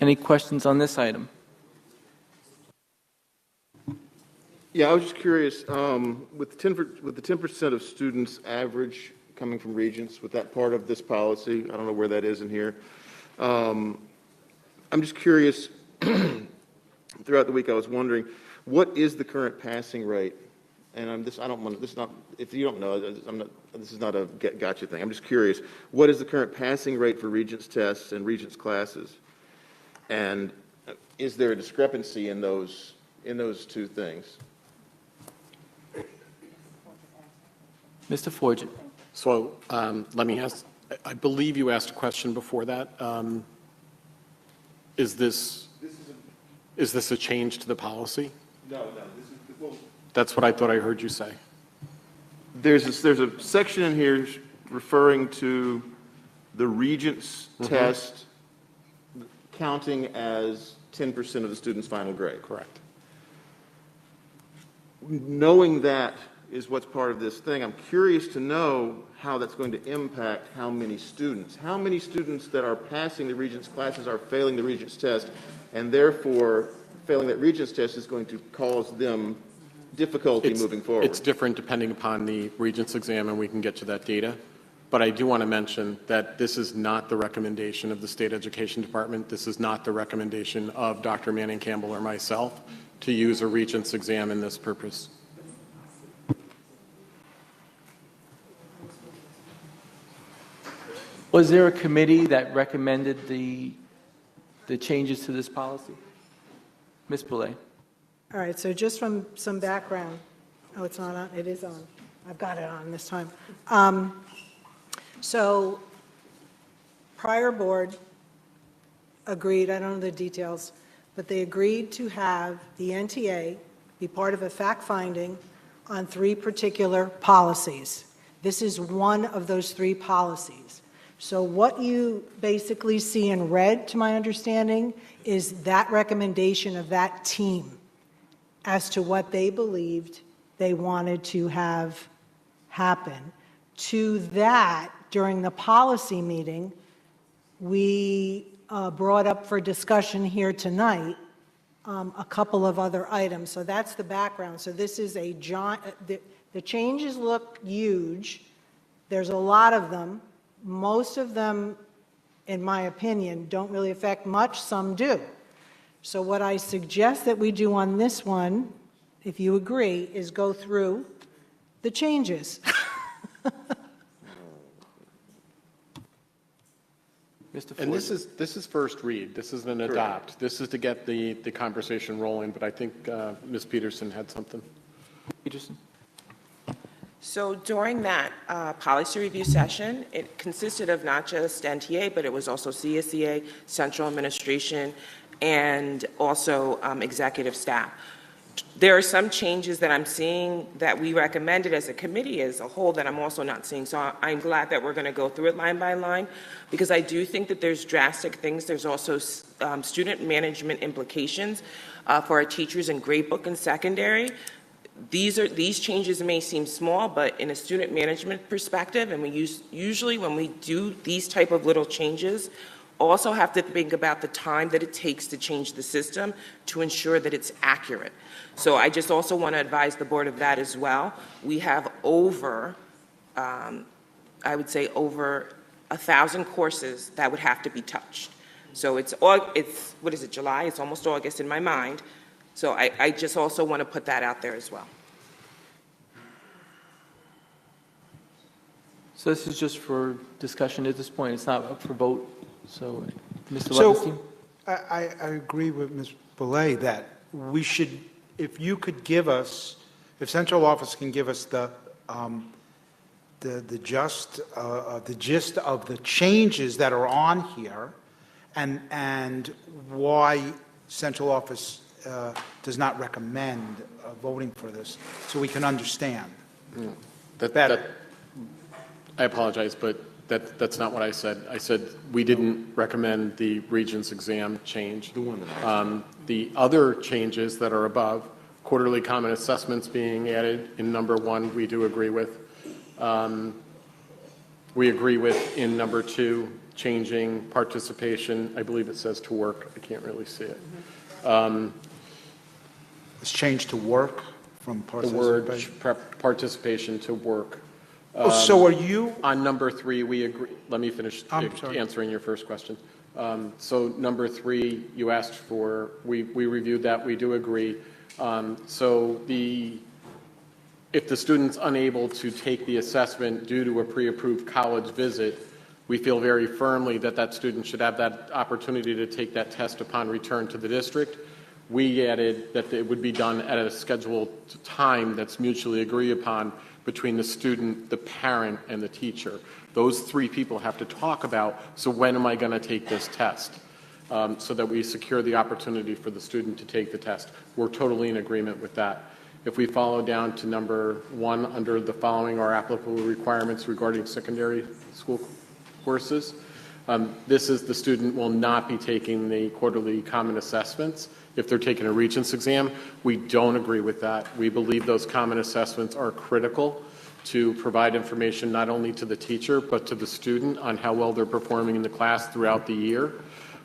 Any questions on this item? Yeah, I was just curious, with the 10% of students average coming from Regents, with that part of this policy, I don't know where that is in here. I'm just curious, throughout the week I was wondering, what is the current passing rate? And this is not, if you don't know, this is not a gotcha thing. I'm just curious, what is the current passing rate for Regents tests and Regents classes? And is there a discrepancy in those two things? Mr. Forget. So let me ask, I believe you asked a question before that. Is this a change to the policy? No, well, That's what I thought I heard you say. there's a section in here referring to the Regents test counting as 10% of the student's final grade. Correct. Knowing that is what's part of this thing, I'm curious to know how that's going to impact how many students. How many students that are passing the Regents classes are failing the Regents test, and therefore failing that Regents test is going to cause them difficulty moving forward. It's different depending upon the Regents exam, and we can get to that data. But I do want to mention that this is not the recommendation of the State Education Department. This is not the recommendation of Dr. Manning Campbell or myself to use a Regents exam in this purpose. Was there a committee that recommended the changes to this policy? Ms. Boulay. All right, so just from some background. Oh, it's not on? It is on. I've got it on this time. So prior board agreed, I don't know the details, but they agreed to have the NTA be part of a fact-finding on 3 particular policies. This is one of those 3 policies. So what you basically see in red, to my understanding, is that recommendation of that team as to what they believed they wanted to have happen. To that, during the policy meeting, we brought up for discussion here tonight a couple of other items. So that's the background. So this is a giant, the changes look huge. There's a lot of them. Most of them, in my opinion, don't really affect much. Some do. So what I suggest that we do on this one, if you agree, is go through the changes. And this is first read. This isn't an adopt. This is to get the conversation rolling, but I think Ms. Peterson had something. Peterson? So during that policy review session, it consisted of not just NTA, but it was also CSEA, central administration, and also executive staff. There are some changes that I'm seeing that we recommended as a committee as a whole that I'm also not seeing. So I'm glad that we're going to go through it line by line, because I do think that there's drastic things. There's also student management implications for our teachers in grade book and secondary. These changes may seem small, but in a student management perspective, and usually when we do these type of little changes, also have to think about the time that it takes to change the system to ensure that it's accurate. So I just also want to advise the board of that as well. We have over, I would say over 1,000 courses that would have to be touched. So it's what is it, July? It's almost August in my mind. So I just also want to put that out there as well. So this is just for discussion at this point. It's not up for vote. So, Mr. So Levenstein? I agree with Ms. Boulay that we should, if you could give us, if central office can give us the gist of the changes that are on here, and why central office does not recommend voting for this, so we can understand better. I apologize, but that's not what I said. I said we didn't recommend the Regents exam change. The other changes that are above, quarterly common assessments being added in number 1, we do agree with. We agree with in number 2, changing participation. I believe it says to work. I can't really see it. It's changed to work from participation. The word participation to work. So are you? On number 3, we agree. Let me finish answering your first question. So number 3, you asked for, we reviewed that. We do agree. So if the student's unable to take the assessment due to a pre-approved college visit, we feel very firmly that that student should have that opportunity to take that test upon return to the district. We added that it would be done at a scheduled time that's mutually agreed upon between the student, the parent, and the teacher. Those 3 people have to talk about, so when am I going to take this test? So that we secure the opportunity for the student to take the test. We're totally in agreement with that. If we follow down to number 1, under the following are applicable requirements regarding secondary school courses. This is the student will not be taking the quarterly common assessments if they're taking a Regents exam. We don't agree with that. We believe those common assessments are critical to provide information not only to the teacher but to the student on how well they're performing in the class throughout the year.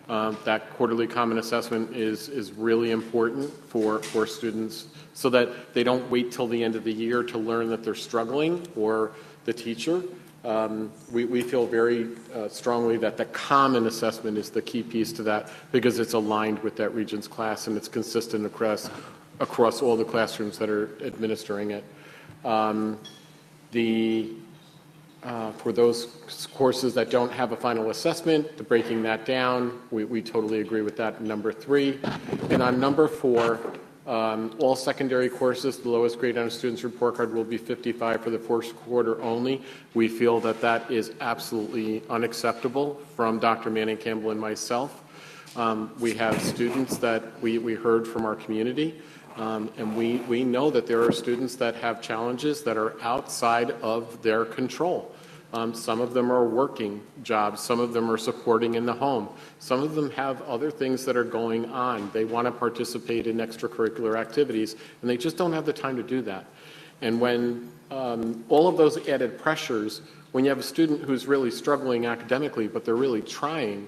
That quarterly common assessment is really important for students so that they don't wait till the end of the year to learn that they're struggling, or the teacher. We feel very strongly that the common assessment is the key piece to that, because it's aligned with that Regents class and it's consistent across all the classrooms that are administering it. For those courses that don't have a final assessment, the breaking that down, we totally agree with that in number 3. And on number 4, all secondary courses, the lowest grade on a student's report card will be 55 for the first quarter only. We feel that that is absolutely unacceptable from Dr. Manning Campbell and myself. We have students that we heard from our community, and we know that there are students that have challenges that are outside of their control. Some of them are working jobs. Some of them are supporting in the home. Some of them have other things that are going on. They want to participate in extracurricular activities, and they just don't have the time to do that. And when all of those added pressures, when you have a student who's really struggling academically, but they're really trying,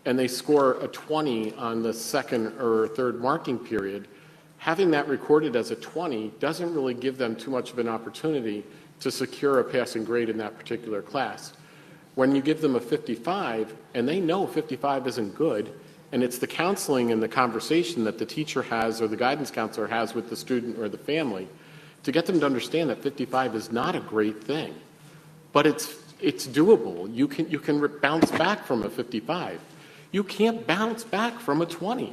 and they score a 20 on the second or third marking period, having that recorded as a 20 doesn't really give them too much of an opportunity to secure a passing grade in that particular class. When you give them a 55, and they know 55 isn't good, and it's the counseling and the conversation that the teacher has or the guidance counselor has with the student or the family, to get them to understand that 55 is not a great thing, but it's doable. You can bounce back from a 55. You can't bounce back from a 20.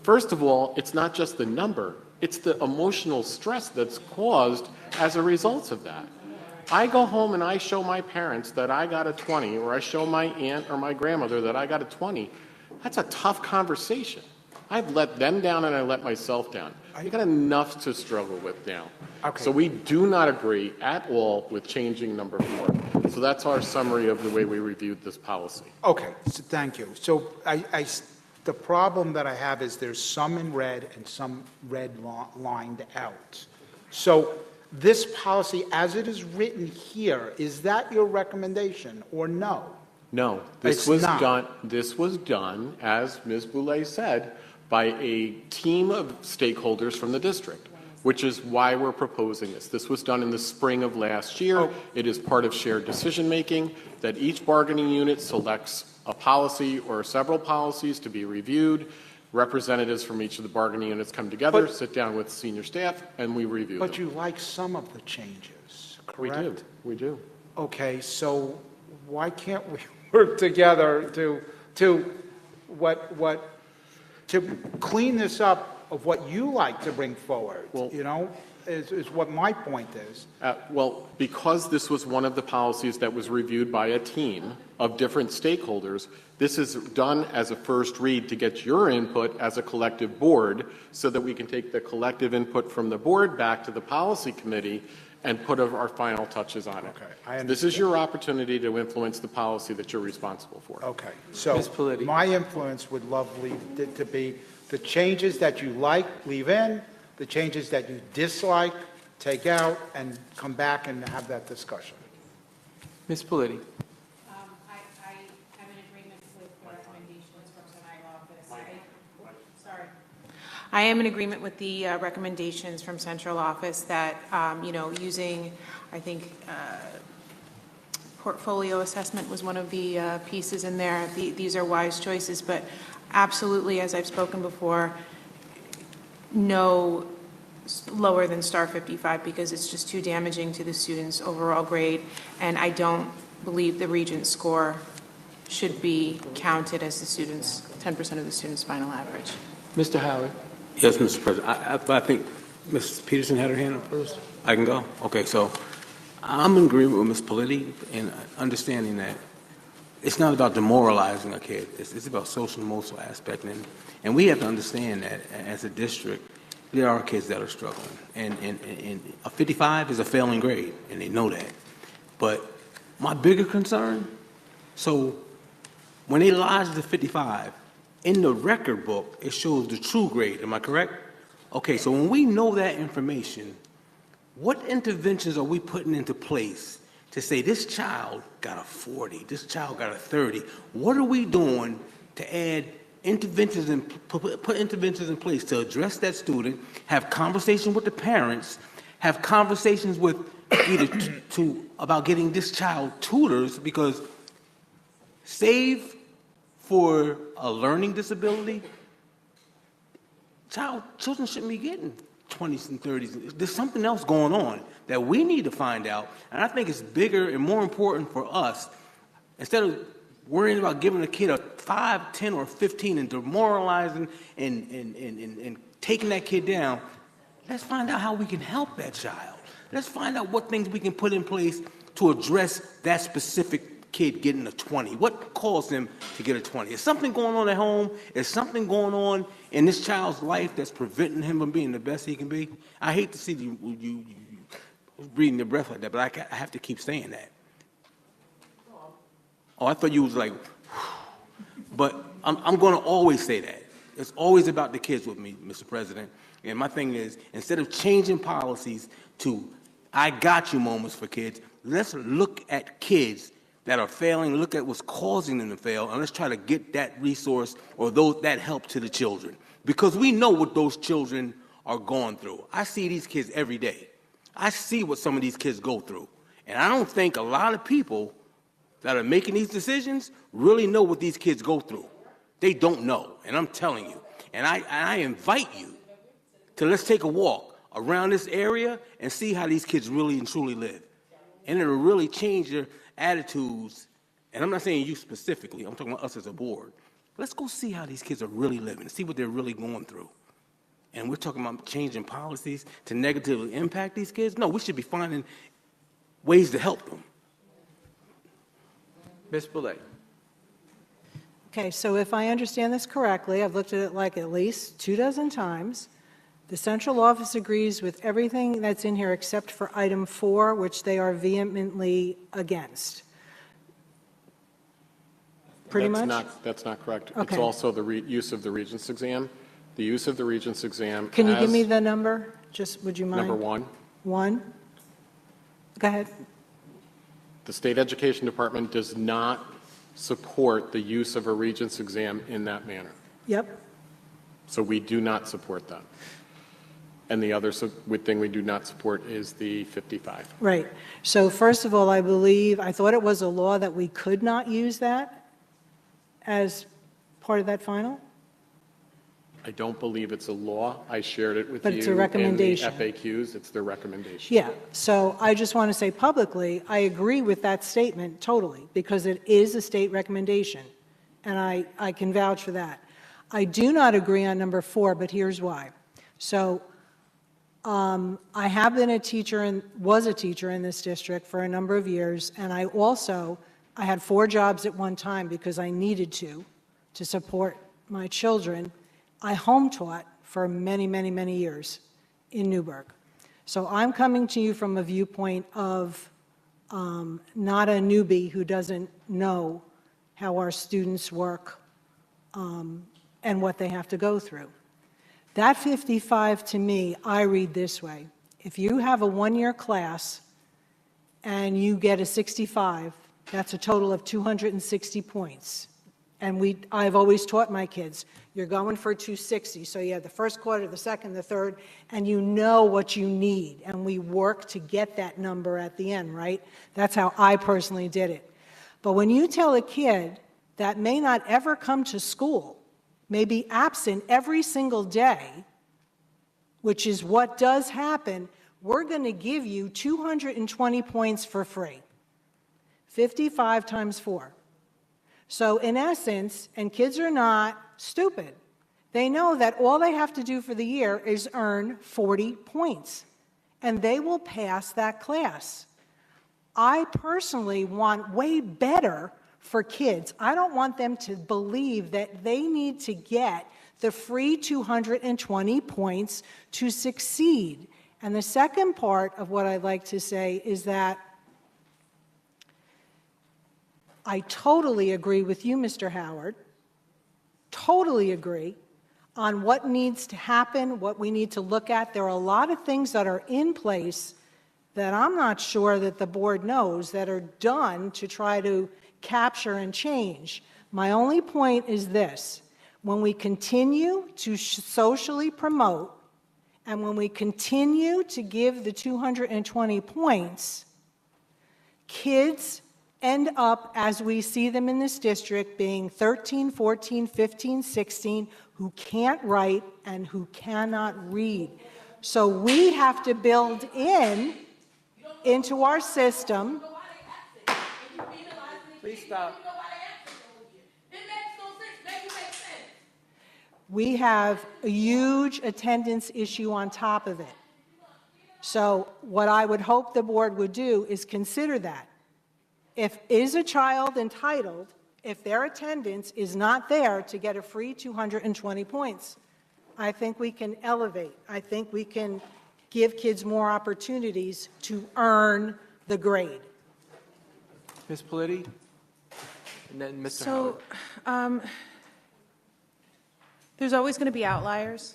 First of all, it's not just the number, it's the emotional stress that's caused as a result of that. I go home and I show my parents that I got a 20, or I show my aunt or my grandmother that I got a 20. That's a tough conversation. I've let them down and I let myself down. I got enough to struggle with now. Okay. So we do not agree at all with changing number 4. So that's our summary of the way we reviewed this policy. Okay, so thank you. So the problem that I have is there's some in red and some red lined out. So this policy, as it is written here, is that your recommendation or no? No, It's not. This was done, as Ms. Boulay said, by a team of stakeholders from the district, which is why we're proposing this. This was done in the spring of last year. It is part of shared decision-making that each bargaining unit selects a policy or several policies to be reviewed. Representatives from each of the bargaining units come together, sit down with senior staff, and we review them. But you like some of the changes, correct? We do. Okay, so why can't we work together to clean this up of what you like to bring forward, is what my point is. Well, because this was one of the policies that was reviewed by a team of different stakeholders, this is done as a first read to get your input as a collective board so that we can take the collective input from the board back to the policy committee and put our final touches on it. Okay, This is your opportunity to influence the policy that you're responsible for. Okay, so my influence would to be the changes that you like, leave in, the changes that you dislike, take out, and come back and have that discussion. Ms. Politi. I am in agreement with the recommendations from Central Office. I am in agreement with the recommendations from Central Office that, using, I think, portfolio assessment was one of the pieces in there. These are wise choices, but absolutely, as I've spoken before, no lower than star 55 because it's just too damaging to the student's overall grade, and I don't believe the Regents score should be counted as the student's 10% of the student's final average. Mr. Howard. Yes, Mr. President. I think Ms. Peterson had her hand up first. I can go? Okay, so I'm in agreement with Ms. Politi in understanding that it's not about demoralizing a kid. It's about social and emotional aspect. And we have to understand that as a district, there are kids that are struggling. And a 55 is a failing grade, and they know that. But my bigger concern, so when they lodge the 55, in the record book, it shows the true grade. Am I correct? Okay, so when we know that information, what interventions are we putting into place to say this child got a 40, this child got a 30? What are we doing to add interventions and put interventions in place to address that student, have conversations with the parents, have conversations with either about getting this child tutors, because save for a learning disability, children shouldn't be getting 20s and 30s. There's something else going on that we need to find out, and I think it's bigger and more important for us, instead of worrying about giving a kid a 5, 10, or 15 and demoralizing and taking that kid down, let's find out how we can help that child. Let's find out what things we can put in place to address that specific kid getting a 20. What caused them to get a 20? Is something going on at home? Is something going on in this child's life that's preventing him from being the best he can be? I hate to see you breathing your breath like that, but I have to keep saying that. Oh, I thought you was like, but I'm going to always say that. It's always about the kids with me, Mr. President. And my thing is, instead of changing policies to I got you moments for kids, let's look at kids that are failing, look at what's causing them to fail, and let's try to get that resource or that help to the children. Because we know what those children are going through. I see these kids every day. I see what some of these kids go through. And I don't think a lot of people that are making these decisions really know what these kids go through. They don't know, and I'm telling you. And I invite you to let's take a walk around this area and see how these kids really and truly live. And it'll really change your attitudes. And I'm not saying you specifically, I'm talking about us as a board. Let's go see how these kids are really living, see what they're really going through. And we're talking about changing policies to negatively impact these kids? No, we should be finding ways to help them. Ms. Boulay. Okay, so if I understand this correctly, I've looked at it like at least 24 times. The central office agrees with everything that's in here except for item 4, which they are vehemently against. Pretty much? That's not correct. Okay. It's also the use of the Regents exam. The use of the Regents exam. Can you give me the number? Just, would you mind? Number 1. 1? Go ahead. The State Education Department does not support the use of a Regents exam in that manner. Yep. So we do not support that. And the other thing we do not support is the 55. Right. So first of all, I thought it was a law that we could not use that as part of that final? I don't believe it's a law. I shared it with But you it's a recommendation. in the FAQs. It's their recommendation. Yeah, so I just want to say publicly, I agree with that statement totally, because it is a state recommendation, and I can vouch for that. I do not agree on number 4, but here's why. So I have been a teacher and was a teacher in this district for a number of years, and I had 4 jobs at one time because I needed to support my children. I home taught for many, many, many years in Newburgh. So I'm coming to you from a viewpoint of not a newbie who doesn't know how our students work and what they have to go through. That 55 to me, I read this way. If you have a 1-year class and you get a 65, that's a total of 260 points. And I've always taught my kids, you're going for 260. So you have the first quarter, the second, the third, and you know what you need. And we work to get that number at the end, right? That's how I personally did it. But when you tell a kid that may not ever come to school, may be absent every single day, which is what does happen, we're going to give you 220 points for free. 55 times 4. So in essence, and kids are not stupid, they know that all they have to do for the year is earn 40 points, and they will pass that class. I personally want way better for kids. I don't want them to believe that they need to get the free 220 points to succeed. And the second part of what I'd like to say is that I totally agree with you, Mr. Howard, totally agree on what needs to happen, what we need to look at. There are a lot of things that are in place that I'm not sure that the board knows that are done to try to capture and change. My only point is this: when we continue to socially promote and when we continue to give the 220 points, kids end up, as we see them in this district, being 13, 14, 15, 16, who can't write and who cannot read. So we have to build into our system. Please stop. We have a huge attendance issue on top of it. So what I would hope the board would do is consider that. Is a child entitled, if their attendance is not there, to get a free 220 points? I think we can elevate. I think we can give kids more opportunities to earn the grade. Ms. Politi? And then Mr. So, Howard. there's always going to be outliers.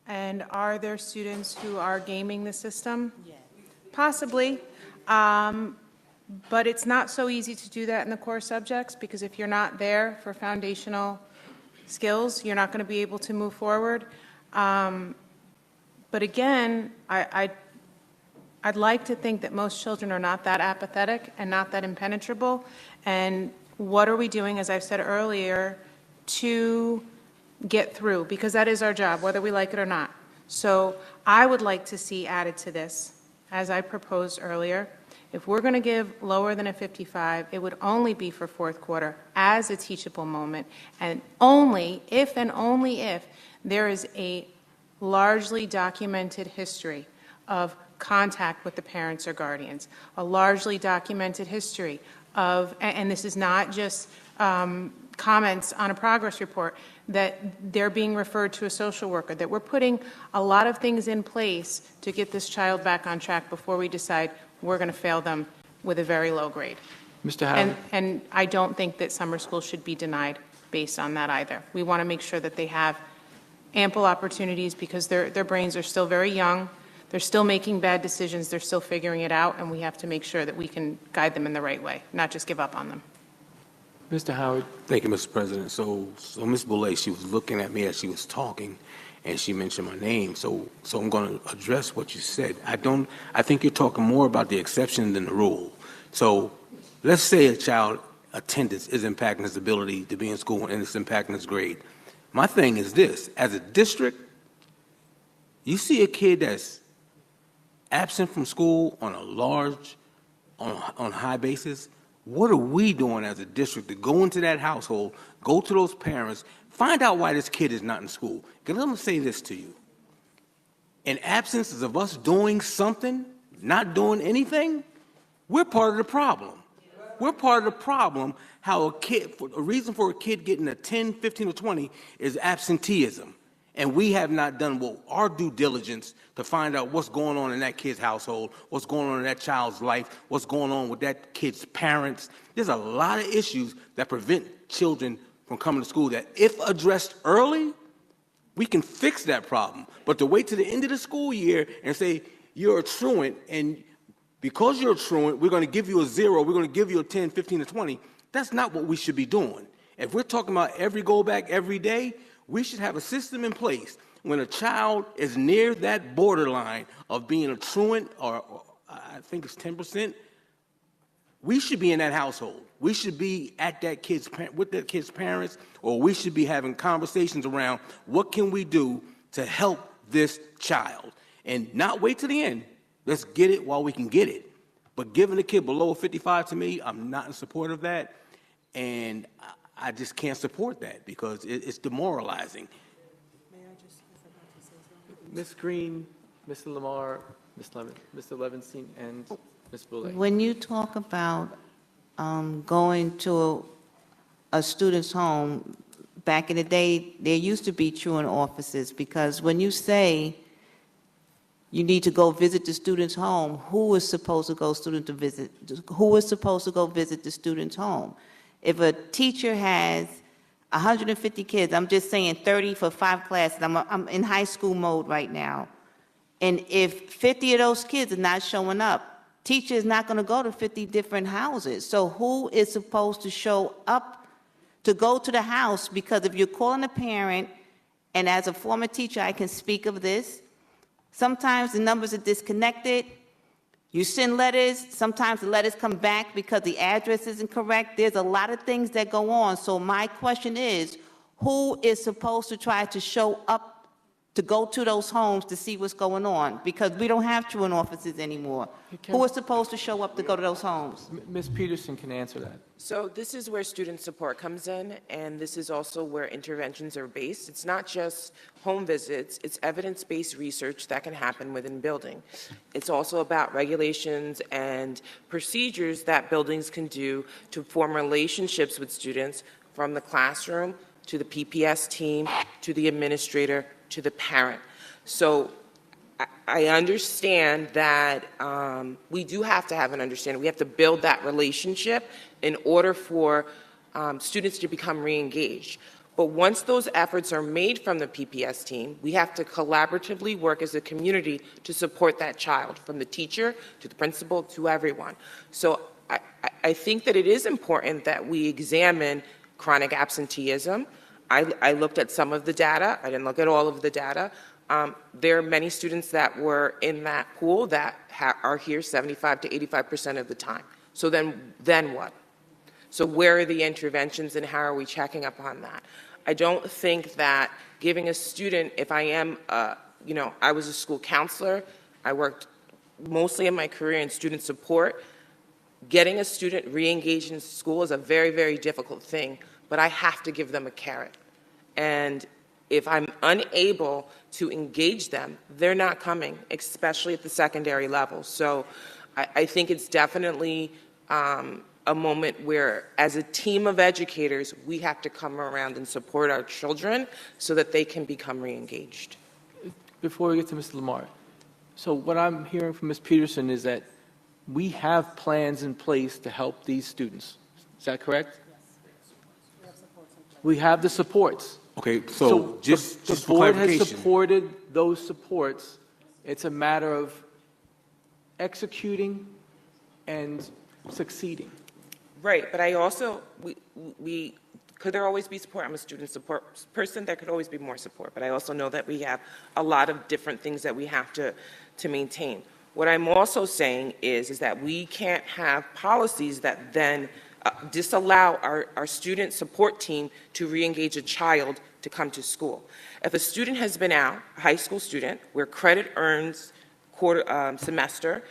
And are there students who are gaming the system? Possibly. But it's not so easy to do that in the core subjects, because if you're not there for foundational skills, you're not going to be able to move forward. But again, I'd like to think that most children are not that apathetic and not that impenetrable. And what are we doing, as I've said earlier, to get through? Because that is our job, whether we like it or not. So I would like to see added to this, as I proposed earlier, if we're going to give lower than a 55, it would only be for fourth quarter as a teachable moment, and only if there is a largely documented history of contact with the parents or guardians, a largely documented history of, and this is not just comments on a progress report, that they're being referred to a social worker, that we're putting a lot of things in place to get this child back on track before we decide we're going to fail them with a very low grade. Mr. Howard. And I don't think that summer school should be denied based on that either. We want to make sure that they have ample opportunities, because their brains are still very young. They're still making bad decisions. They're still figuring it out, and we have to make sure that we can guide them in the right way, not just give up on them. Mr. Howard. Thank you, Mr. President. So Ms. Boulay, she was looking at me as she was talking, and she mentioned my name. So I'm going to address what you said. I think you're talking more about the exception than the rule. So let's say a child attendance is impacting his ability to be in school and it's impacting his grade. My thing is this: as a district, you see a kid that's absent from school on a high basis. What are we doing as a district to go into that household, go to those parents, find out why this kid is not in school? Because let me say this to you. In absence of us doing something, not doing anything, we're part of the problem. We're part of the problem how a reason for a kid getting a 10, 15, or 20 is absenteeism. And we have not done our due diligence to find out what's going on in that kid's household, what's going on in that child's life, what's going on with that kid's parents. There's a lot of issues that prevent children from coming to school that, if addressed early, we can fix that problem. But to wait to the end of the school year and say, you're a truant, and because you're a truant, we're going to give you a 0, we're going to give you a 10, 15, or 20, that's not what we should be doing. If we're talking about every go back every day, we should have a system in place when a child is near that borderline of being a truant, or I think it's 10%, we should be in that household. We should be at that with that kid's parents, or we should be having conversations around what can we do to help this child, and not wait to the end. Let's get it while we can get it. But giving a kid below a 55, to me, I'm not in support of that, and I just can't support that because it's demoralizing. Ms. Green, Mr. Lamar, Mr. Levinstein, and Ms. Boulay. When you talk about going to a student's home, back in the day, there used to be truant offices, because when you say you need to go visit the student's home, who is supposed to go visit the student's home? If a teacher has 150 kids, I'm just saying 30 for 5 classes, I'm in high school mode right now, and if 50 of those kids are not showing up, teacher is not going to go to 50 different houses. So who is supposed to show up to go to the house? Because if you're calling a parent, and as a former teacher, I can speak of this, sometimes the numbers are disconnected. You send letters, sometimes the letters come back because the address isn't correct. There's a lot of things that go on. So my question is, who is supposed to try to show up to go to those homes to see what's going on? Because we don't have truant offices anymore. Who is supposed to show up to go to those homes? Ms. Peterson can answer that. So this is where student support comes in, and this is also where interventions are based. It's not just home visits, it's evidence-based research that can happen within building. It's also about regulations and procedures that buildings can do to form relationships with students, from the classroom to the PPS team, to the administrator, to the parent. So I understand that we do have to have an understanding. We have to build that relationship in order for students to become re-engaged. But once those efforts are made from the PPS team, we have to collaboratively work as a community to support that child, from the teacher to the principal to everyone. So I think that it is important that we examine chronic absenteeism. I looked at some of the data. I didn't look at all of the data. There are many students that were in that pool that are here 75 to 85% of the time. So then what? So where are the interventions and how are we checking up on that? I don't think that giving a student, if I am, I was a school counselor. I worked mostly in my career in student support. Getting a student re-engaged in school is a very, very difficult thing, but I have to give them a carrot. And if I'm unable to engage them, they're not coming, especially at the secondary level. So I think it's definitely a moment where, as a team of educators, we have to come around and support our children so that they can become re-engaged. Before we get to Mr. Lamar, so what I'm hearing from Ms. Peterson is that we have plans in place to help these students. Is that correct? Yes. We have the supports. Okay, so just the for board has clarification. supported those supports. It's a matter of executing and succeeding. Right, but I also, could there always be support? I'm a student support person. There could always be more support, but I also know that we have a lot of different things that we have to maintain. What I'm also saying is that we can't have policies that then disallow our student support team to re-engage a child to come to school. If a student has been out, a high school student, where credit earns semester,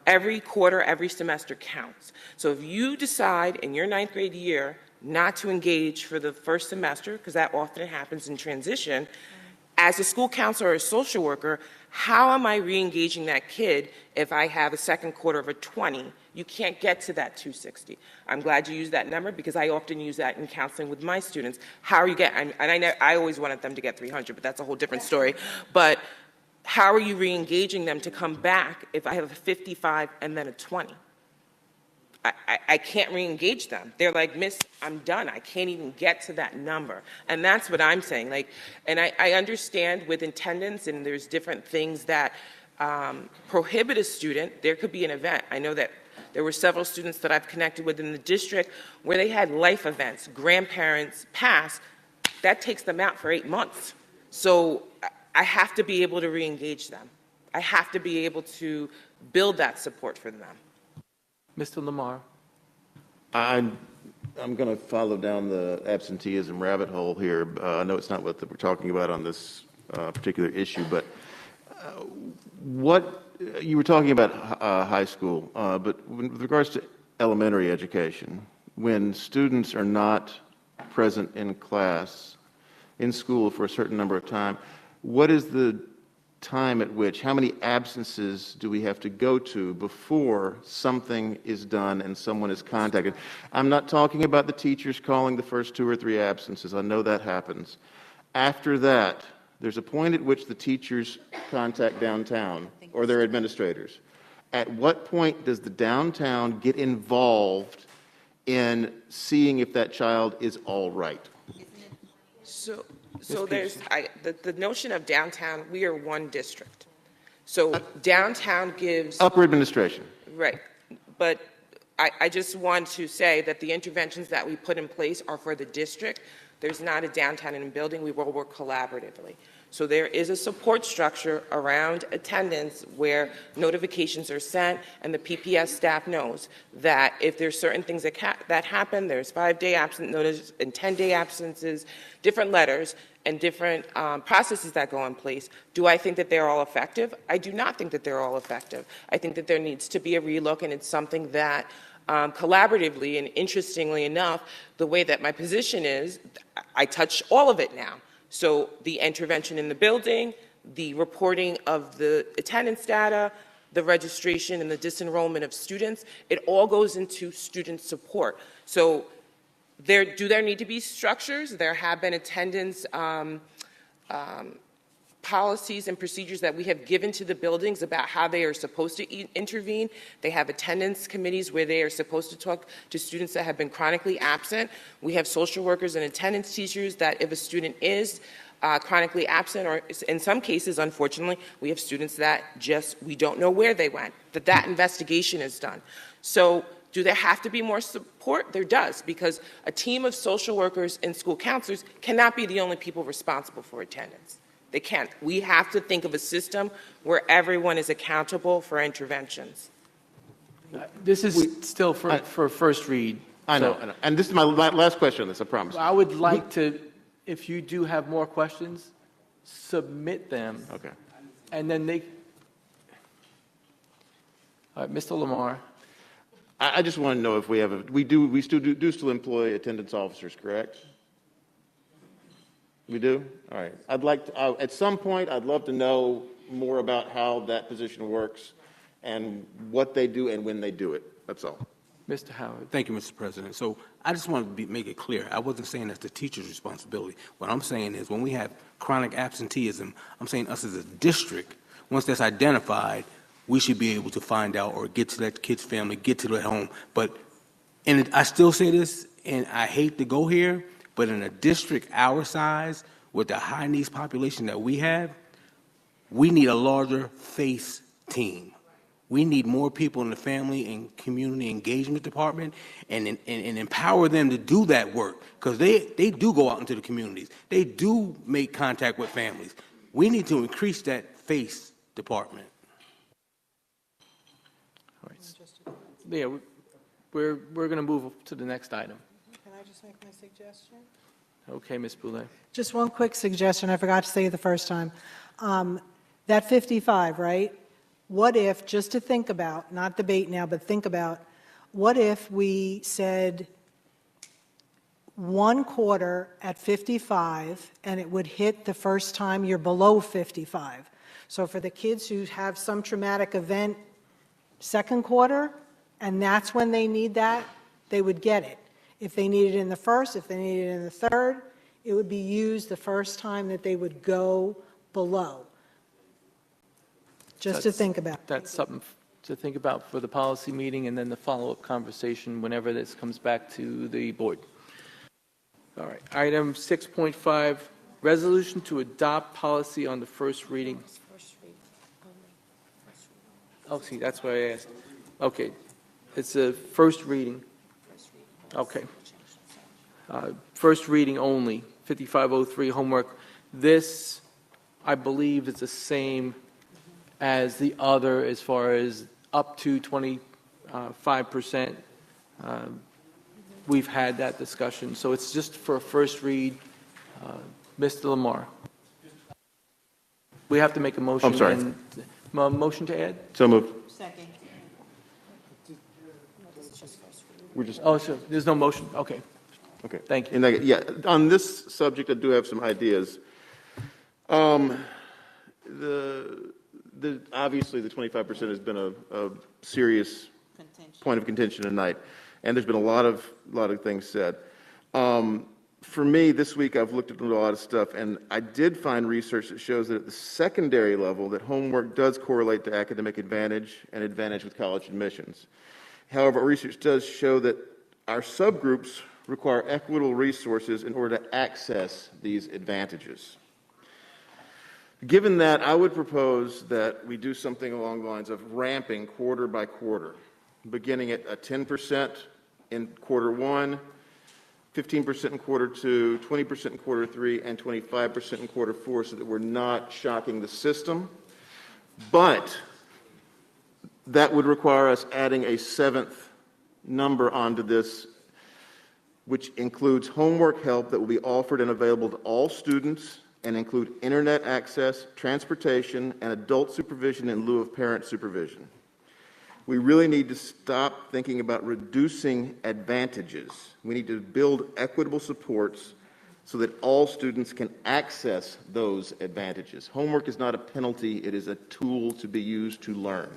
every quarter, every semester counts. So if you decide in your 9th grade year not to engage for the first semester, because that often happens in transition, as a school counselor or a social worker, how am I re-engaging that kid if I have a second quarter of a 20? You can't get to that 260. I'm glad you used that number because I often use that in counseling with my students. How are you getting, and I always wanted them to get 300, but that's a whole different story. But how are you re-engaging them to come back if I have a 55 and then a 20? I can't re-engage them. They're like, Miss, I'm done. I can't even get to that number. And that's what I'm saying. Like, and I understand with attendance and there's different things that prohibit a student. There could be an event. I know that there were several students that I've connected with in the district where they had life events, grandparents pass, that takes them out for 8 months. So I have to be able to re-engage them. I have to be able to build that support for them. Mr. Lamar. I'm going to follow down the absenteeism rabbit hole here. I know it's not what we're talking about on this particular issue, but what you were talking about high school, but with regards to elementary education, when students are not present in class, in school for a certain number of time, what is the time at which, how many absences do we have to go to before something is done and someone is contacted? I'm not talking about the teachers calling the first 2 or 3 absences. I know that happens. After that, there's a point at which the teachers contact downtown or their administrators. At what point does the downtown get involved in seeing if that child is all right? So there's the notion of downtown, we are one district. So downtown gives... Upper administration. Right. But I just want to say that the interventions that we put in place are for the district. There's not a downtown in a building. We will work collaboratively. So there is a support structure around attendance where notifications are sent and the PPS staff knows that if there's certain things that happen, there's 5-day absence notice and 10-day absences, different letters and different processes that go in place. Do I think that they're all effective? I do not think that they're all effective. I think that there needs to be a relook, and it's something that collaboratively and interestingly enough, the way that my position is, I touch all of it now. So the intervention in the building, the reporting of the attendance data, the registration and the disenrollment of students, it all goes into student support. So do there need to be structures? There have been attendance policies and procedures that we have given to the buildings about how they are supposed to intervene. They have attendance committees where they are supposed to talk to students that have been chronically absent. We have social workers and attendance teachers that if a student is chronically absent, or in some cases, unfortunately, we have students that we don't know where they went, that investigation is done. So do there have to be more support? There does, because a team of social workers and school counselors cannot be the only people responsible for attendance. They can't. We have to think of a system where everyone is accountable for interventions. This is still for first read. I know. And this is my last question on this, I promise. I would like to, if you do have more questions, submit them. Okay. And then all right, Mr. Lamar. I just want to know if we have we still employ attendance officers, correct? We do? All right. I'd like to, at some point, I'd love to know more about how that position works and what they do and when they do it. That's all. Mr. Howard. Thank you, Mr. President. So I just want to make it clear. I wasn't saying that's the teacher's responsibility. What I'm saying is when we have chronic absenteeism, I'm saying us as a district, once that's identified, we should be able to find out or get to that kid's family, get to their home. But, and I still say this, and I hate to go here, but in a district our size, with the high needs population that we have, we need a larger FACE team. We need more people in the family and community engagement department and empower them to do that work, because they do go out into the communities. They do make contact with families. We need to increase that FACE department. All right. Yeah, we're going to move to the next item. Can I just make my suggestion? Okay, Ms. Boulay. Just one quick suggestion, I forgot to say it the first time. That 55, right? What if, just to think about, not debate now, but think about, what if we said 1/4 at 55, and it would hit the first time you're below 55? So for the kids who have some traumatic event, 2nd quarter, and that's when they need that, they would get it. If they need it in the 1st, if they need it in the 3rd, it would be used the first time that they would go below. Just to think about. That's something to think about for the policy meeting and then the follow-up conversation whenever this comes back to the board. All right, item 6.5, resolution to adopt policy on the first reading. Oh, see, that's what I asked. Okay, it's a first reading. Okay. First reading only, 5503 homework. This, I believe, is the same as the other as far as up to 25%. We've had that discussion. So it's just for a first read. Mr. Lamar. We have to make a motion. I'm sorry. Motion to add? So moved. Second. We're just. Oh, so there's no motion? Okay. Okay. Thank you. And yeah, on this subject, I do have some ideas. Obviously, the 25% has been a serious point of contention tonight, and there's been a lot of things said. For me, this week, I've looked at a lot of stuff, and I did find research that shows that at the secondary level, that homework does correlate to academic advantage and advantage with college admissions. However, research does show that our subgroups require equitable resources in order to access these advantages. Given that, I would propose that we do something along the lines of ramping quarter by quarter, beginning at a 10% in quarter 1, 15% in quarter 2, 20% in quarter 3, and 25% in quarter 4, so that we're not shocking the system. But that would require us adding a 7th number onto this, which includes homework help that will be offered and available to all students and include internet access, transportation, and adult supervision in lieu of parent supervision. We really need to stop thinking about reducing advantages. We need to build equitable supports so that all students can access those advantages. Homework is not a penalty, it is a tool to be used to learn.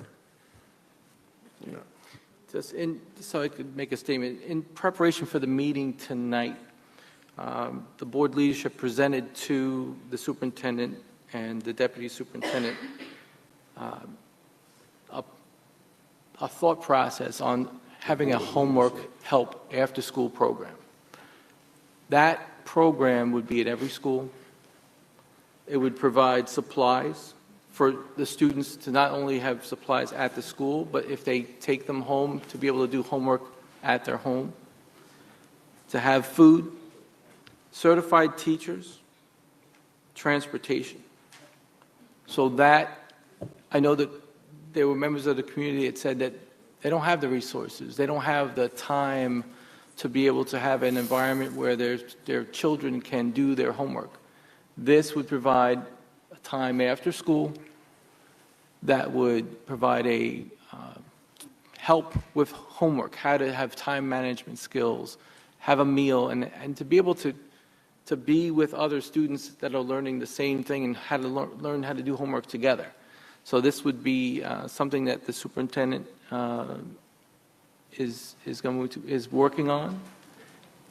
So I could make a statement. In preparation for the meeting tonight, the board leadership presented to the superintendent and the deputy superintendent a thought process on having a homework help after-school program. That program would be at every school. It would provide supplies for the students to not only have supplies at the school, but if they take them home, to be able to do homework at their home, to have food, certified teachers, transportation. So that, I know that there were members of the community that said that they don't have the resources, they don't have the time to be able to have an environment where their children can do their homework. This would provide a time after school that would provide a help with homework, how to have time management skills, have a meal, and to be able to be with other students that are learning the same thing and how to learn how to do homework together. So this would be something that the superintendent is working on,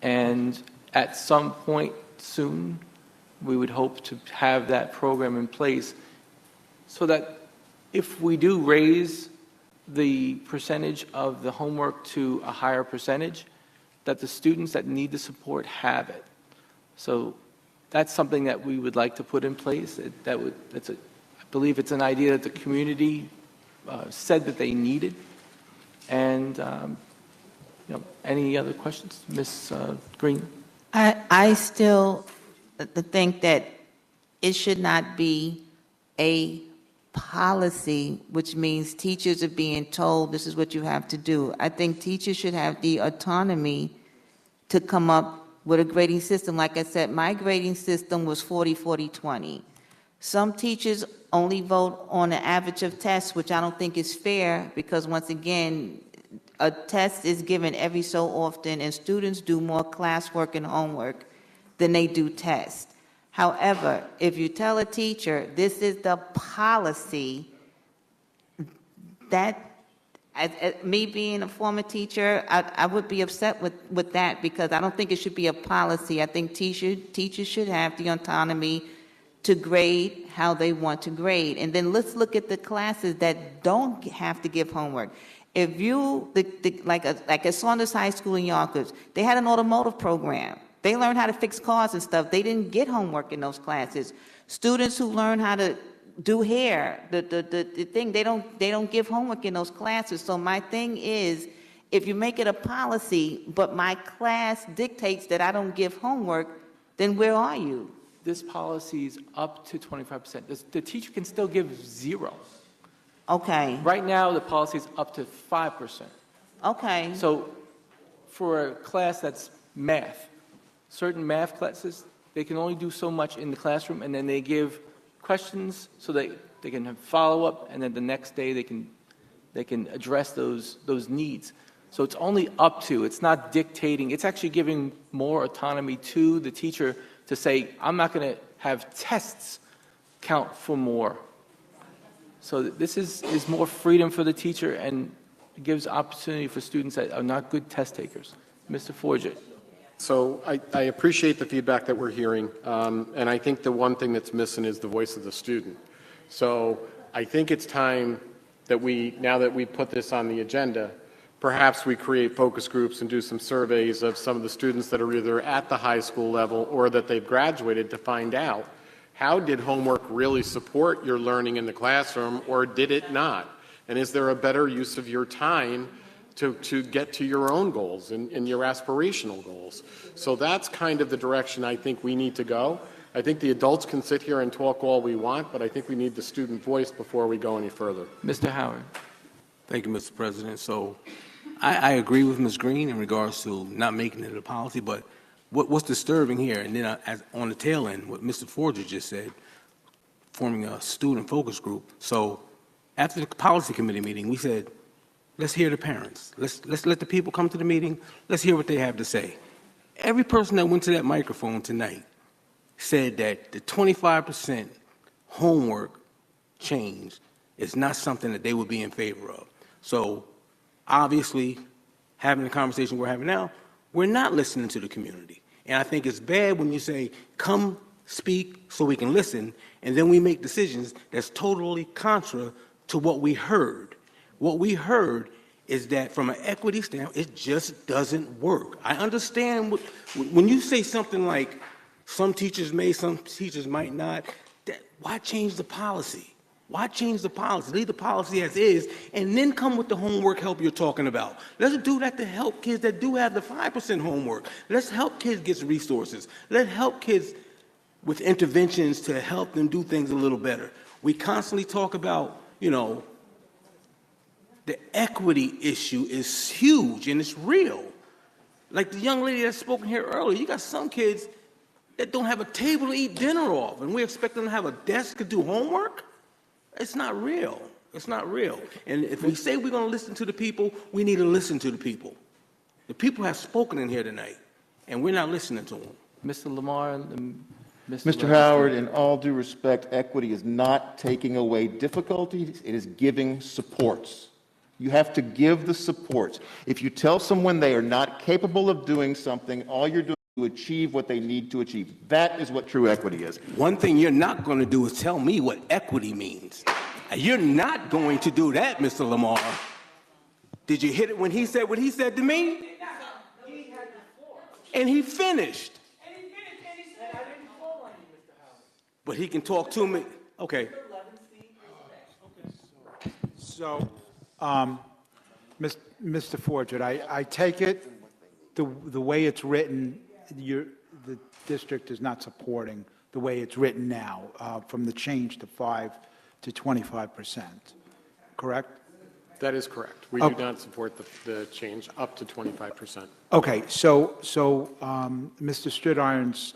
and at some point soon, we would hope to have that program in place so that if we do raise the percentage of the homework to a higher percentage, that the students that need the support have it. So that's something that we would like to put in place. I believe it's an idea that the community said that they needed. And any other questions? Ms. Green? I still think that it should not be a policy, which means teachers are being told this is what you have to do. I think teachers should have the autonomy to come up with a grading system. Like I said, my grading system was 40-40-20. Some teachers only vote on the average of tests, which I don't think is fair, because once again, a test is given every so often, and students do more classwork and homework than they do tests. However, if you tell a teacher, this is the policy, that, me being a former teacher, I would be upset with that, because I don't think it should be a policy. I think teachers should have the autonomy to grade how they want to grade. And then let's look at the classes that don't have to give homework. If you, like at Saunders High School in Yonkers, they had an automotive program. They learned how to fix cars and stuff. They didn't get homework in those classes. Students who learn how to do hair, the thing, they don't give homework in those classes. So my thing is, if you make it a policy, but my class dictates that I don't give homework, then where are you? This policy is up to 25%. The teacher can still give 0. Okay. Right now, the policy is up to 5%. Okay. So for a class that's math, certain math classes, they can only do so much in the classroom, and then they give questions so that they can have follow-up, and then the next day they can address those needs. So it's only up to, it's not dictating, it's actually giving more autonomy to the teacher to say, I'm not going to have tests count for more. So this is more freedom for the teacher, and it gives opportunity for students that are not good test takers. Mr. Forget. So I appreciate the feedback that we're hearing, and I think the one thing that's missing is the voice of the student. So I think it's time that now that we put this on the agenda, perhaps we create focus groups and do some surveys of some of the students that are either at the high school level or that they've graduated, to find out, how did homework really support your learning in the classroom, or did it not? And is there a better use of your time to get to your own goals and your aspirational goals? So that's kind of the direction I think we need to go. I think the adults can sit here and talk all we want, but I think we need the student voice before we go any further. Mr. Howard. Thank you, Mr. President. So I agree with Ms. Green in regards to not making it a policy, but what's disturbing here, and then on the tail end, what Mr. Forger just said, forming a student focus group. So after the policy committee meeting, we said, let's hear the parents. Let's let the people come to the meeting. Let's hear what they have to say. Every person that went to that microphone tonight said that the 25% homework change is not something that they would be in favor of. So obviously, having the conversation we're having now, we're not listening to the community. And I think it's bad when you say, come speak so we can listen, and then we make decisions that's totally contra to what we heard. What we heard is that from an equity standpoint, it just doesn't work. I understand when you say something like some teachers may, some teachers might not, why change the policy? Why change the policy? Leave the policy as is, and then come with the homework help you're talking about. Let's do that to help kids that do have the 5% homework. Let's help kids get resources. Let's help kids with interventions to help them do things a little better. We constantly talk about, the equity issue is huge and it's real. Like the young lady that's spoken here earlier, you got some kids that don't have a table to eat dinner off, and we expect them to have a desk to do homework? It's not real. It's not real. And if we say we're going to listen to the people, we need to listen to the people. The people have spoken in here tonight, and we're not listening to them. Mr. Lamar and Mr. Howard, in all due respect, equity is not taking away difficulties, it is giving supports. You have to give the supports. If you tell someone they are not capable of doing something, all you're doing is to achieve what they need to achieve. That is what true equity is. One thing you're not going to do is tell me what equity means. You're not going to do that, Mr. Lamar. Did you hit it when he said what he said to me? And he finished. But he can talk to me. Okay. So, Mr. Forget, I take it the way it's written, the district is not supporting the way it's written now, from the change to 5 to 25%, correct? That is correct. We do not support the change up to 25%. Okay, so Mr. Stridiron's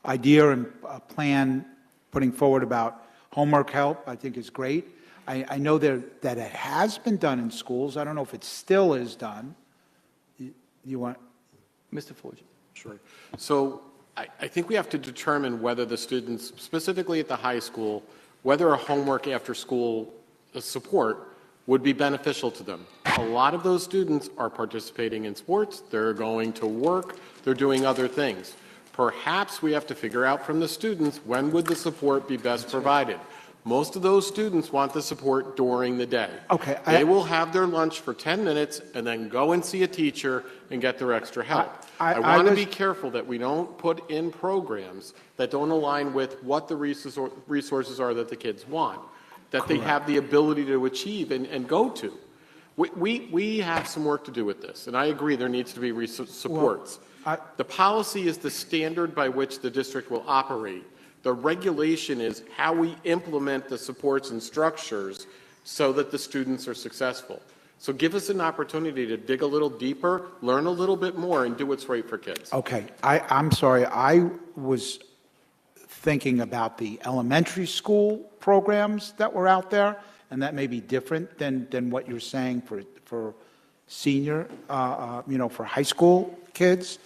idea and plan putting forward about homework help, I think is great. I know that it has been done in schools. I don't know if it still is done. You want? Mr. Forget. Sure. So I think we have to determine whether the students, specifically at the high school, whether a homework after school support would be beneficial to them. A lot of those students are participating in sports, they're going to work, they're doing other things. Perhaps we have to figure out from the students when would the support be best provided. Most of those students want the support during the day. Okay. They will have their lunch for 10 minutes and then go and see a teacher and get their extra help. I want to be careful that we don't put in programs that don't align with what the resources are that the kids want, that they have the ability to achieve and go to. We have some work to do with this, and I agree there needs to be supports. The policy is the standard by which the district will operate. The regulation is how we implement the supports and structures so that the students are successful. So give us an opportunity to dig a little deeper, learn a little bit more, and do what's right for kids. Okay, I'm sorry. I was thinking about the elementary school programs that were out there, and that may be different than what you're saying for senior, for high school kids.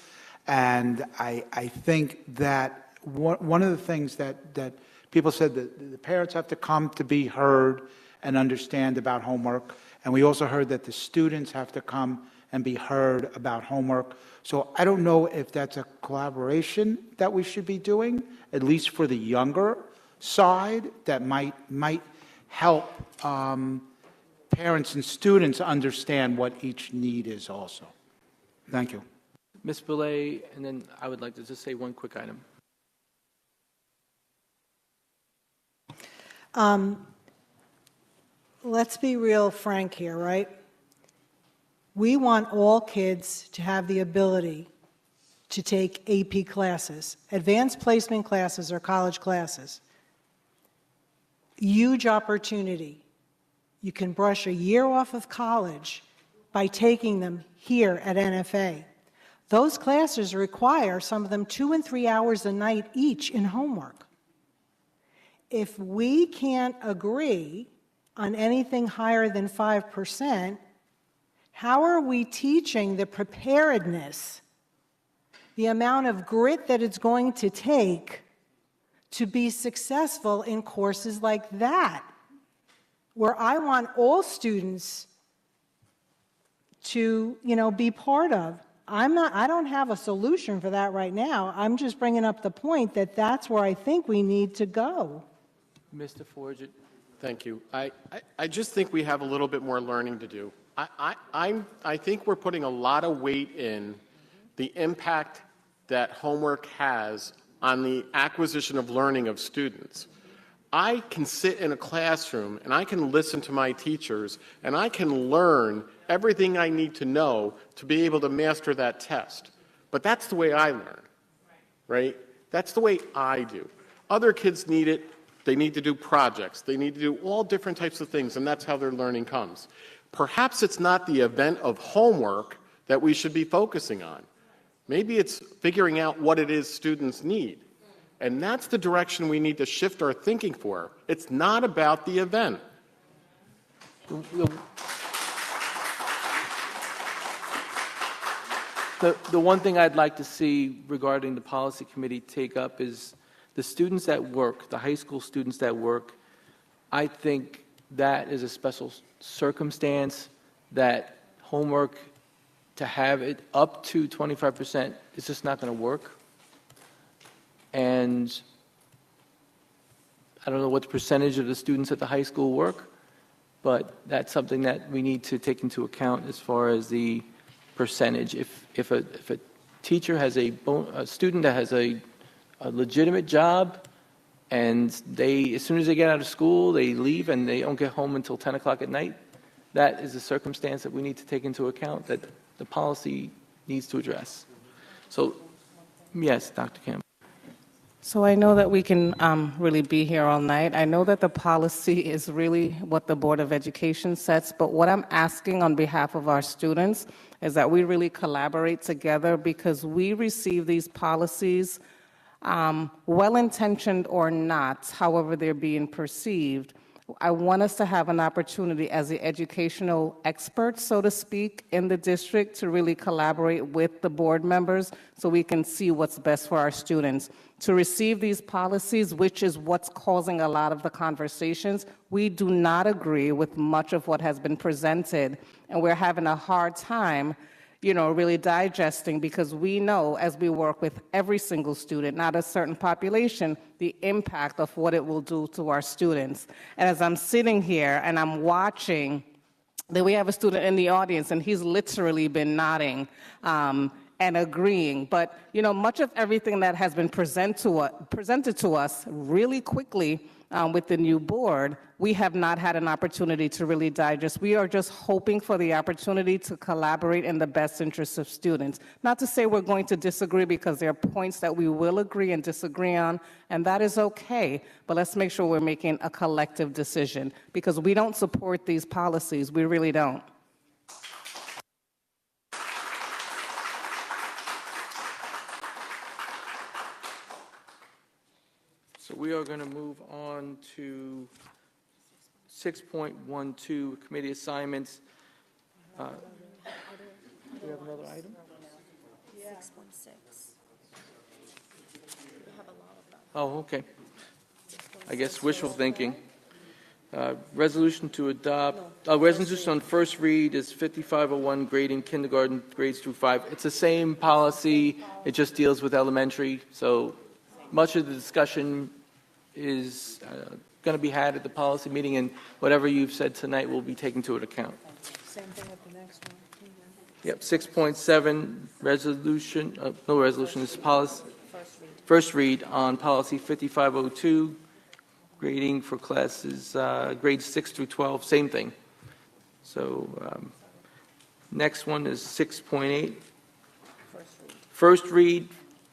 And I think that one of the things that people said that the parents have to come to be heard and understand about homework. And we also heard that the students have to come and be heard about homework. So I don't know if that's a collaboration that we should be doing, at least for the younger side, that might help parents and students understand what each need is also. Thank you. Ms. Belay, and then I would like to just say one quick item. Let's be real frank here, right? We want all kids to have the ability to take AP classes, advanced placement classes or college classes. Huge opportunity. You can brush a year off of college by taking them here at NFA. Those classes require, some of them, 2 and 3 hours a night each in homework. If we can't agree on anything higher than 5%, how are we teaching the preparedness, the amount of grit that it's going to take to be successful in courses like that, where I want all students to, be part of? I don't have a solution for that right now. I'm just bringing up the point that that's where I think we need to go. Mr. Forget. Thank you. I just think we have a little bit more learning to do. I think we're putting a lot of weight in the impact that homework has on the acquisition of learning of students. I can sit in a classroom and I can listen to my teachers and I can learn everything I need to know to be able to master that test. But that's the way I learn, right? That's the way I do. Other kids need it. They need to do projects. They need to do all different types of things, and that's how their learning comes. Perhaps it's not the event of homework that we should be focusing on. Maybe it's figuring out what it is students need. And that's the direction we need to shift our thinking for. It's not about the event. The one thing I'd like to see regarding the policy committee take up is the students at work, the high school students at work. I think that is a special circumstance that homework, to have it up to 25%, is just not going to work. And I don't know what the percentage of the students at the high school work, but that's something that we need to take into account as far as the percentage. If a teacher has a student that has a legitimate job, and as soon as they get out of school, they leave and they don't get home until 10 o'clock at night, that is a circumstance that we need to take into account that the policy needs to address. So, yes, Dr. Campbell. So I know that we can really be here all night. I know that the policy is really what the Board of Education sets, but what I'm asking on behalf of our students is that we really collaborate together, because we receive these policies, well-intentioned or not, however they're being perceived. I want us to have an opportunity as the educational experts, so to speak, in the district to really collaborate with the board members so we can see what's best for our students. To receive these policies, which is what's causing a lot of the conversations, we do not agree with much of what has been presented, and we're having a hard time really digesting, because we know as we work with every single student, not a certain population, the impact of what it will do to our students. And as I'm sitting here and I'm watching, that we have a student in the audience and he's literally been nodding and agreeing. But, much of everything that has been presented to us really quickly with the new board, we have not had an opportunity to really digest. We are just hoping for the opportunity to collaborate in the best interests of students. Not to say we're going to disagree, because there are points that we will agree and disagree on, and that is okay. But let's make sure we're making a collective decision, because we don't support these policies. We really don't. So we are going to move on to 6.12, committee assignments. Do we have another item? 6.6. We have a lot of them. Oh, okay. I guess wishful thinking. Resolution to adopt, resolution on first read is 5501, grading kindergarten grades through 5. It's the same policy, it just deals with elementary, so much of the discussion is going to be had at the policy meeting, and whatever you've said tonight will be taken into account. Same thing with the next one. Yep, 6.7, resolution, no resolution, this is policy. First read on policy 5502, grading for classes, grades 6 through 12, same thing. So next one is 6.8. First read,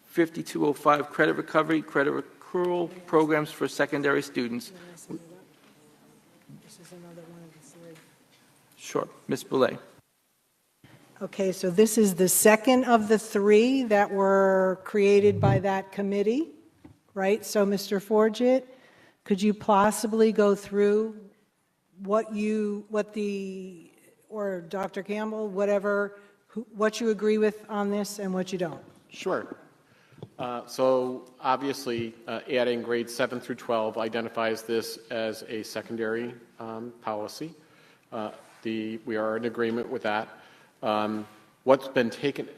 5205, credit recovery, credit accrual programs for secondary students. This is another one of the three. Sure, Ms. Boulay. Okay, so this is the second of the three that were created by that committee, right? So, Mr. Forget, could you possibly go through or Dr. Campbell, whatever, what you agree with on this and what you don't? Sure. So obviously, adding grades 7 through 12 identifies this as a secondary policy. We are in agreement with that. What's been taken,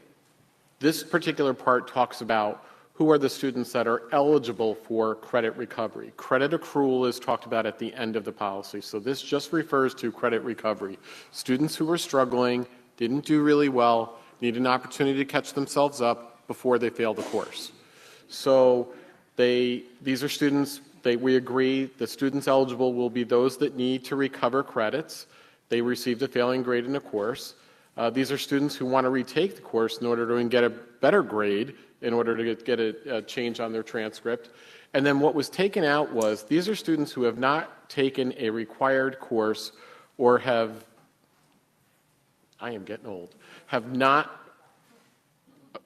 This particular part talks about who are the students that are eligible for credit recovery. Credit accrual is talked about at the end of the policy, so this just refers to credit recovery. Students who are struggling, didn't do really well, need an opportunity to catch themselves up before they fail the course. So these are students, we agree the students eligible will be those that need to recover credits. They received a failing grade in a course. These are students who want to retake the course in order to get a better grade, in order to get a change on their transcript. And then what was taken out was, these are students who have not taken a required course or have, I am getting old, have not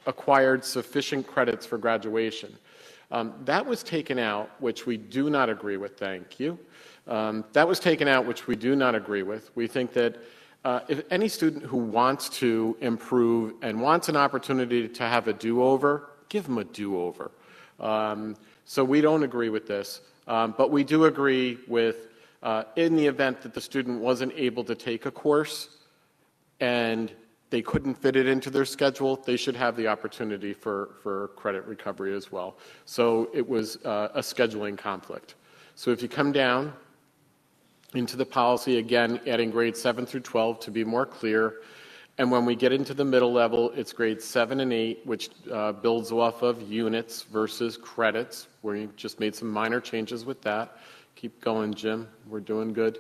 acquired sufficient credits for graduation. That was taken out, which we do not agree with, thank you. That was taken out, which we do not agree with. We think that if any student who wants to improve and wants an opportunity to have a do-over, give them a do-over. So we don't agree with this, but we do agree with, in the event that the student wasn't able to take a course and they couldn't fit it into their schedule, they should have the opportunity for credit recovery as well. So it was a scheduling conflict. So if you come down into the policy, again, adding grades 7 through 12 to be more clear. And when we get into the middle level, it's grades 7 and 8, which builds off of units versus credits. We just made some minor changes with that. Keep going, Jim. We're doing good.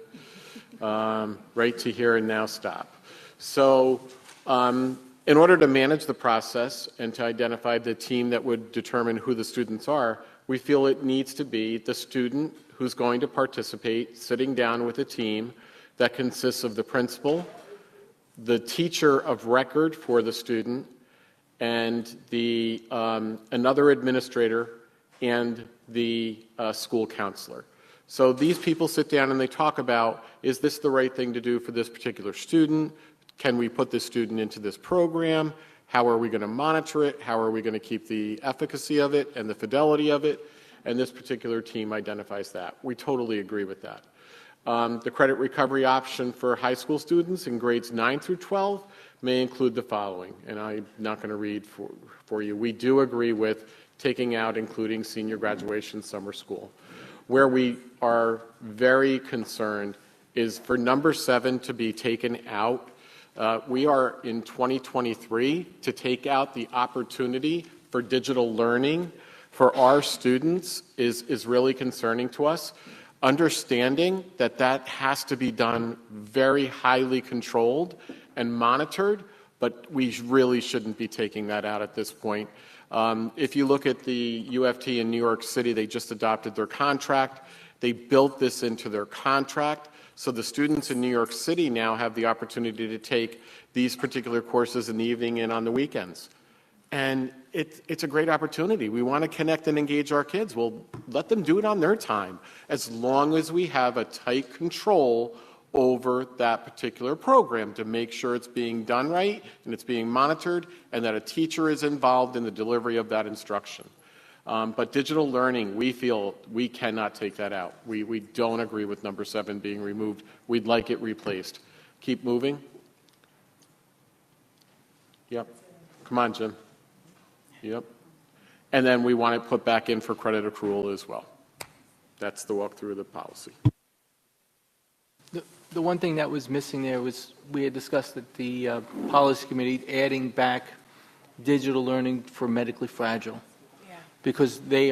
Right to here and now stop. So in order to manage the process and to identify the team that would determine who the students are, we feel it needs to be the student who's going to participate sitting down with a team that consists of the principal, the teacher of record for the student, and the another administrator and the school counselor. So these people sit down and they talk about, is this the right thing to do for this particular student? Can we put this student into this program? How are we going to monitor it? How are we going to keep the efficacy of it and the fidelity of it? And this particular team identifies that. We totally agree with that. The credit recovery option for high school students in grades 9 through 12 may include the following, and I'm not going to read for you. We do agree with taking out including senior graduation summer school. Where we are very concerned is for number 7 to be taken out. We are in 2023 to take out the opportunity for digital learning for our students is really concerning to us. Understanding that that has to be done very highly controlled and monitored, but we really shouldn't be taking that out at this point. If you look at the UFT in New York City, they just adopted their contract. They built this into their contract. So the students in New York City now have the opportunity to take these particular courses in the evening and on the weekends. And it's a great opportunity. We want to connect and engage our kids. Well, let them do it on their time, as long as we have a tight control over that particular program to make sure it's being done right and it's being monitored and that a teacher is involved in the delivery of that instruction. But digital learning, we feel we cannot take that out. We don't agree with number 7 being removed. We'd like it replaced. Keep moving. Yep. Come on, Jim. Yep. And then we want it put back in for credit accrual as well. That's the walkthrough of the policy. The one thing that was missing there was we had discussed at the policy committee adding back digital learning for medically fragile. Yeah. Because they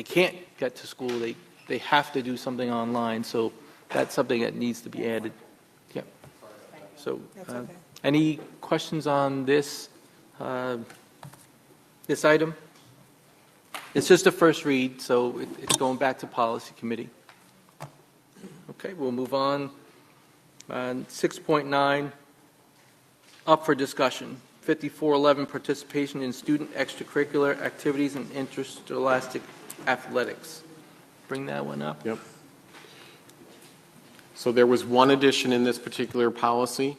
can't get to school. They have to do something online. So that's something that needs to be added. Yep. So any questions on this? This item? It's just a first read, so it's going back to policy committee. Okay, we'll move on. 6.9, up for discussion. 5411, participation in student extracurricular activities and interscholastic athletics. Bring that one up. Yep. So there was one addition in this particular policy.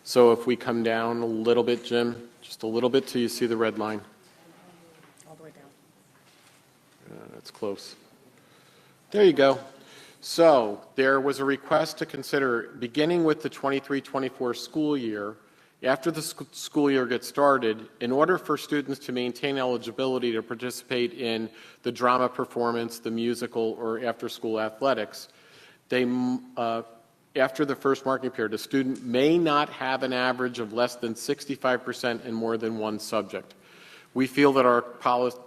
So if we come down a little bit, Jim, just a little bit till you see the red line. All the way down. That's close. There you go. So there was a request to consider, beginning with the 23-24 school year, After the school year gets started, in order for students to maintain eligibility to participate in the drama performance, the musical, or after-school athletics, they, after the first marking period, a student may not have an average of less than 65% in more than one subject. We feel that our policy,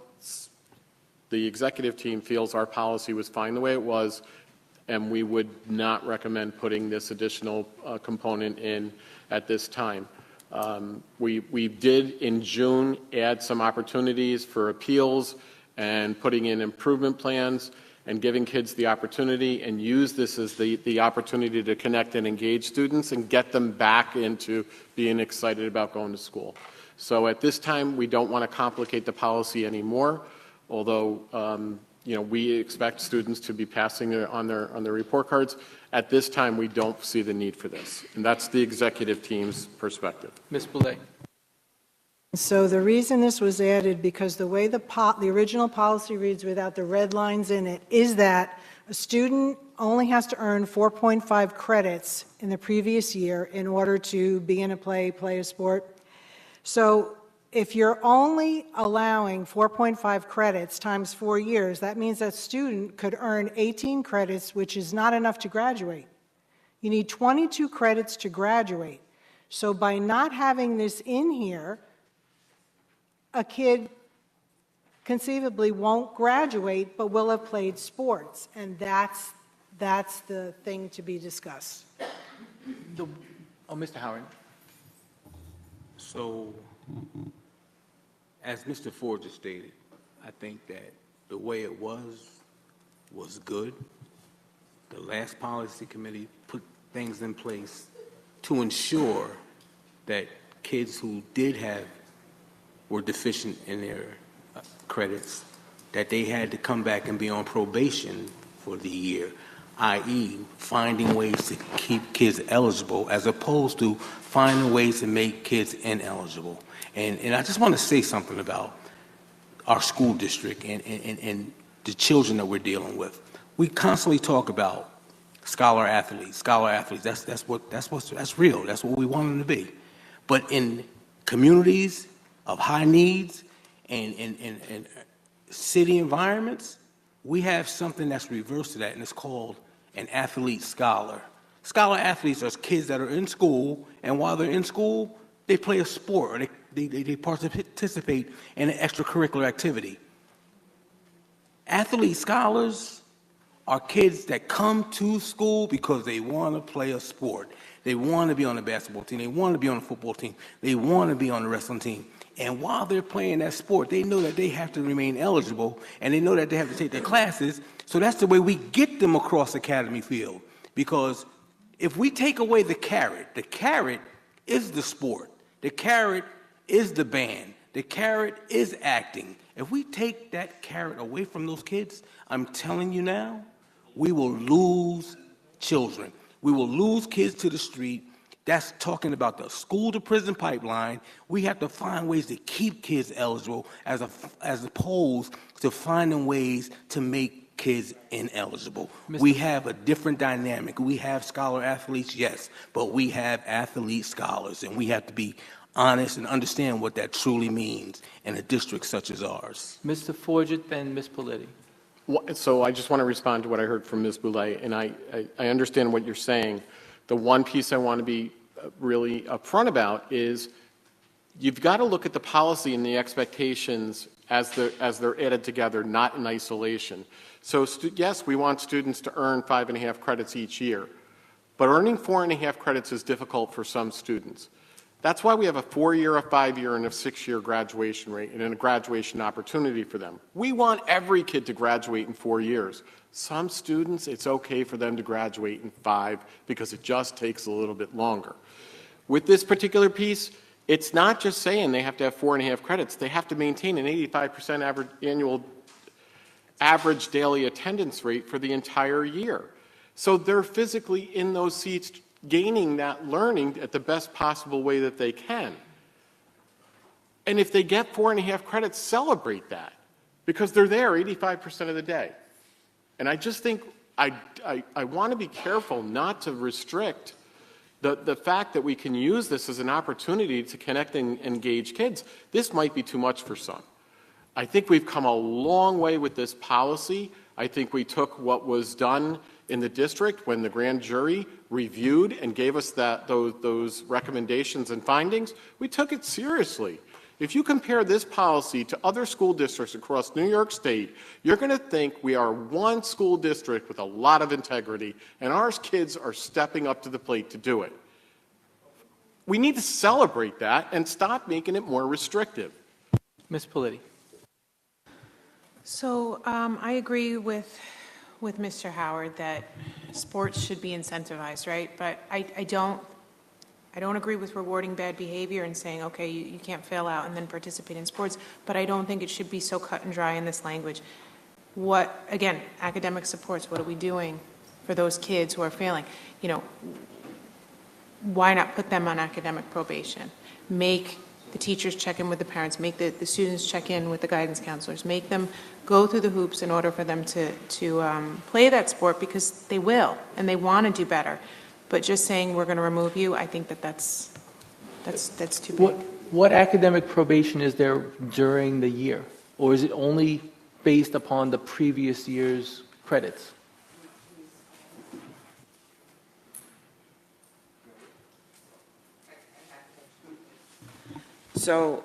the executive team feels our policy was fine the way it was, and we would not recommend putting this additional component in at this time. We did in June add some opportunities for appeals and putting in improvement plans and giving kids the opportunity, and use this as the opportunity to connect and engage students and get them back into being excited about going to school. So at this time, we don't want to complicate the policy anymore, although we expect students to be passing on their report cards. At this time, we don't see the need for this, and that's the executive team's perspective. Ms. Boulay. So the reason this was added, because the way the original policy reads without the red lines in it, is that a student only has to earn 4.5 credits in the previous year in order to be in a play a sport. So if you're only allowing 4.5 credits times 4 years, that means that student could earn 18 credits, which is not enough to graduate. You need 22 credits to graduate. So by not having this in here, a kid conceivably won't graduate, but will have played sports, and that's the thing to be discussed. Mr. Howard. So, as Mr. Ford just stated, I think that the way it was good. The last policy committee put things in place to ensure that kids who were deficient in their credits, that they had to come back and be on probation for the year, i.e. finding ways to keep kids eligible as opposed to finding ways to make kids ineligible. And I just want to say something about our school district and the children that we're dealing with. We constantly talk about scholar athletes. That's real. That's what we want them to be. But in communities of high needs and city environments, we have something that's reversed to that, and it's called an athlete scholar. Scholar athletes are kids that are in school, and while they're in school, they play a sport, or they participate in an extracurricular activity. Athlete scholars are kids that come to school because they want to play a sport. They want to be on the basketball team. They want to be on the football team. They want to be on the wrestling team. And while they're playing that sport, they know that they have to remain eligible, and they know that they have to take their classes. So that's the way we get them across the academy field. Because if we take away the carrot is the sport. The carrot is the band. The carrot is acting. If we take that carrot away from those kids, I'm telling you now, we will lose children. We will lose kids to the street. That's talking about the school-to-prison pipeline. We have to find ways to keep kids eligible as opposed to finding ways to make kids ineligible. We have a different dynamic. We have scholar athletes, yes, but we have athlete scholars, and we have to be honest and understand what that truly means in a district such as ours. Mr. Forget, then Ms. Politi. So I just want to respond to what I heard from Ms. Boulay, and I understand what you're saying. The one piece I want to be really upfront about is you've got to look at the policy and the expectations as they're added together, not in isolation. So yes, we want students to earn 5.5 credits each year, but earning 4.5 credits is difficult for some students. That's why we have a 4-year, a 5-year, and a 6-year graduation rate and a graduation opportunity for them. We want every kid to graduate in 4 years. Some students, it's okay for them to graduate in 5 because it just takes a little bit longer. With this particular piece, it's not just saying they have to have 4.5 credits. They have to maintain an 85% annual average daily attendance rate for the entire year. So they're physically in those seats gaining that learning at the best possible way that they can. And if they get 4.5 credits, celebrate that because they're there 85% of the day. And I just think I want to be careful not to restrict the fact that we can use this as an opportunity to connect and engage kids, this might be too much for some. I think we've come a long way with this policy. I think we took what was done in the district when the grand jury reviewed and gave us those recommendations and findings. We took it seriously. If you compare this policy to other school districts across New York State, you're going to think we are one school district with a lot of integrity, and our kids are stepping up to the plate to do it. We need to celebrate that and stop making it more restrictive. Ms. Politi. So I agree with Mr. Howard that sports should be incentivized, right? But I don't agree with rewarding bad behavior and saying, okay, you can't fail out and then participate in sports, but I don't think it should be so cut and dry in this language. Again, academic supports, what are we doing for those kids who are failing? You know, why not put them on academic probation? Make the teachers check in with the parents, make the students check in with the guidance counselors, make them go through the hoops in order for them to play that sport, because they will and they want to do better. But just saying we're going to remove you, I think that's too big. What academic probation is there during the year? Or is it only based upon the previous year's credits? So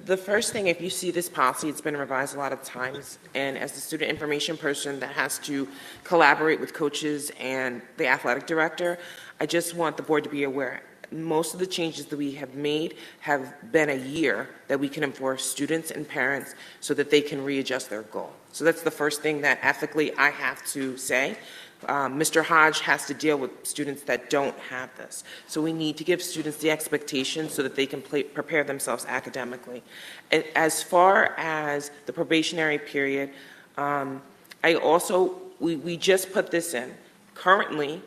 the first thing, if you see this policy, it's been revised a lot of times, and as the student information person that has to collaborate with coaches and the athletic director, I just want the board to be aware. Most of the changes that we have made have been a year that we can enforce students and parents so that they can readjust their goal. So that's the first thing that ethically I have to say. Mr. Hodge has to deal with students that don't have this. So we need to give students the expectation so that they can prepare themselves academically. And as far as the probationary period, we just put this in. Currently,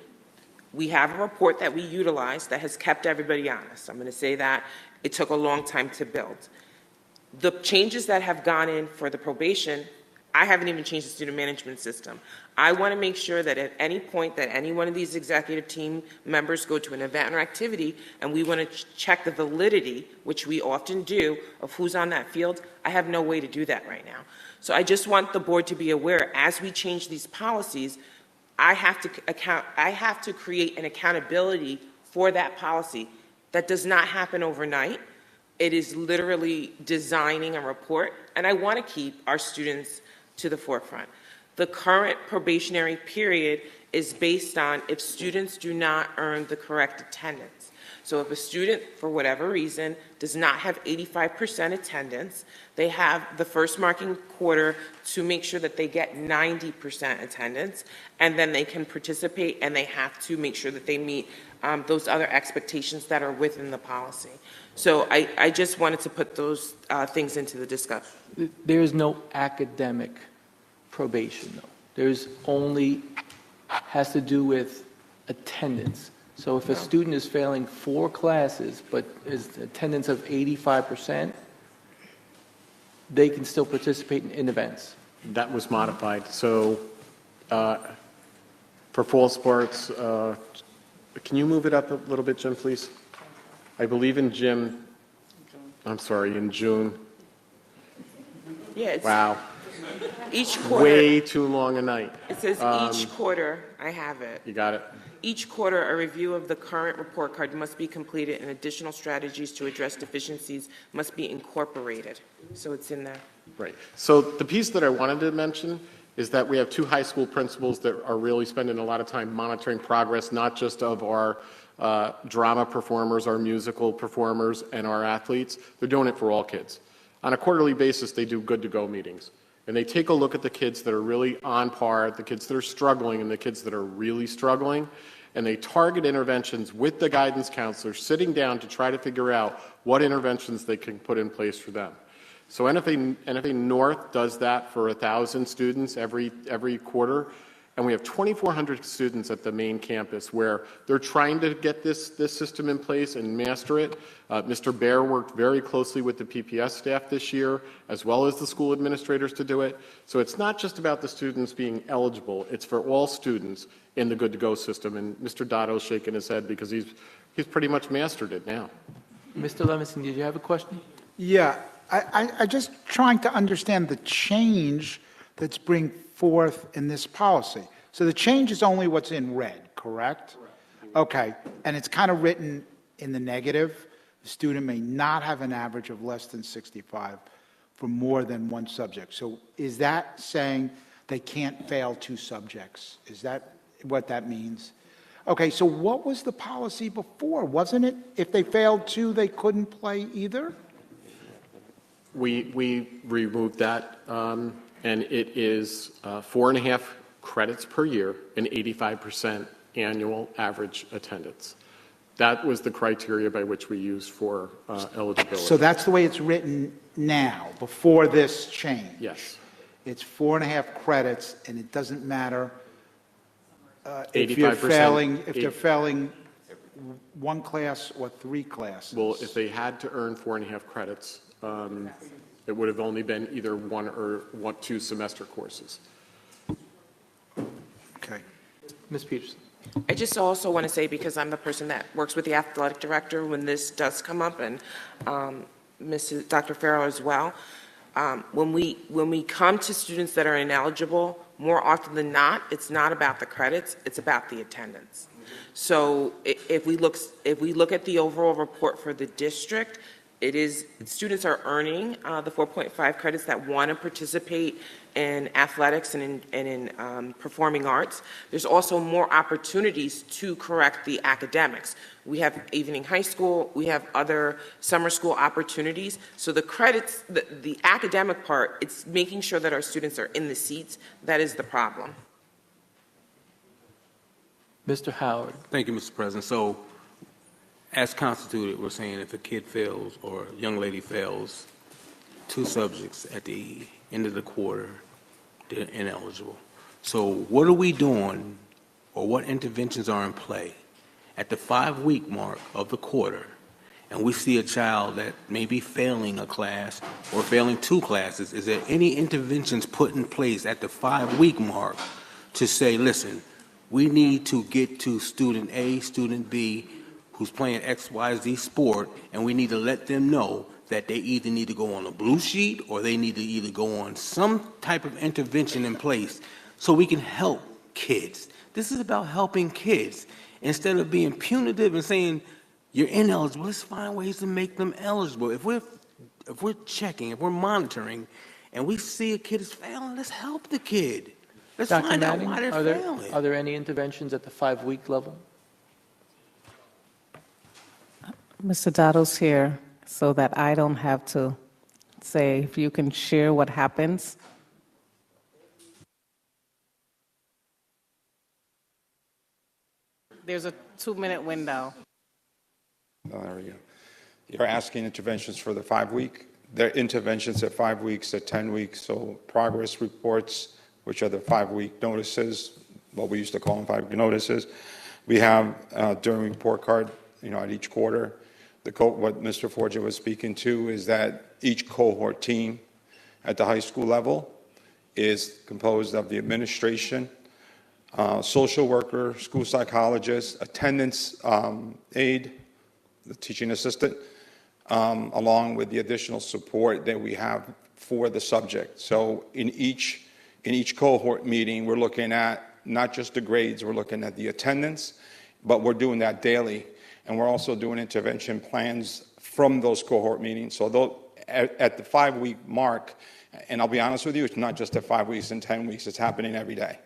we have a report that we utilize that has kept everybody honest. I'm going to say that it took a long time to build. The changes that have gone in for the probation, I haven't even changed the student management system. I want to make sure that at any point that any one of these executive team members go to an event or activity and we want to check the validity, which we often do, of who's on that field, I have no way to do that right now. So I just want the board to be aware, as we change these policies, I have to create an accountability for that policy. That does not happen overnight. It is literally designing a report, and I want to keep our students to the forefront. The current probationary period is based on if students do not earn the correct attendance. So if a student, for whatever reason, does not have 85% attendance, they have the first marking quarter to make sure that they get 90% attendance, and then they can participate, and they have to make sure that they meet those other expectations that are within the policy. So I just wanted to put those things into the discussion. There is no academic probation, though. There's only, has to do with attendance. So if a student is failing 4 classes, but is attendance of 85%, they can still participate in events. That was modified. So for fall sports, can you move it up a little bit, Jim, please? I believe in Jim, I'm sorry, in June. Yeah, it's Wow. Each quarter. Way too long a night. It says each quarter, I have it. You got it? Each quarter, a review of the current report card must be completed and additional strategies to address deficiencies must be incorporated. So it's in there. Right. So the piece that I wanted to mention is that we have 2 high school principals that are really spending a lot of time monitoring progress, not just of our drama performers, our musical performers, and our athletes. They're doing it for all kids. On a quarterly basis, they do good-to-go meetings. And they take a look at the kids that are really on par, the kids that are struggling, and the kids that are really struggling, and they target interventions with the guidance counselors sitting down to try to figure out what interventions they can put in place for them. So NFA North does that for 1,000 students every quarter, and we have 2,400 students at the main campus where they're trying to get this system in place and master it. Mr. Baer worked very closely with the PPS staff this year, as well as the school administrators to do it. So it's not just about the students being eligible, it's for all students in the good-to-go system. And Mr. Dotto's shaking his head because he's pretty much mastered it now. Mr. Levinson, did you have a question? Yeah, I just trying to understand the change that's bring forth in this policy. So the change is only what's in red, correct? Okay, and it's kind of written in the negative. The student may not have an average of less than 65 for more than one subject. So is that saying they can't fail 2 subjects? Is that what that means? Okay, so what was the policy before? Wasn't it if they failed 2, they couldn't play either? We removed that, and it is 4.5 credits per year and 85% annual average attendance. That was the criteria by which we used for eligibility. So that's the way it's written now, before this change? Yes. It's 4.5 credits, and it doesn't matter if 85%. they're failing 1 class or 3 classes. Well, if they had to earn 4.5 credits, it would have only been either 1 or 2 semester courses. Okay. Ms. Peterson. I just also want to say, because I'm the person that works with the athletic director when this does come up, and Dr. Farrell as well, when we come to students that are ineligible, more often than not, it's not about the credits, it's about the attendance. So if we look at the overall report for the district, it is students are earning the 4.5 credits that want to participate in athletics and in performing arts. There's also more opportunities to correct the academics. We have evening high school, we have other summer school opportunities. So the credits, the academic part, it's making sure that our students are in the seats. That is the problem. Mr. Howard. Thank you, Mr. President. So, as constituted, we're saying if a kid fails or a young lady fails 2 subjects at the end of the quarter, they're ineligible. So what are we doing, or what interventions are in play at the 5-week mark of the quarter, and we see a child that may be failing a class or failing 2 classes? Is there any interventions put in place at the 5-week mark to say, listen, we need to get to student A, student B, who's playing X, Y, Z sport, and we need to let them know that they either need to go on a blue sheet or they need to either go on some type of intervention in place so we can help kids. This is about helping kids. Instead of being punitive and saying, you're ineligible, let's find ways to make them eligible. If we're checking, if we're monitoring, and we see a kid is failing, let's help the kid. Let's Dr. find out Manning, why they're are failing. there any interventions at the 5-week level? Mr. Dotto's here so that I don't have to say, if you can share what happens. There's a 2-minute window. Oh, there we go. You're asking interventions for the 5-week? There are interventions at 5 weeks, at 10 weeks, so progress reports, which are the 5-week notices, what we used to call them 5-week notices. We have during report card, at each quarter. What Mr. Forger was speaking to is that each cohort team at the high school level is composed of the administration, social worker, school psychologist, attendance aide, the teaching assistant, along with the additional support that we have for the subject. So in each cohort meeting, we're looking at not just the grades, we're looking at the attendance, but we're doing that daily. And we're also doing intervention plans from those cohort meetings. So at the 5-week mark, and I'll be honest with you, it's not just at 5 weeks and 10 weeks, it's happening every day.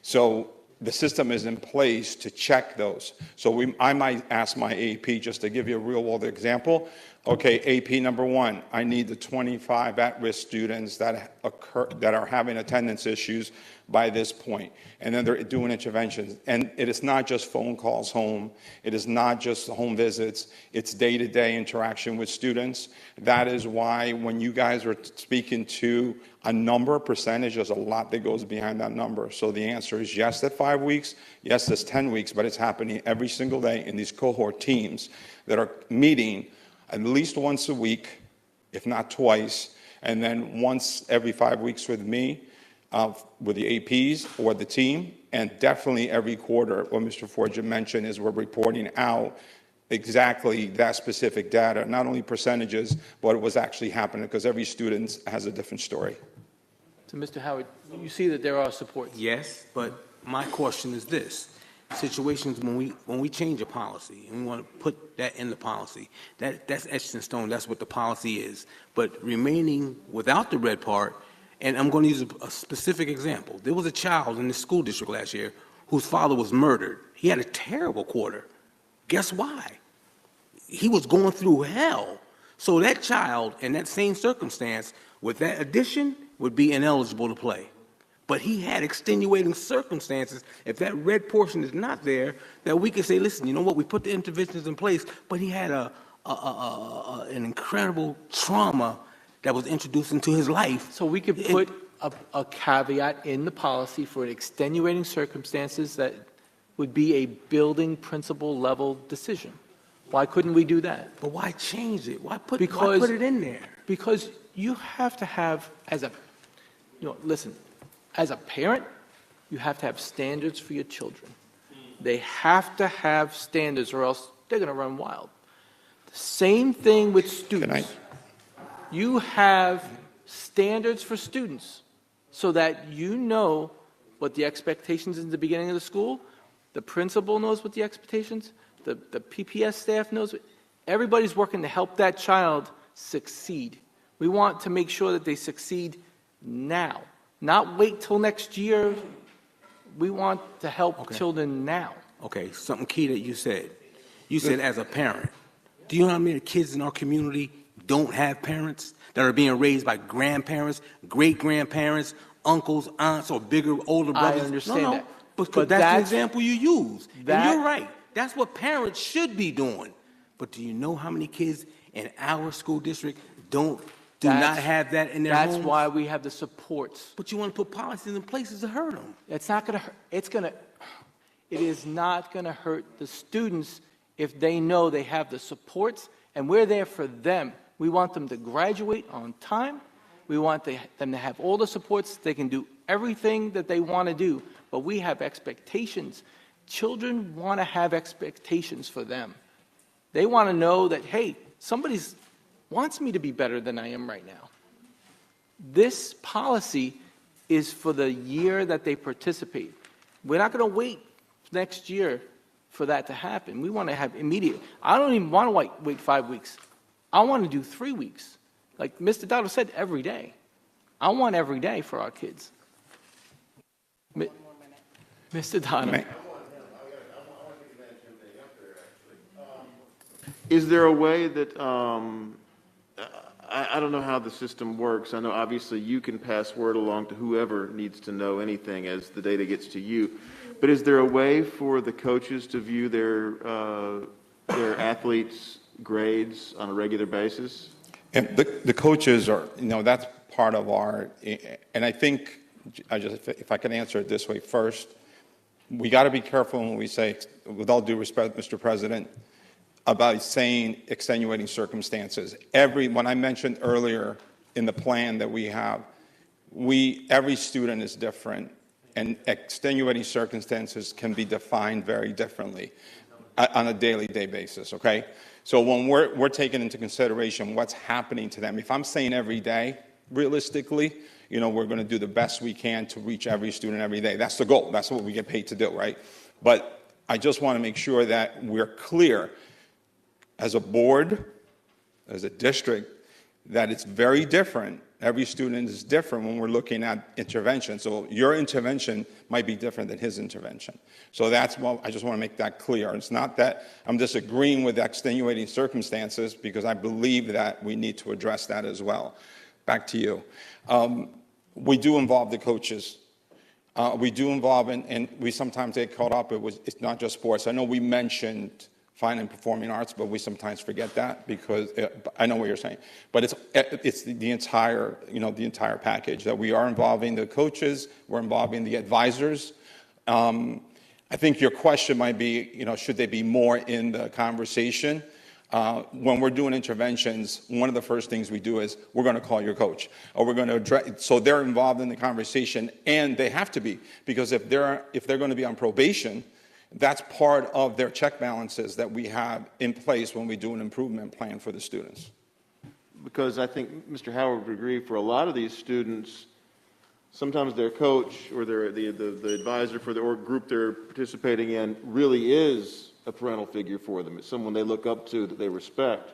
So the system is in place to check those. So I might ask my AP, just to give you a real world example, okay, AP number 1, I need the 25 at-risk students that are having attendance issues by this point. And then they're doing interventions. And it is not just phone calls home. It is not just home visits. It's day-to-day interaction with students. That is why when you guys are speaking to a number, percentage, there's a lot that goes behind that number. So the answer is yes at 5 weeks, yes at 10 weeks, but it's happening every single day in these cohort teams that are meeting at least once a week, if not twice, and then once every 5 weeks with me. with the APs or the team, and definitely every quarter, what Mr. Forger mentioned is we're reporting out exactly that specific data, not only percentages, but what was actually happening, because every student has a different story. So, Mr. Howard, you see that there are supports. Yes, but my question is this. Situations when we change a policy and we want to put that in the policy, that's etched in stone. That's what the policy is. But remaining without the red part, and I'm going to use a specific example. There was a child in the school district last year whose father was murdered. He had a terrible quarter. Guess why? He was going through hell. So that child in that same circumstance with that addition would be ineligible to play. But he had extenuating circumstances. If that red portion is not there, that we can say, listen, you know what, we put the interventions in place, but he had an incredible trauma that was introduced into his life. So we could put a caveat in the policy for extenuating circumstances that would be a building principal level decision. Why couldn't we do that? But why change it? Why put it in there? Because you have to have, listen, as a parent, you have to have standards for your children. They have to have standards or else they're going to run wild. The same thing with students. You have standards for students so that you know what the expectations in the beginning of the school, the principal knows what the expectations, the PPS staff knows. Everybody's working to help that child succeed. We want to make sure that they succeed now. Not wait till next year. We want to help children now. Okay, something key that you said. You said as a parent. Do you know how many kids in our community don't have parents that are being raised by grandparents, great-grandparents, uncles, aunts, or bigger, older brothers? I understand that. But that's the example you use. And you're right. That's what parents should be doing. But do you know how many kids in our school district do not have that in their homes? That's why we have the supports. But you want to put policies in places to hurt them. It's not going to hurt. It is not going to hurt the students if they know they have the supports, and we're there for them. We want them to graduate on time. We want them to have all the supports. They can do everything that they want to do, but we have expectations. Children want to have expectations for them. They want to know that, hey, somebody wants me to be better than I am right now. This policy is for the year that they participate. We're not going to wait next year for that to happen. We want to have immediate. I don't even want to wait 5 weeks. I want to do 3 weeks. Like Mr. Dotto said, every day. I want every day for our kids. Mr. Dotto. Is there a way that, I don't know how the system works. I know obviously you can pass word along to whoever needs to know anything as the data gets to you. But is there a way for the coaches to view their athletes' grades on a regular basis? And the coaches are, that's part of our, and I think, if I can answer it this way first, we got to be careful when we say, with all due respect, Mr. President, about saying extenuating circumstances. When I mentioned earlier in the plan that we have, every student is different, and extenuating circumstances can be defined very differently on a daily basis, okay? So when we're taking into consideration what's happening to them, if I'm saying every day, realistically, we're going to do the best we can to reach every student every day. That's the goal. That's what we get paid to do, right? But I just want to make sure that we're clear as a board, as a district, that it's very different. Every student is different when we're looking at intervention. So your intervention might be different than his intervention. So that's what I just want to make that clear. It's not that I'm disagreeing with extenuating circumstances, because I believe that we need to address that as well. Back to you. We do involve the coaches. We do involve, and we sometimes get caught up. It's not just sports. I know we mentioned fine and performing arts, but we sometimes forget that, because I know what you're saying. But it's the entire, the entire package, that we are involving the coaches, we're involving the advisors. I think your question might be, should they be more in the conversation? When we're doing interventions, one of the first things we do is we're going to call your coach, or we're going to address. So they're involved in the conversation, and they have to be, because if they're going to be on probation, that's part of their check balances that we have in place when we do an improvement plan for the students. Because I think Mr. Howard would agree, for a lot of these students, sometimes their coach or the advisor for the group they're participating in really is a parental figure for them. It's someone they look up to, that they respect.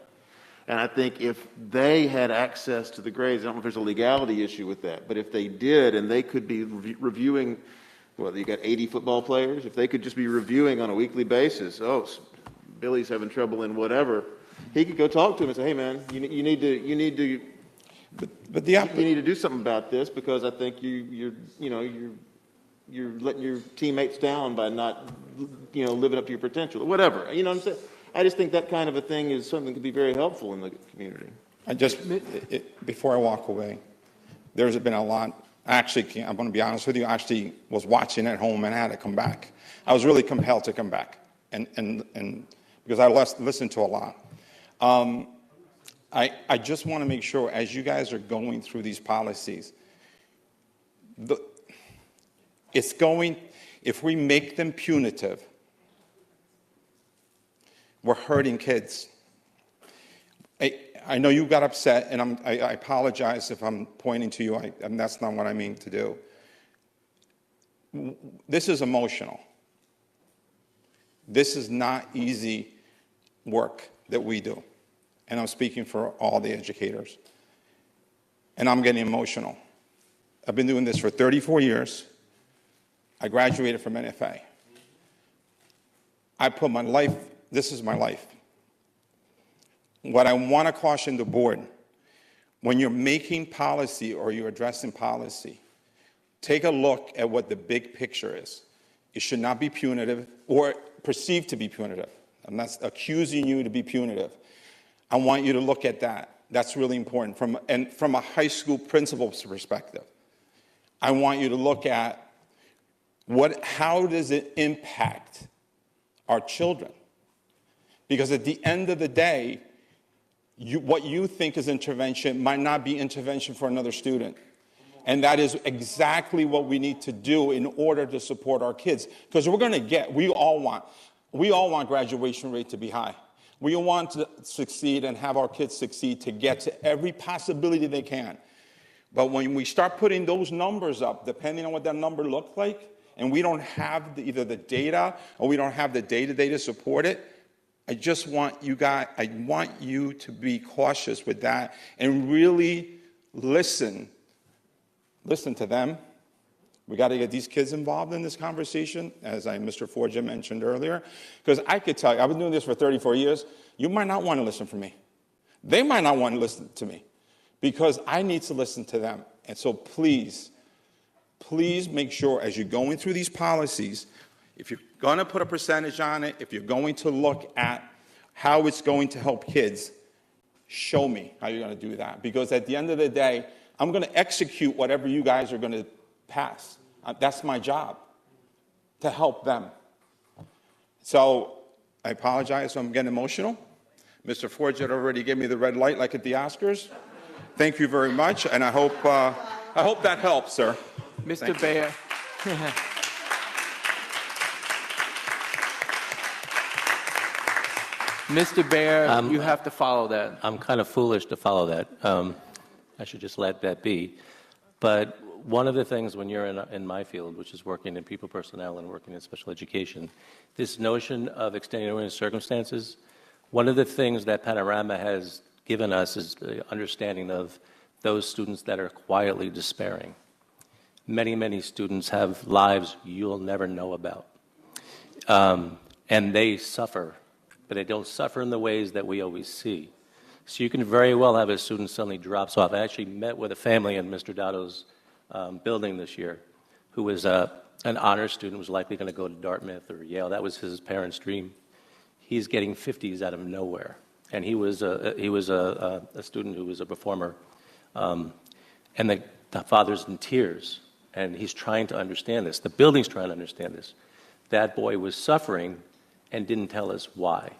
And I think if they had access to the grades, I don't know if there's a legality issue with that, but if they did and they could be reviewing, well, you got 80 football players, if they could just be reviewing on a weekly basis, oh, Billy's having trouble in whatever, he could go talk to him and say, hey man, you need to you need to do something about this, because I think you're letting your teammates down by not, living up to your potential, or whatever. You know what I'm saying? I just think that kind of a thing is something that could be very helpful in the community. Before I walk away, there's been a lot. Actually, I'm going to be honest with you, I actually was watching at home and I had to come back. I was really compelled to come back, and because I listened to a lot. I just want to make sure, as you guys are going through these policies, if we make them punitive, we're hurting kids. I know you got upset, and I apologize if I'm pointing to you, and that's not what I mean to do. This is emotional. This is not easy work that we do. And I'm speaking for all the educators. And I'm getting emotional. I've been doing this for 34 years. I graduated from NFA. I put my life, this is my life. What I want to caution the board, when you're making policy or you're addressing policy, take a look at what the big picture is. It should not be punitive or perceived to be punitive. I'm not accusing you to be punitive. I want you to look at that. That's really important. From a high school principal's perspective, I want you to look at how does it impact our children? Because at the end of the day, what you think is intervention might not be intervention for another student. And that is exactly what we need to do in order to support our kids. Because we all want graduation rate to be high. We want to succeed and have our kids succeed to get to every possibility they can. But when we start putting those numbers up, depending on what that number looks like, and we don't have either the data or we don't have the data to support it, I want you to be cautious with that and really listen to them. We got to get these kids involved in this conversation, as Mr. Forger mentioned earlier, because I could tell you, I've been doing this for 34 years, you might not want to listen to me. They might not want to listen to me, because I need to listen to them. And so please make sure as you're going through these policies, if you're going to put a percentage on it, if you're going to look at how it's going to help kids, show me how you're going to do that. Because at the end of the day, I'm going to execute whatever you guys are going to pass. That's my job, to help them. So I apologize if I'm getting emotional. Mr. Forget already gave me the red light like at the Oscars. Thank you very much, and I hope that helps, sir. Mr. Baer. Mr. Baer, you have to follow that. I'm kind of foolish to follow that. I should just let that be. But one of the things when you're in my field, which is working in people personnel and working in special education, this notion of extenuating circumstances, one of the things that Panorama has given us is the understanding of those students that are quietly despairing. Many, many students have lives you'll never know about. And they suffer, but they don't suffer in the ways that we always see. So you can very well have a student suddenly drops off. I actually met with a family in Mr. Dotto's building this year who was an honor student, was likely going to go to Dartmouth or Yale. That was his parents' dream. He's getting 50s out of nowhere. And he was a student who was a performer. And the father's in tears. And he's trying to understand this. The building's trying to understand this. That boy was suffering and didn't tell us why.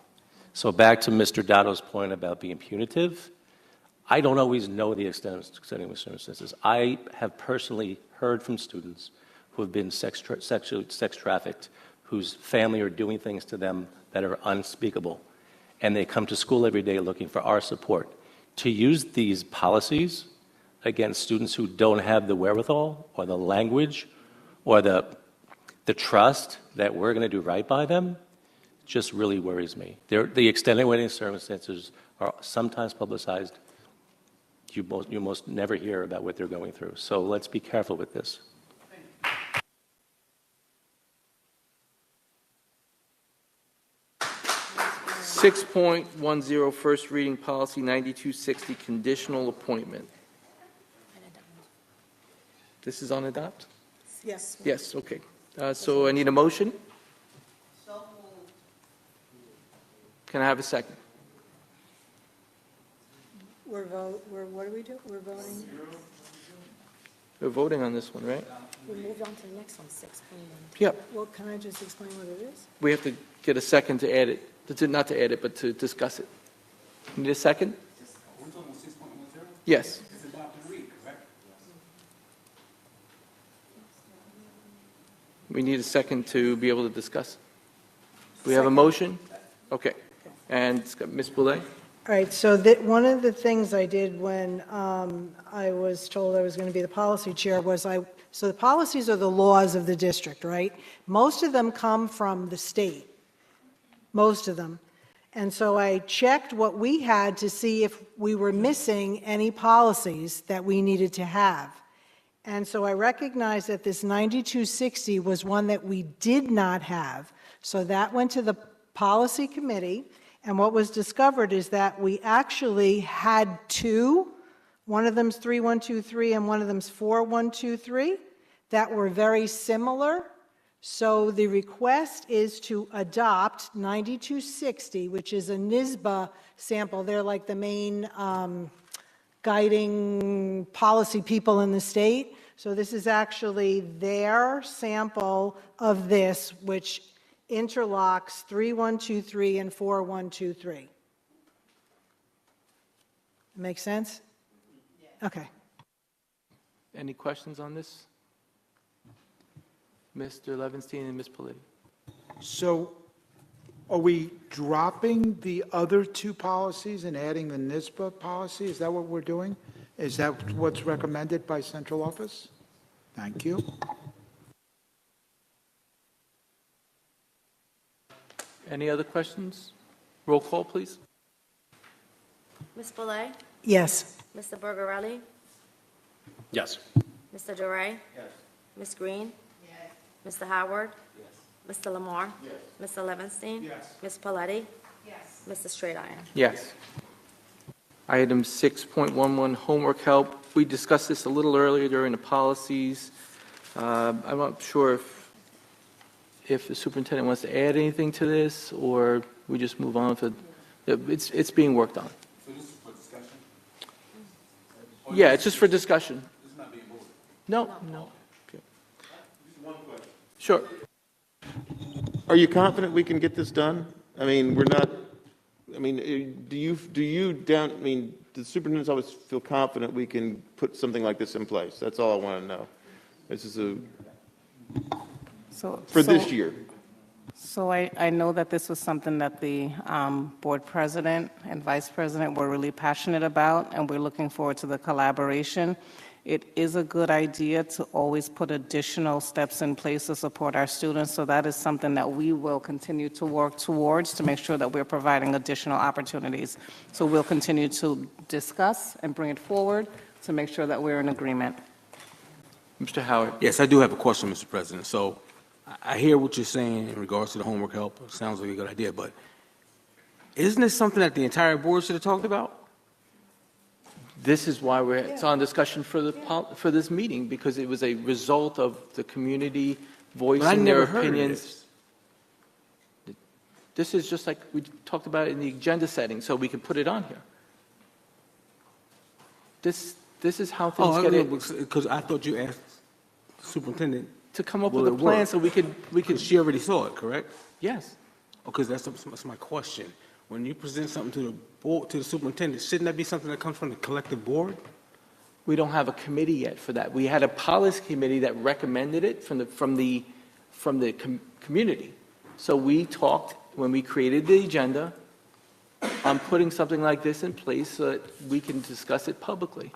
So back to Mr. Dotto's point about being punitive, I don't always know the extent of circumstances. I have personally heard from students who have been sex trafficked, whose family are doing things to them that are unspeakable, and they come to school every day looking for our support. To use these policies against students who don't have the wherewithal or the language or the trust that we're going to do right by them just really worries me. The extenuating circumstances are sometimes publicized. You most never hear about what they're going through. So let's be careful with this. 6.10, first reading policy 9260, conditional appointment. This is on adopt? Yes. Yes, okay. So I need a motion. Can I have a second? What do we do? We're voting? We're voting on this one, right? We moved on to the next one, 6.1. Yep. Well, can I just explain what it is? We have to get a second to add it, not to add it, but to discuss it. Need a second? Yes. We need a second to be able to discuss. We have a motion? Okay. And it's got Ms. Boulay? All right, so one of the things I did when I was told I was going to be the policy chair was so the policies are the laws of the district, right? Most of them come from the state, most of them. And so I checked what we had to see if we were missing any policies that we needed to have. And so I recognized that this 9260 was one that we did not have. So that went to the policy committee. And what was discovered is that we actually had two, one of them's 3123 and one of them's 4123, that were very similar. So the request is to adopt 9260, which is a NISBA sample. They're like the main guiding policy people in the state. So this is actually their sample of this, which interlocks 3123 and 4123. Make sense? Okay. Any questions on this? Mr. Levinstein and Ms. Politi. So are we dropping the other two policies and adding the NISBA policy? Is that what we're doing? Is that what's recommended by central office? Thank you. Any other questions? Roll call, please. Ms. Boulay? Yes. Mr. Bergarelli? Yes. Mr. DeRay? Yes. Ms. Green? Yes. Mr. Howard? Yes. Mr. Lamar? Yes. Mr. Levinstein? Yes. Ms. Paletti? Yes. Mr. Straight-Iron? Yes. Item 6.11, homework help. We discussed this a little earlier during the policies. I'm not sure if the superintendent wants to add anything to this, or we just move on to, it's being worked on. So this is for discussion? Yeah, it's just for discussion. This is not being voted? No, no. Okay. Just one question. Sure. Are you confident we can get this done? I mean, we're not, I mean, do the superintendent's always feel confident we can put something like this in place? That's all I want to know. This is for this year. So I know that this was something that the board president and vice president were really passionate about, and we're looking forward to the collaboration. It is a good idea to always put additional steps in place to support our students, so that is something that we will continue to work towards to make sure that we're providing additional opportunities. So we'll continue to discuss and bring it forward to make sure that we're in agreement. Mr. Howard. Yes, I do have a question, Mr. President. So I hear what you're saying in regards to the homework help. It sounds like a good idea, but isn't this something that the entire board should have talked about? This is why it's on discussion for this meeting, because it was a result of the community voicing their opinions. This is just like we talked about in the agenda setting, so we can put it on here. This is how things get in. Because I thought you asked the superintendent to come up with a plan so we could. She already saw it, correct? Yes. Because that's my question. when you present something to the board, to the superintendent, shouldn't that be something that comes from the collective board? We don't have a committee yet for that. We had a policy committee that recommended it from the community. So we talked, when we created the agenda, on putting something like this in place so that we can discuss it publicly.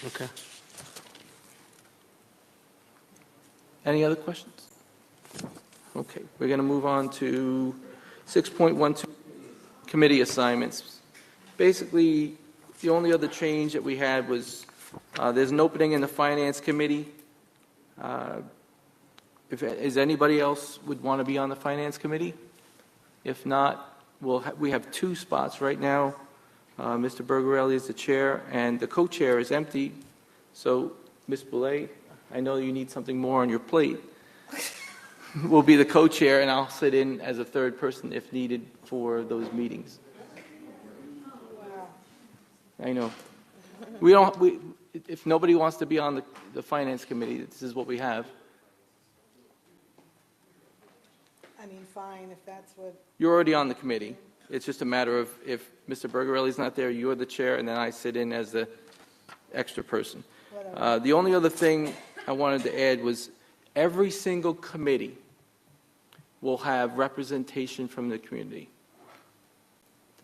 Okay. Any other questions? Okay, we're going to move on to 6.12, committee assignments. Basically, the only other change that we had was there's an opening in the Finance Committee. Is anybody else would want to be on the Finance Committee? If not, we have 2 spots right now. Mr. Bergarelli is the chair, and the co-chair is empty. So, Ms. Boulay, I know you need something more on your plate. Will be the co-chair, and I'll sit in as a third person if needed for those meetings. I know. If nobody wants to be on the Finance Committee, this is what we have. I mean, fine, if that's what, You're already on the committee. It's just a matter of if Mr. Bergarelli's not there, you're the chair, and then I sit in as the extra person. The only other thing I wanted to add was every single committee will have representation from the community.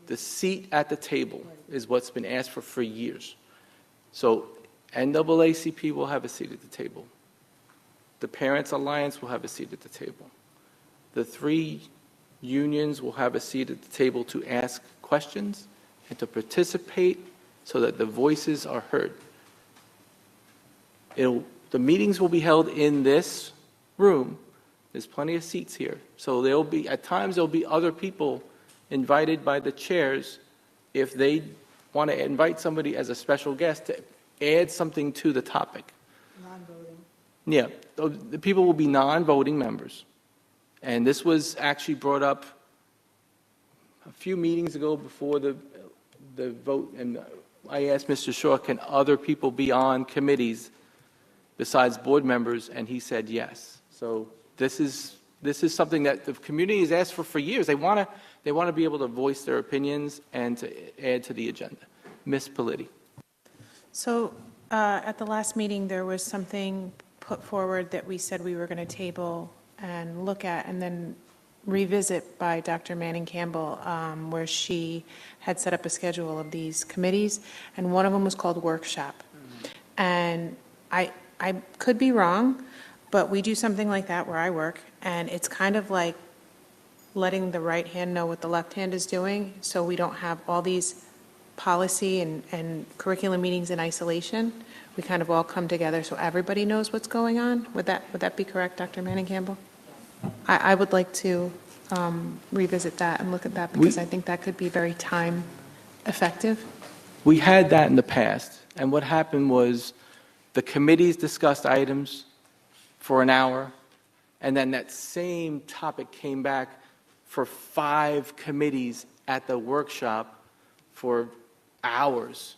The seat at the table is what's been asked for years. So NAACP will have a seat at the table. The Parents Alliance will have a seat at the table. The 3 unions will have a seat at the table to ask questions and to participate so that the voices are heard. The meetings will be held in this room. There's plenty of seats here. So at times there'll be other people invited by the chairs if they want to invite somebody as a special guest to add something to the topic. non-voting. Yeah, the people will be non-voting members. And this was actually brought up a few meetings ago before the vote, and I asked Mr. Shaw, can other people be on committees besides board members, and he said yes. So this is something that the community has asked for years. They want to be able to voice their opinions and to add to the agenda. Ms. Politi. So at the last meeting, there was something put forward that we said we were going to table and look at and then revisit by Dr. Manning Campbell, where she had set up a schedule of these committees, and one of them was called workshop. And I could be wrong, but we do something like that where I work, and it's kind of like letting the right hand know what the left hand is doing, so we don't have all these policy and curriculum meetings in isolation. We kind of all come together so everybody knows what's going on. Would that be correct, Dr. Manning Campbell? I would like to revisit that and look at that because I think that could be very time effective. We had that in the past, and what happened was the committees discussed items for an hour, and then that same topic came back for 5 committees at the workshop for hours.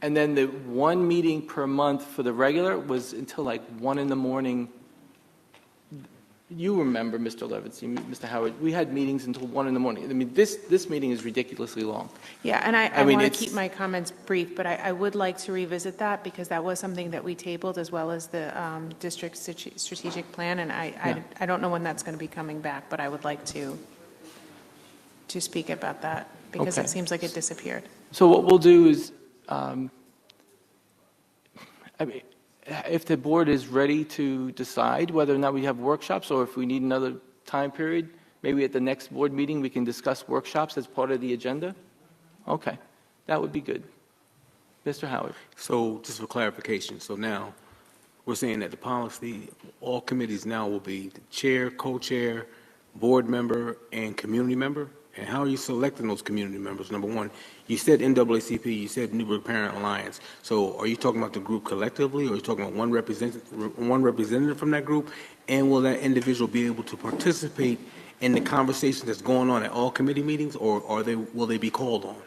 And then the 1 meeting per month for the regular was until like 1 in the morning. You remember, Mr. Levinson, Mr. Howard, we had meetings until 1 in the morning. I mean, this meeting is ridiculously long. Yeah, and I mean, want to keep my comments brief, but I would like to revisit that because that was something that we tabled as well as the district strategic plan, and I don't know when that's going to be coming back, but I would like to speak about that because it seems like it disappeared. So what we'll do is, I mean, if the board is ready to decide whether or not we have workshops or if we need another time period, maybe at the next board meeting we can discuss workshops as part of the agenda? Okay, that would be good. Mr. Howard. So just for clarification, so now we're saying that the policy, all committees now will be the chair, co-chair, board member, and community member? And how are you selecting those community members? Number one, you said NAACP, you said Newburgh Parent Alliance. So are you talking about the group collectively, or are you talking about one representative from that group? And will that individual be able to participate in the conversation that's going on at all committee meetings, or will they be called on?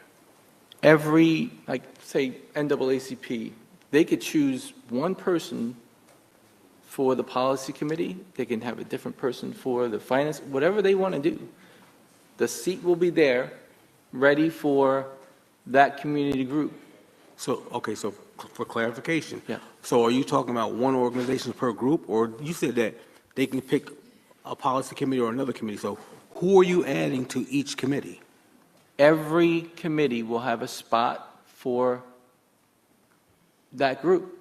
Every, like, say, NAACP, they could choose one person for the policy committee. They can have a different person for the finance, whatever they want to do. The seat will be there, ready for that community group. So, okay, so for clarification. Yeah. So are you talking about one organization per group, or you said that they can pick a policy committee or another committee? So who are you adding to each committee? Every committee will have a spot for that group.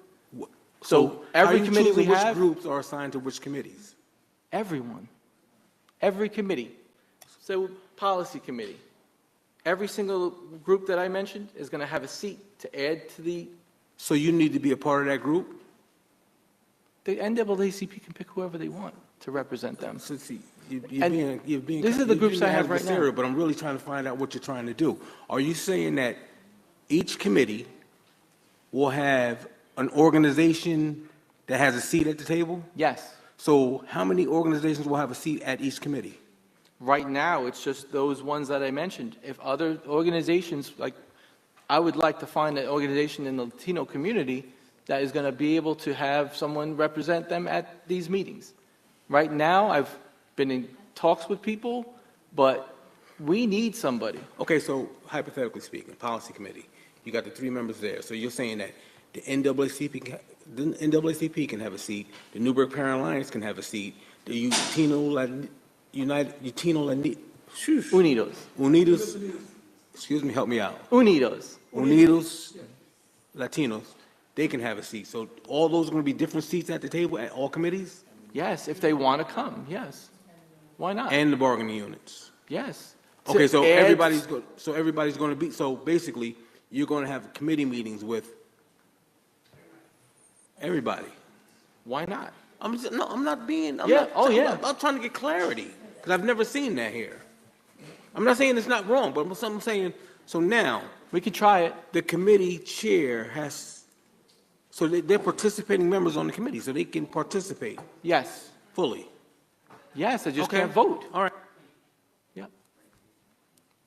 So every how are you committee we choosing have, which groups are assigned to which committees? everyone, every committee. So policy committee, every single group that I mentioned is going to have a seat to add to the. So you need to be a part of that group? The NAACP can pick whoever they want to represent them. So see, you're And being these are the groups I have right now. adversarial, but I'm really trying to find out what you're trying to do. Are you saying that each committee will have an organization that has a seat at the table? Yes. So how many organizations will have a seat at each committee? Right now, it's just those ones that I mentioned. If other organizations, like, I would like to find an organization in the Latino community that is going to be able to have someone represent them at these meetings. Right now, I've been in talks with people, but we need somebody. Okay, so hypothetically speaking, policy committee, you got the 3 members there. So you're saying that the NAACP can have a seat, the Newburgh Parent Alliance can have a seat, the Unidos, excuse me, help me out. Unidos Latinos, they can have a seat. So all those are going to be different seats at the table at all committees? Yes, if they want to come, yes. Why not? And the bargaining units? Yes. Okay, so To add- everybody's going to be, so basically, you're going to have committee meetings with everybody? Why not? I'm trying to get clarity, because I've never seen that here. I'm not saying it's not wrong, but I'm saying, so now. We could try it. The committee chair has, so they're participating members on the committee, so they can participate Yes. fully. Yes, I just Okay. can't vote. All right. Yeah.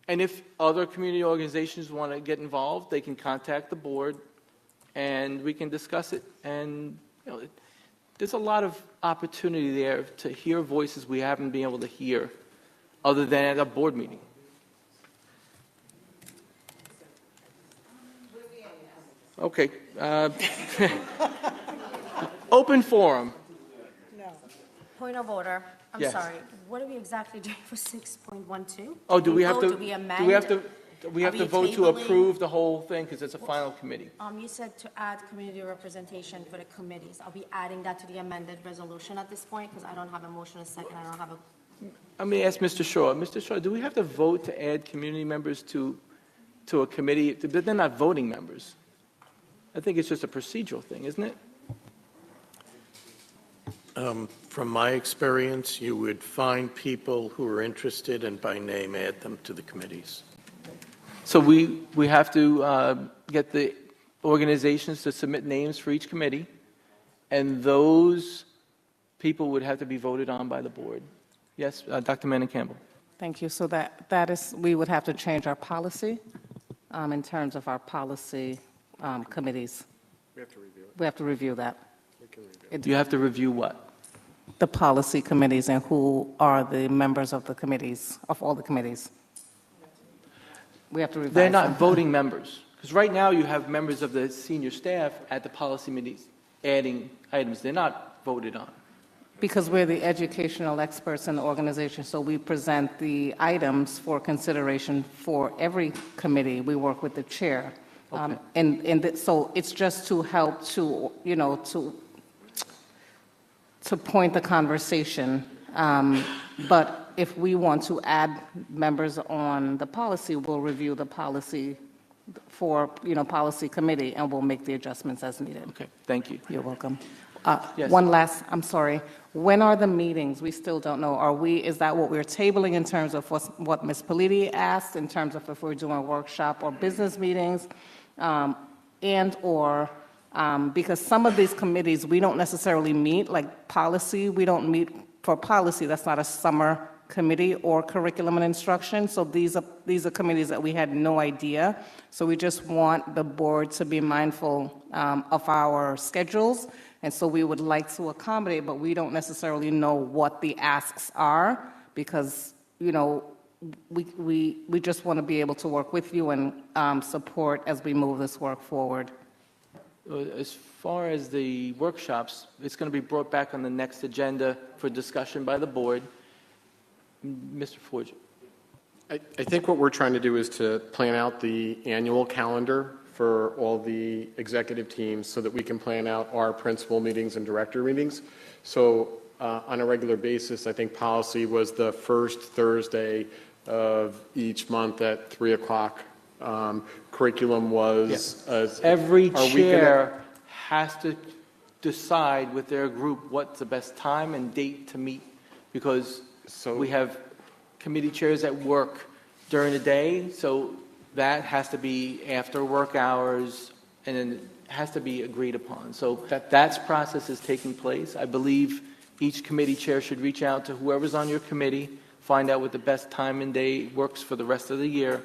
And if other community organizations want to get involved, they can contact the board, and we can discuss it. And, there's a lot of opportunity there to hear voices we haven't been able to hear other than at a board meeting. Okay. Open forum. Point of order. I'm Yes. sorry. What are we exactly doing for 6.12? Oh, do we have to, Do we amend? do we have Are to we vote to tabling? approve the whole thing because it's a final committee? You said to add community representation for the committees. Are we adding that to the amended resolution at this point? Because I don't have a motion a second. I don't have a, Let me ask Mr. Shaw. Mr. Shaw, do we have to vote to add community members to a committee? But they're not voting members. I think it's just a procedural thing, isn't it? From my experience, you would find people who are interested and by name add them to the committees. So we have to get the organizations to submit names for each committee, and those people would have to be voted on by the board. Yes, Dr. Manning Campbell. Thank you. So that is, we would have to change our policy in terms of our policy committees. We have to review it. We have to review that. We can review it. You have to review what? The policy committees and who are the members of the committees, of all the committees. We have to revise. They're not them. voting members, because right now you have members of the senior staff at the policy committees adding items. They're not voted on. Because we're the educational experts in the organization, so we present the items for consideration for every committee. We work with the chair. Okay. So it's just to help to, to point the conversation. But if we want to add members on the policy, we'll review the policy for, policy committee, and we'll make the adjustments as needed. Okay, thank you. You're welcome. Yes. One last, I'm sorry. When are the meetings? We still don't know. Is that what we're tabling in terms of what Ms. Politi asked, in terms of if we're doing a workshop or business meetings? And/or, because some of these committees, we don't necessarily meet, like policy, we don't meet for policy. That's not a summer committee or curriculum and instruction. So these are committees that we had no idea. So we just want the board to be mindful of our schedules. And so we would like to accommodate, but we don't necessarily know what the asks are because, we just want to be able to work with you and support as we move this work forward. As far as the workshops, it's going to be brought back on the next agenda for discussion by the board. Mr. Forge. I think what we're trying to do is to plan out the annual calendar for all the executive teams so that we can plan out our principal meetings and director meetings. So on a regular basis, I think policy was the first Thursday of each month at 3 o'clock. Curriculum was... Every chair has to decide with their group what's the best time and date to meet, because we have committee chairs that work during the day, so that has to be after work hours, and then it has to be agreed upon. So that process is taking place. I believe each committee chair should reach out to whoever's on your committee, find out what the best time and day works for the rest of the year.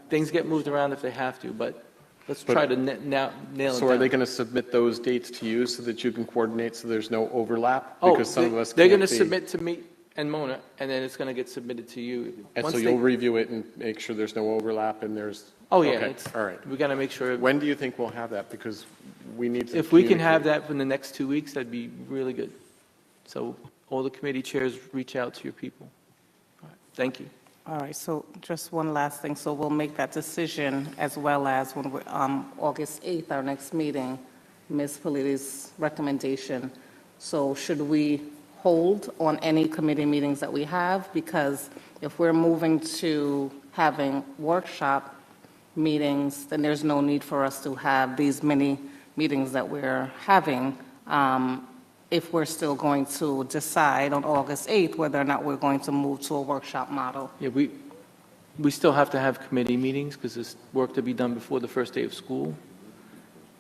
Things get moved around if they have to, but let's try to nail it down. So are they going to submit those dates to you so that you can coordinate so there's no overlap? Oh, Because some of us they're going to can't be. submit to me and Mona, and then it's going to get submitted to you. And Once so they- you'll review it and make sure there's no overlap and there's... Oh, yeah. Okay, all right. We got to make sure. When do you think we'll have that? Because we need to... If we can have communicate. that in the next 2 weeks, that'd be really good. So all the committee chairs reach out to your people. All right. Thank you. All right, so just one last thing. So we'll make that decision as well as when we're, August 8th, our next meeting, Ms. Politi's recommendation. So should we hold on any committee meetings that we have? Because if we're moving to having workshop meetings, then there's no need for us to have these many meetings that we're having if we're still going to decide on August 8th whether or not we're going to move to a workshop model. Yeah, we still have to have committee meetings because there's work to be done before the first day of school.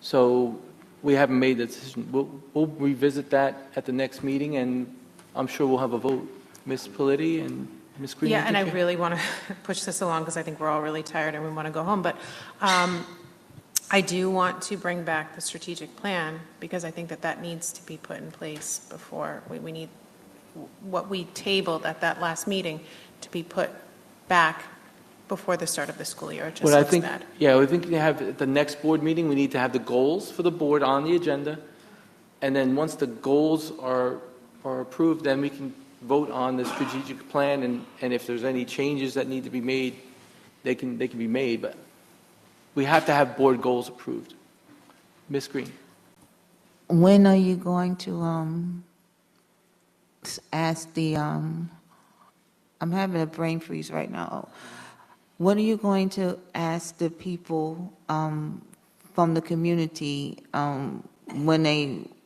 So we haven't made the decision. We'll revisit that at the next meeting, and I'm sure we'll have a vote. Ms. Politi and Ms. Green? Yeah, and I okay? really want to push this along because I think we're all really tired and we want to go home. But I do want to bring back the strategic plan because I think that needs to be put in place before we need what we tabled at that last meeting to be put back before the start of the school year. It just But I looks think, bad. yeah, I think you have, at the next board meeting, we need to have the goals for the board on the agenda. And then once the goals are approved, then we can vote on the strategic plan. And if there's any changes that need to be made, they can be made. But we have to have board goals approved. Ms. Green? When are you going to ask the, I'm having a brain freeze right now. When are you going to ask the people from the community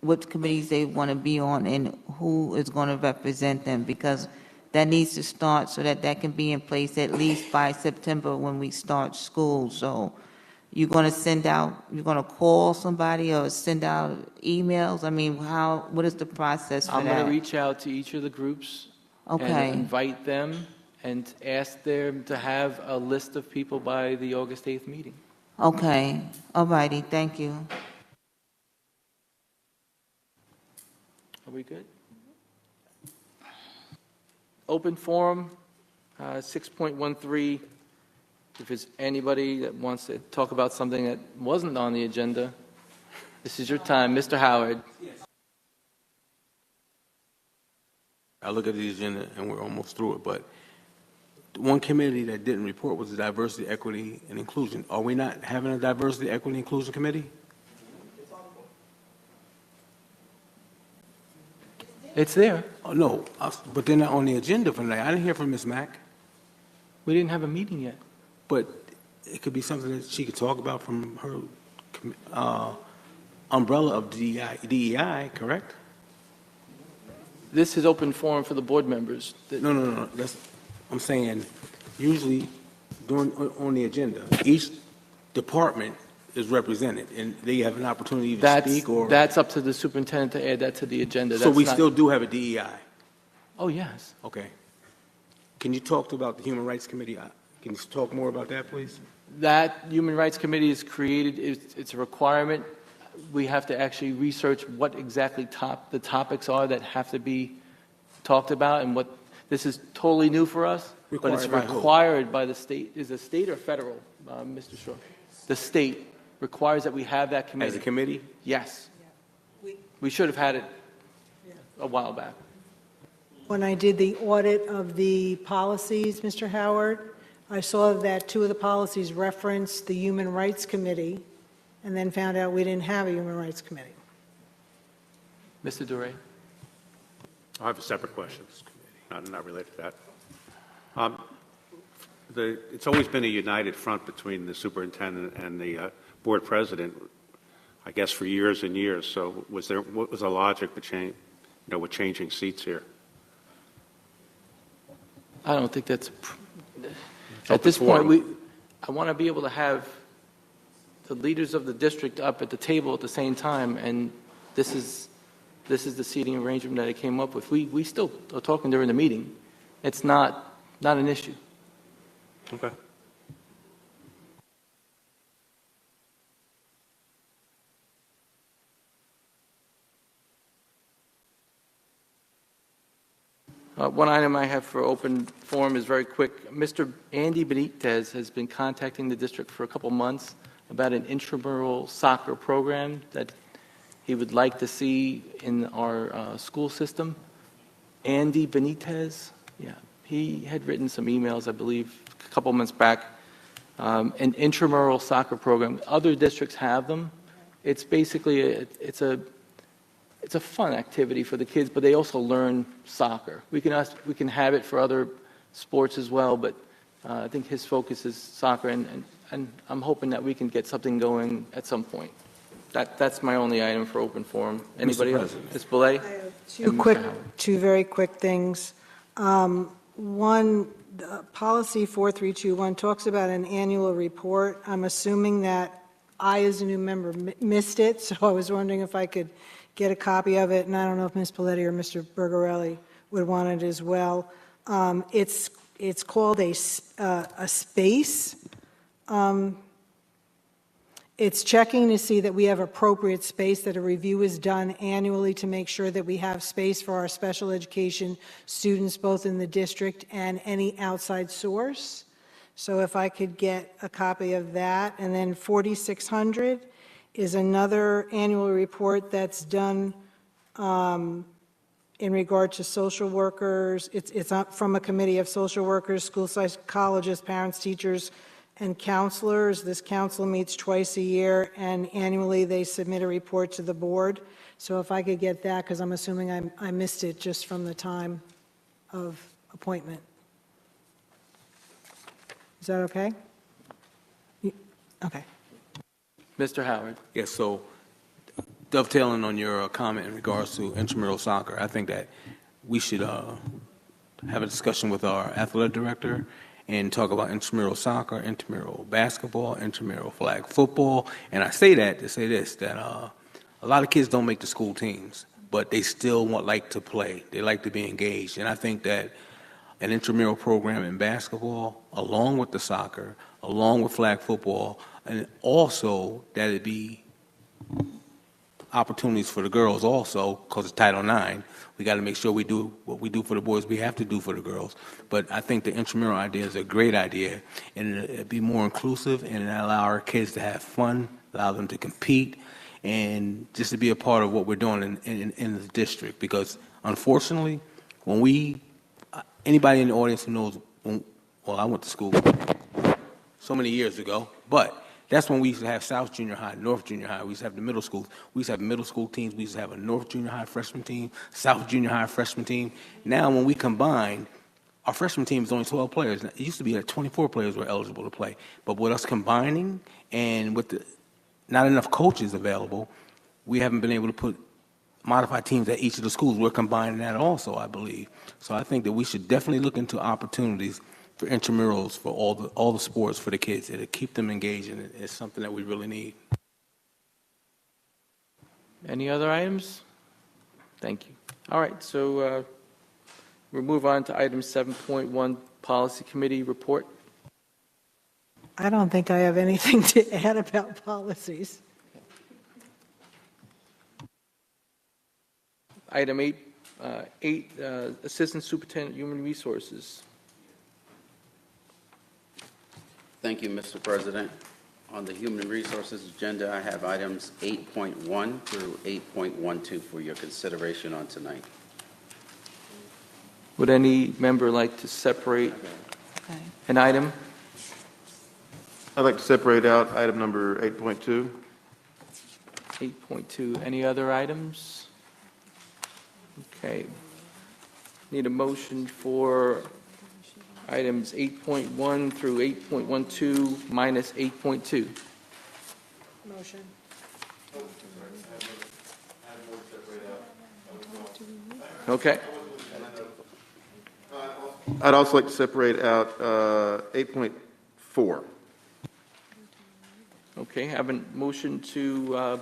what committees they want to be on and who is going to represent them? Because that needs to start so that can be in place at least by September when we start school. So you're going to send out, you're going to call somebody or send out emails? I mean, what is the process for that? I'm going to reach out to each of the groups Okay. and invite them and ask them to have a list of people by the August 8th meeting. Okay, all righty, thank you. Are we good? Open forum, 6.13. If there's anybody that wants to talk about something that wasn't on the agenda, this is your time. Mr. Howard. I look at the agenda and we're almost through it, but one committee that didn't report was the Diversity, Equity, and Inclusion. Are we not having a Diversity, Equity, and Inclusion Committee? It's there. Oh, no, but they're not on the agenda for tonight. I didn't hear from Ms. Mack. We didn't have a meeting yet. But it could be something that she could talk about from her umbrella of DEI, correct? This is open forum for the board members. No. I'm saying, usually on the agenda, each department is represented, and they have an opportunity to speak or... That's up to the superintendent to add that to the agenda. So That's we not- still do have a DEI? Oh, yes. Okay. Can you talk about the Human Rights Committee? Can you talk more about that, please? That Human Rights Committee is created, it's a requirement. We have to actually research what exactly the topics are that have to be talked about, and what, this is totally new for us, but it's Required by who? required by the state. Is it state or federal, Mr. Shaw? The state requires that we have that committee. As a committee? Yes. We should have had it a while back. When I did the audit of the policies, Mr. Howard, I saw that two of the policies referenced the Human Rights Committee, and then found out we didn't have a Human Rights Committee. Mr. Duray? I have a separate question, not related to that. It's always been a united front between the superintendent and the board president, I guess, for years and years. So what was the logic with changing seats here? I don't think that's, at this point, I want to be able to have the leaders of the district up at the table at the same time, and this is the seating arrangement that I came up with. We still are talking during the meeting. It's not an issue. Okay. One item I have for open forum is very quick. Mr. Andy Benitez has been contacting the district for a couple months about an intramural soccer program that he would like to see in our school system. Andy Benitez, yeah, he had written some emails, I believe, a couple months back. An intramural soccer program. Other districts have them. It's basically it's a fun activity for the kids, but they also learn soccer. We can have it for other sports as well, but I think his focus is soccer, and I'm hoping that we can get something going at some point. That's my only item for open forum. Anybody else? Ms. Boulay? Two very quick things. One, policy 4321 talks about an annual report. I'm assuming that I, as a new member, missed it, so I was wondering if I could get a copy of it, and I don't know if Ms. Paletti or Mr. Bergarelli would want it as well. It's called a space. It's checking to see that we have appropriate space, that a review is done annually to make sure that we have space for our special education students, both in the district and any outside source. So if I could get a copy of that. And then 4600 is another annual report that's done in regard to social workers. It's from a committee of social workers, school psychologists, parents, teachers, and counselors. This council meets twice a year, and annually they submit a report to the board. So if I could get that, because I'm assuming I missed it just from the time of appointment. Is that okay? Okay. Mr. Howard? Yes, so dovetailing on your comment in regards to intramural soccer, I think that we should have a discussion with our athletic director and talk about intramural soccer, intramural basketball, intramural flag football. And I say that to say this, that a lot of kids don't make the school teams, but they still like to play. They like to be engaged. And I think that an intramural program in basketball, along with the soccer, along with flag football, and also that it be opportunities for the girls also, because it's Title IX. We got to make sure we do what we do for the boys, we have to do for the girls. But I think the intramural idea is a great idea, and it'd be more inclusive and allow our kids to have fun, allow them to compete, and just to be a part of what we're doing in the district. Because unfortunately, when anybody in the audience who knows, well, I went to school so many years ago, but that's when we used to have South Junior High, North Junior High. We used to have the middle schools. We used to have middle school teams. We used to have a North Junior High freshman team, South Junior High freshman team. Now, when we combine, our freshman team is only 12 players. It used to be that 24 players were eligible to play. But with us combining and with not enough coaches available, we haven't been able to put modified teams at each of the schools. We're combining that also, I believe. So I think that we should definitely look into opportunities for intramurals for all the sports for the kids. It'll keep them engaged, and it's something that we really need. Any other items? Thank you. All right, so we'll move on to item 7.1 Policy Committee report. I don't think I have anything to add about policies. Item 8, Assistant Superintendent, Human Resources. Thank you, Mr. President. On the Human Resources agenda, I have items 8.1 through 8.12 for your consideration on tonight. Would any member like to separate an item? I'd like to separate out item number 8.2. 8.2. Any other items? Okay. Need a motion for items 8.1 through 8.12 minus 8.2. Motion. Okay. I'd also like to separate out 8.4. Okay, have a motion to,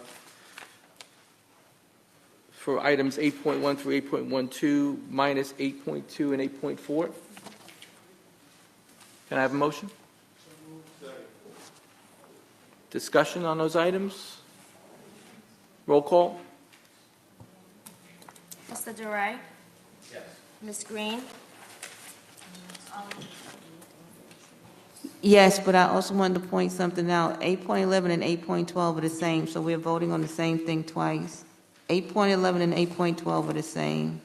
for items 8.1 through 8.12 minus 8.2 and 8.4. Can I have a motion? Discussion on those items? Roll call? Mr. DeRay? Yes. Ms. Green? Yes, but I also wanted to point something out. 8.11 and 8.12 are the same, so we're voting on the same thing twice. 8.11 and 8.12 are the same.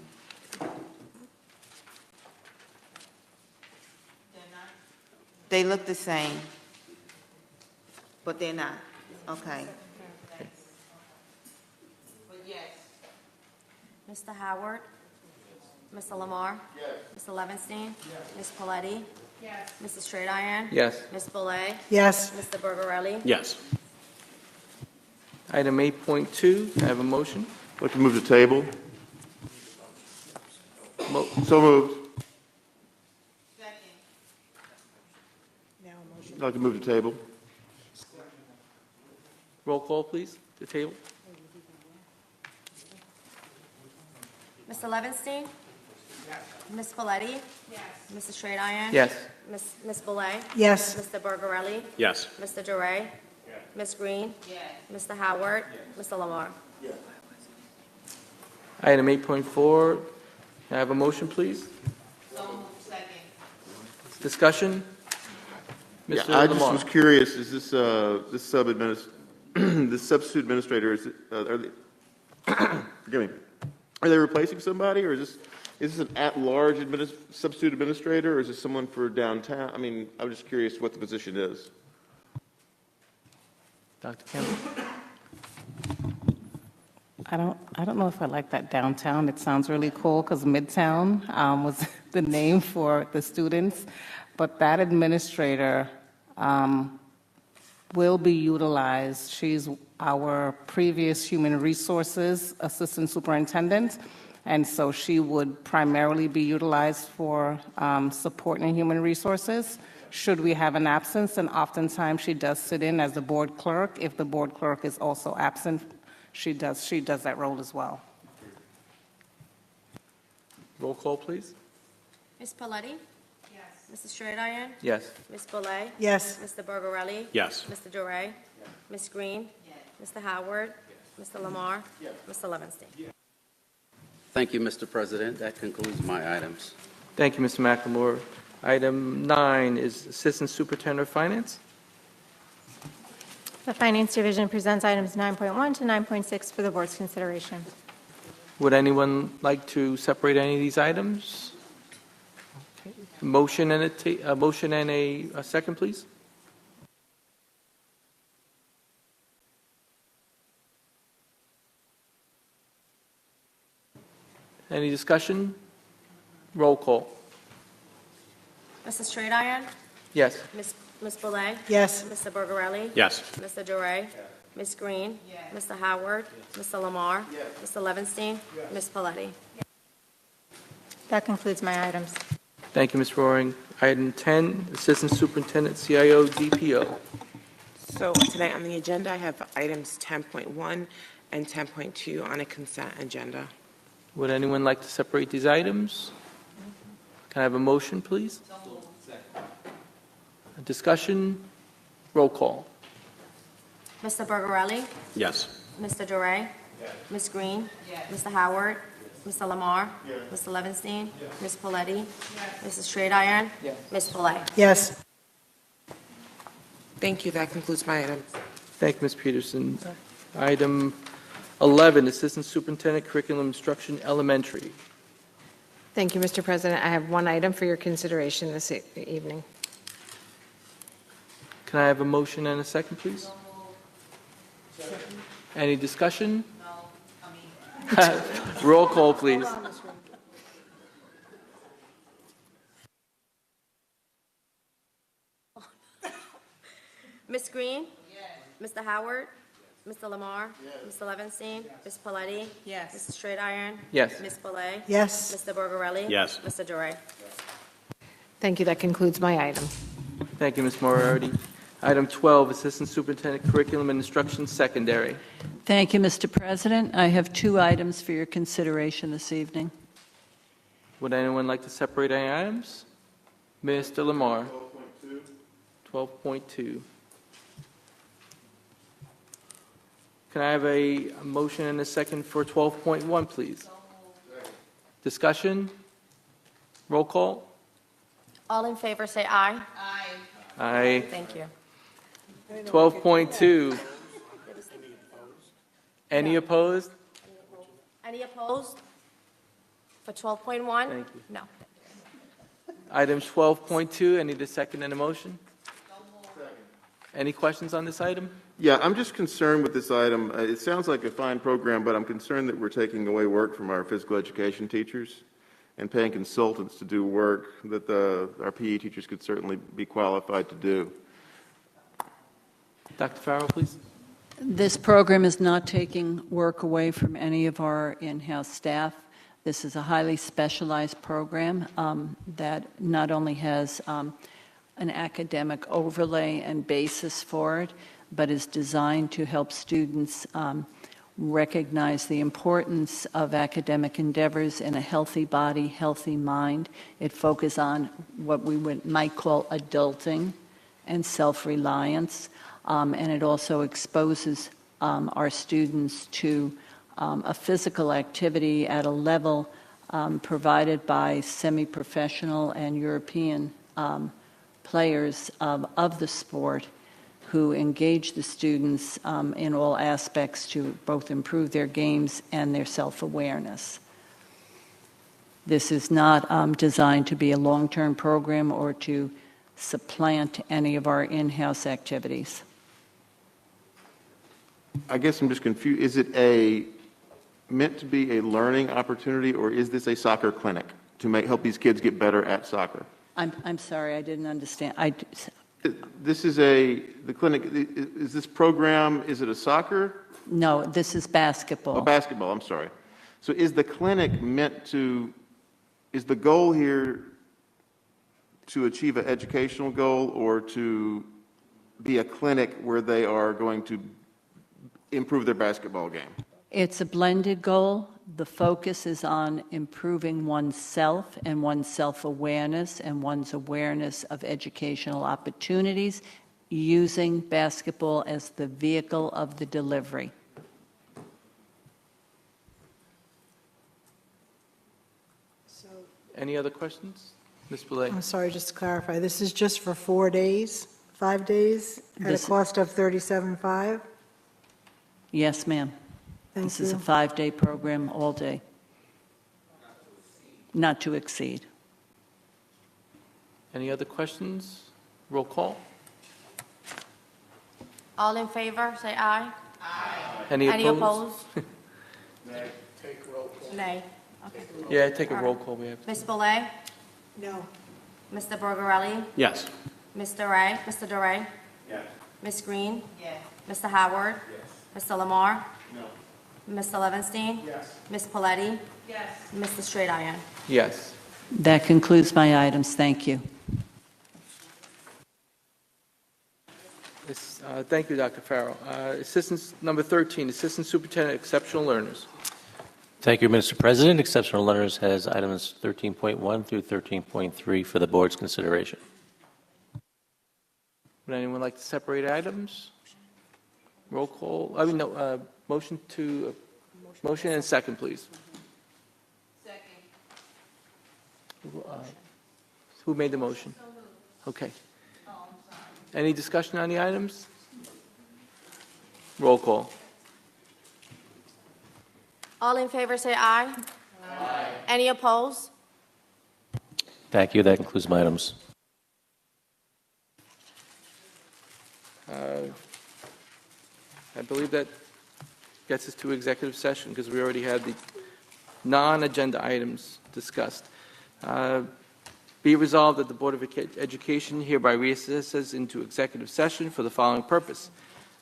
They look the same, but they're not. Okay. Mr. Howard? Mr. Lamar? Yes. Mr. Levinstein? Yes. Ms. Paletti? Yes. Mr. Straight-Iron? Yes. Ms. Boulay? Yes. Mr. Bergarelli? Yes. Item 8.2, can I have a motion? I'd like to move the table. So moved. I'd like to move the table. Roll call, please, the table. Mr. Levinstein? Yes. Ms. Paletti? Yes. Mr. Straight-Iron? Yes. Ms. Boulay? Yes. Mr. Bergarelli? Yes. Mr. DeRay? Yes. Ms. Green? Yes. Mr. Howard? Yes. Mr. Lamar? Yes. Item 8.4, can I have a motion, please? Discussion? Yeah, Mr. I just Lamar. was curious, is this, this this substitute administrator, is it, are they, forgive me, are they replacing somebody, or is this an at-large substitute administrator, or is this someone for downtown? I mean, I'm just curious what the position is. Dr. Campbell? I don't know if I like that downtown. It sounds really cool because Midtown was the name for the students. But that administrator will be utilized. She's our previous human resources assistant superintendent. And so she would primarily be utilized for supporting human resources. Should we have an absence, and oftentimes she does sit in as the board clerk. If the board clerk is also absent, she does that role as well. Roll call, please. Ms. Paletti? Yes. Mr. Straight-Iron? Yes. Ms. Boulay? Yes. Mr. Bergarelli? Yes. Mr. DeRay? Yes. Ms. Green? Yes. Mr. Howard? Yes. Mr. Lamar? Yes. Mr. Levinstein? Yes. Thank you, Mr. President. That concludes my items. Thank you, Mr. McLemore. Item 9 is Assistant Superintendent of Finance. The Finance Division presents items 9.1 to 9.6 for the board's consideration. Would anyone like to separate any of these items? Okay. Motion and a second, please. Any discussion? Roll call. Mr. Straight-Iron? Yes. Ms. Boulay? Yes. Mr. Bergarelli? Yes. Mr. DeRay? Ms. Green? Mr. Howard? Mr. Lamar? Mr. Levinstein? Ms. Paletti? That concludes my items. Thank you, Ms. Roaring. Item 10, Assistant Superintendent, CIO, DPO. So tonight on the agenda, I have items 10.1 and 10.2 on a consent agenda. Would anyone like to separate these items? Can I have a motion, please? Discussion? Roll call. Mr. Bergarelli? Yes. Mr. Duray? Ms. Green? Mr. Howard? Mr. Lamar? Mr. Levinstein? Ms. Paletti? Mrs. Straight-Iron? Ms. Pillay? Yes. Thank you. That concludes my item. Thank you, Ms. Peterson. Item 11, Assistant Superintendent Curriculum Instruction Elementary. Thank you, Mr. President. I have one item for your consideration this evening. Can I have a motion and a second, please? Any discussion? Roll call, please. Ms. Green? Mr. Howard? Mr. Lamar? Mr. Levinstein? Ms. Paletti? Yes. Mrs. Straight-Iron? Yes. Ms. Pillay? Yes. Mr. Bergarelli? Yes. Mr. Duray? Thank you. That concludes my item. Thank you, Ms. Moriarty. Item 12, Assistant Superintendent Curriculum and Instruction Secondary. Thank you, Mr. President. I have two items for your consideration this evening. Would anyone like to separate any items? Mr. Lamar. 12.2. Can I have a motion and a second for 12.1, please? Discussion? Roll call? All in favor, say aye. Aye. Thank you. 12.2. Any opposed? Any opposed? For 12.1? Thank you. No. Item 12.2, I need a second and a motion. Any questions on this item? Yeah, I'm just concerned with this item. It sounds like a fine program, but I'm concerned that we're taking away work from our physical education teachers and paying consultants to do work that our PE teachers could certainly be qualified to do. Dr. Farrell, please. This program is not taking work away from any of our in-house staff. This is a highly specialized program that not only has an academic overlay and basis for it, but is designed to help students recognize the importance of academic endeavors in a healthy body, healthy mind. It focuses on what we might call adulting and self-reliance, and it also exposes our students to a physical activity at a level provided by semi-professional and European players of the sport who engage the students in all aspects to both improve their games and their self-awareness. This is not designed to be a long-term program or to supplant any of our in-house activities. I guess I'm just confused. Is it meant to be a learning opportunity, or is this a soccer clinic to help these kids get better at soccer? I'm sorry, I didn't understand. This is the clinic, is this program, is it a soccer? No, this is basketball. Oh, basketball, I'm sorry. So is the clinic is the goal here to achieve an educational goal or to be a clinic where they are going to improve their basketball game? It's a blended goal. The focus is on improving oneself and one's self-awareness and one's awareness of educational opportunities using basketball as the vehicle of the delivery. Any other questions? Ms. Boulay? I'm sorry, just to clarify, this is just for 4 days, 5 days, at a This- cost of $37,500? Yes, ma'am. Thank This is a you. 5-day program, all day. Not to exceed. Any other questions? Roll call. All in favor, say aye. Any opposed? Nay. Take roll call. Nay. Okay. Yeah, take a All roll right. call. We have. Ms. Boulay? No. Mr. Bergarelli? Yes. Mr. Duray? Yes. Ms. Green? Yes. Mr. Howard? Yes. Mr. Lamar? No. Mr. Levinstein? Yes. Ms. Paletti? Yes. Mr. Straight-Iron? Yes. That concludes my items. Thank you. Thank you, Dr. Farrell. Assistant number 13, Assistant Superintendent Exceptional Learners. Thank you, Mr. President. Exceptional Learners has items 13.1 through 13.3 for the board's consideration. Would anyone like to separate items? Roll call, motion and second, please. Who made the motion? Okay. Any discussion on the items? Roll call. All in favor, say aye. Aye. Any opposed? Thank you. That concludes my items. I believe that gets us to executive session because we already had the non-agenda items discussed. Be it resolved that the Board of Education hereby recesses into executive session for the following purpose.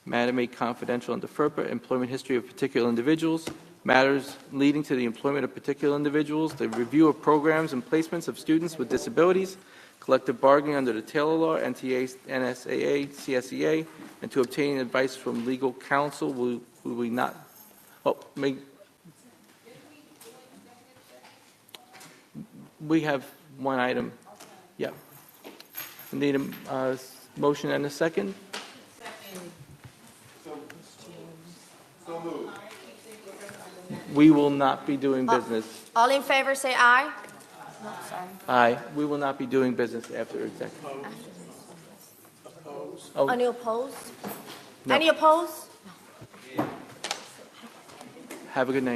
Matter made confidential under FERPA, employment history of particular individuals, matters leading to the employment of particular individuals, the review of programs and placements of students with disabilities, collective bargaining under the Taylor Law, NTA, NSAA, CSEA, and to obtain advice from legal counsel. Will we not? We have one item. Yeah. Need a motion and a second? So moved. We will not be doing business. All in favor, say aye. No, sorry. Aye. We will not be doing business after executive. Any opposed? No. Any opposed? Have a good night.